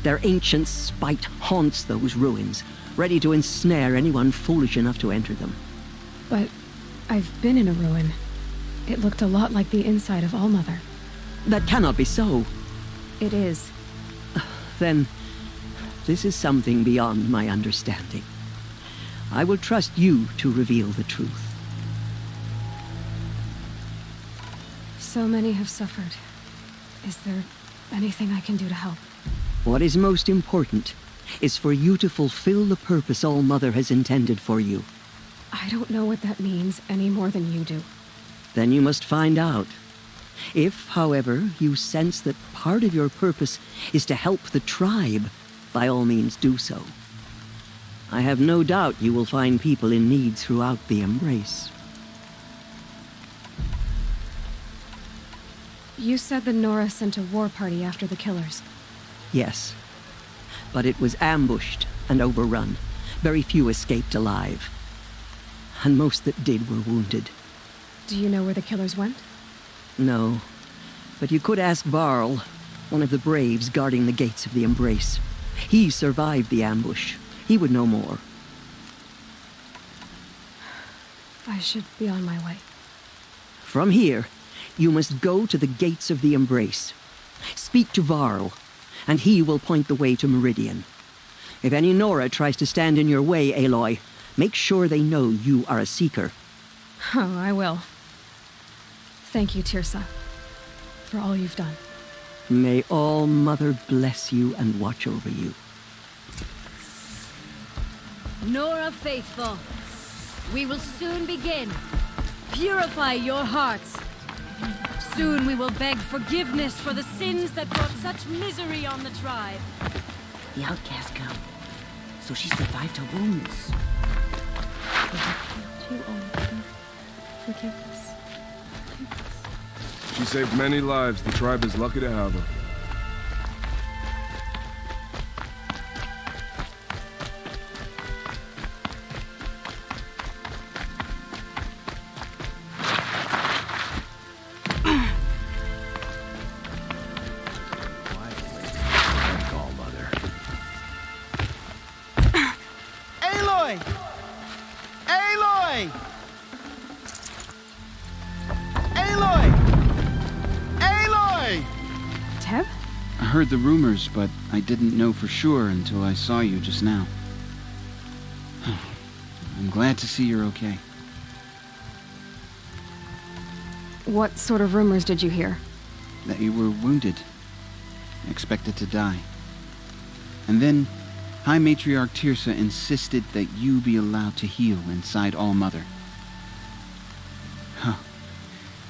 Their ancient spite haunts those ruins, ready to ensnare anyone foolish enough to enter them. But I've been in a ruin. It looked a lot like the inside of All Mother. That cannot be so. It is. Then, this is something beyond my understanding. I will trust you to reveal the truth. So many have suffered. Is there anything I can do to help? What is most important is for you to fulfill the purpose All Mother has intended for you. I don't know what that means any more than you do. Then you must find out. If, however, you sense that part of your purpose is to help the tribe, by all means do so. I have no doubt you will find people in need throughout the Embrace. You said the Nora sent a war party after the killers. Yes, but it was ambushed and overrun. Very few escaped alive. And most that did were wounded. Do you know where the killers went? No, but you could ask Varl, one of the braves guarding the gates of the Embrace. He survived the ambush. He would know more. I should be on my way. From here, you must go to the gates of the Embrace. Speak to Varl, and he will point the way to Meridian. If any Nora tries to stand in your way, Aloy, make sure they know you are a Seeker. Oh, I will. Thank you, Tirsa, for all you've done. May All Mother bless you and watch over you. Nora faithful, we will soon begin. Purify your hearts. Soon we will beg forgiveness for the sins that brought such misery on the tribe. The outcast come, so she survived her wounds. Forgive us. She saved many lives. The tribe is lucky to have her. Aloy! Aloy! Aloy! Aloy! Teb? I heard the rumors, but I didn't know for sure until I saw you just now. I'm glad to see you're okay. What sort of rumors did you hear? That you were wounded, expected to die. And then High Matriarch Tirsa insisted that you be allowed to heal inside All Mother. Huh.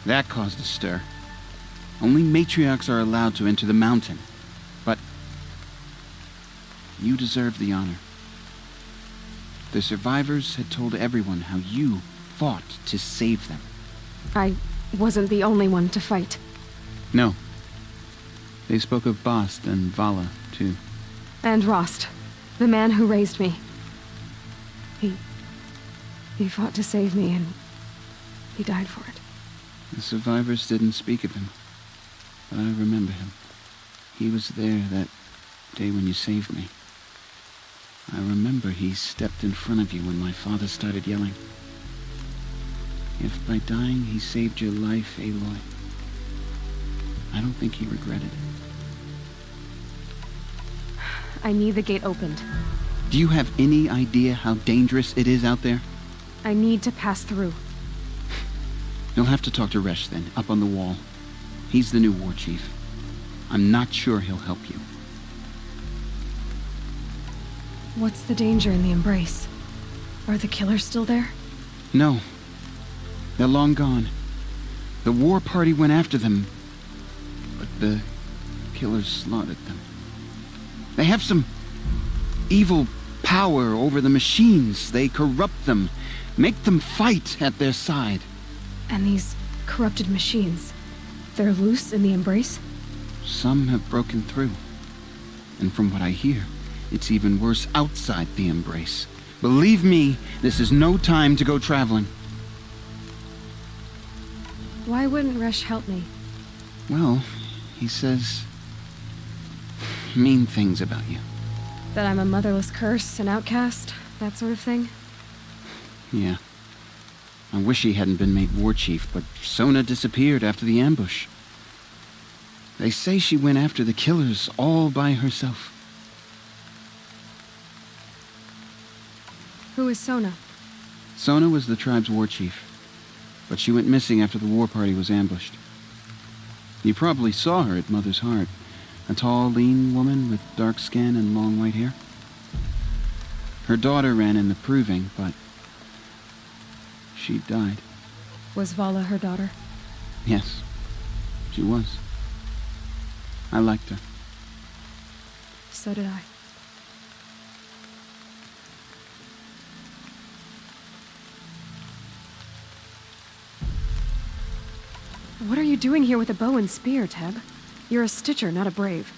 That caused a stir. Only matriarchs are allowed to enter the mountain. But you deserve the honor. The survivors had told everyone how you fought to save them. I wasn't the only one to fight. No. They spoke of Bast and Vala, too. And Rost, the man who raised me. He fought to save me, and he died for it. The survivors didn't speak of him, but I remember him. He was there that day when you saved me. I remember he stepped in front of you when my father started yelling. If by dying he saved your life, Aloy, I don't think he regretted it. I need the gate opened. Do you have any idea how dangerous it is out there? I need to pass through. You'll have to talk to Resh then, up on the wall. He's the new war chief. I'm not sure he'll help you. What's the danger in the Embrace? Are the killers still there? No. They're long gone. The war party went after them, but the killers slaughtered them. They have some evil power over the machines. They corrupt them, make them fight at their side. And these corrupted machines, they're loose in the Embrace? Some have broken through. And from what I hear, it's even worse outside the Embrace. Believe me, this is no time to go traveling. Why wouldn't Resh help me? Well, he says mean things about you. That I'm a motherless curse, an outcast, that sort of thing? Yeah. I wish he hadn't been made war chief, but Sona disappeared after the ambush. They say she went after the killers all by herself. Who is Sona? Sona was the tribe's war chief, but she went missing after the war party was ambushed. You probably saw her at Mother's Heart. A tall, lean woman with dark skin and long white hair. Her daughter ran in the proving, but she died. Was Vala her daughter? Yes, she was. I liked her. So did I. What are you doing here with a bow and spear, Teb? You're a Stitcher, not a Brave.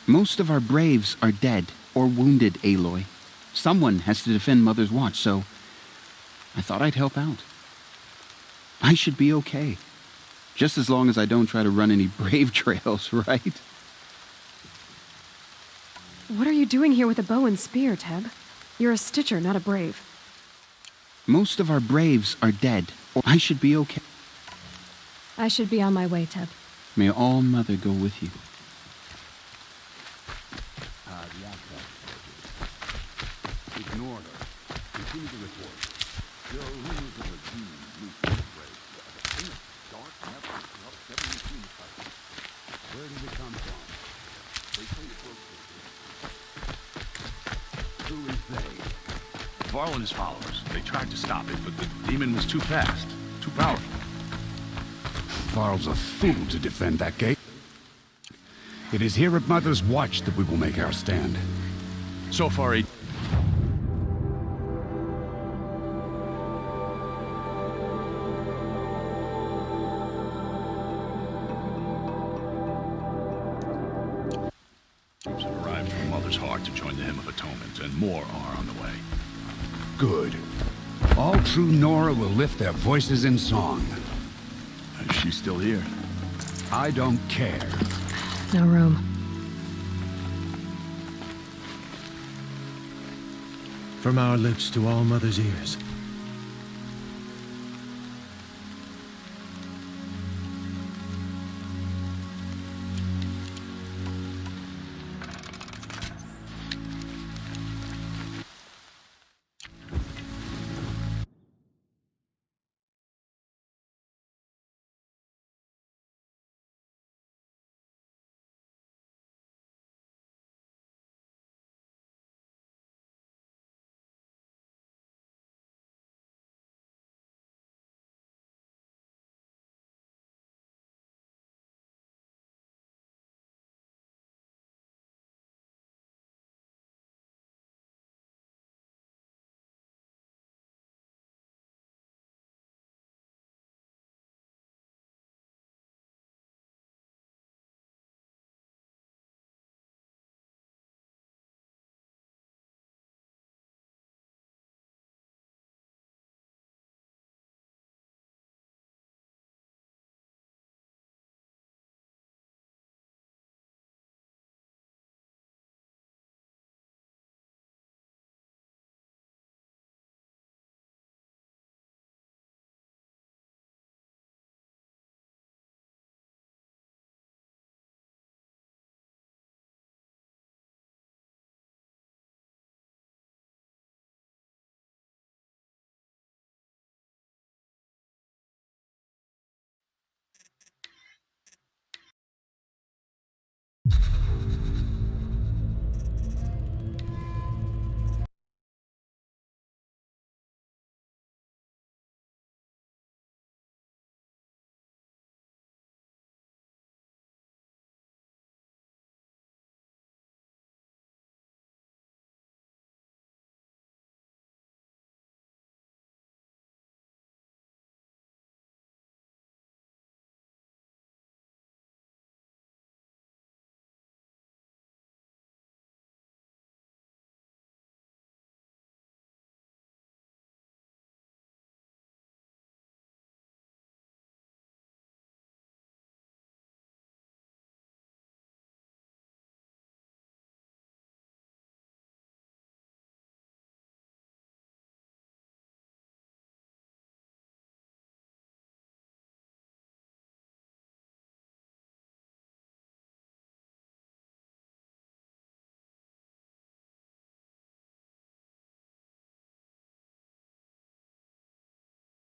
Most of our Braves are dead or wounded, Aloy. Someone has to defend Mother's Watch, so I thought I'd help out. I should be okay. Just as long as I don't try to run any Brave trails, right? What are you doing here with a bow and spear, Teb? You're a Stitcher, not a Brave. Most of our Braves are dead, or I should be okay. I should be on my way, Teb. May All Mother go with you. The outcast. Ignore her. Continue the report. There are rumors of a demon loose in the grave. In a dark, never corrupt 17 type. Where did it come from? They say it broke this. Who is they? Varl and his followers. They tried to stop it, but the demon was too fast, too powerful. Varl's a fool to defend that gate. It is here at Mother's Watch that we will make our stand. So far, have arrived from Mother's Heart to join the Hymn of Atonement, and more are on the way. Good. All true Nora will lift their voices in song. Is she still here? I don't care. No room. From our lips to All Mother's ears.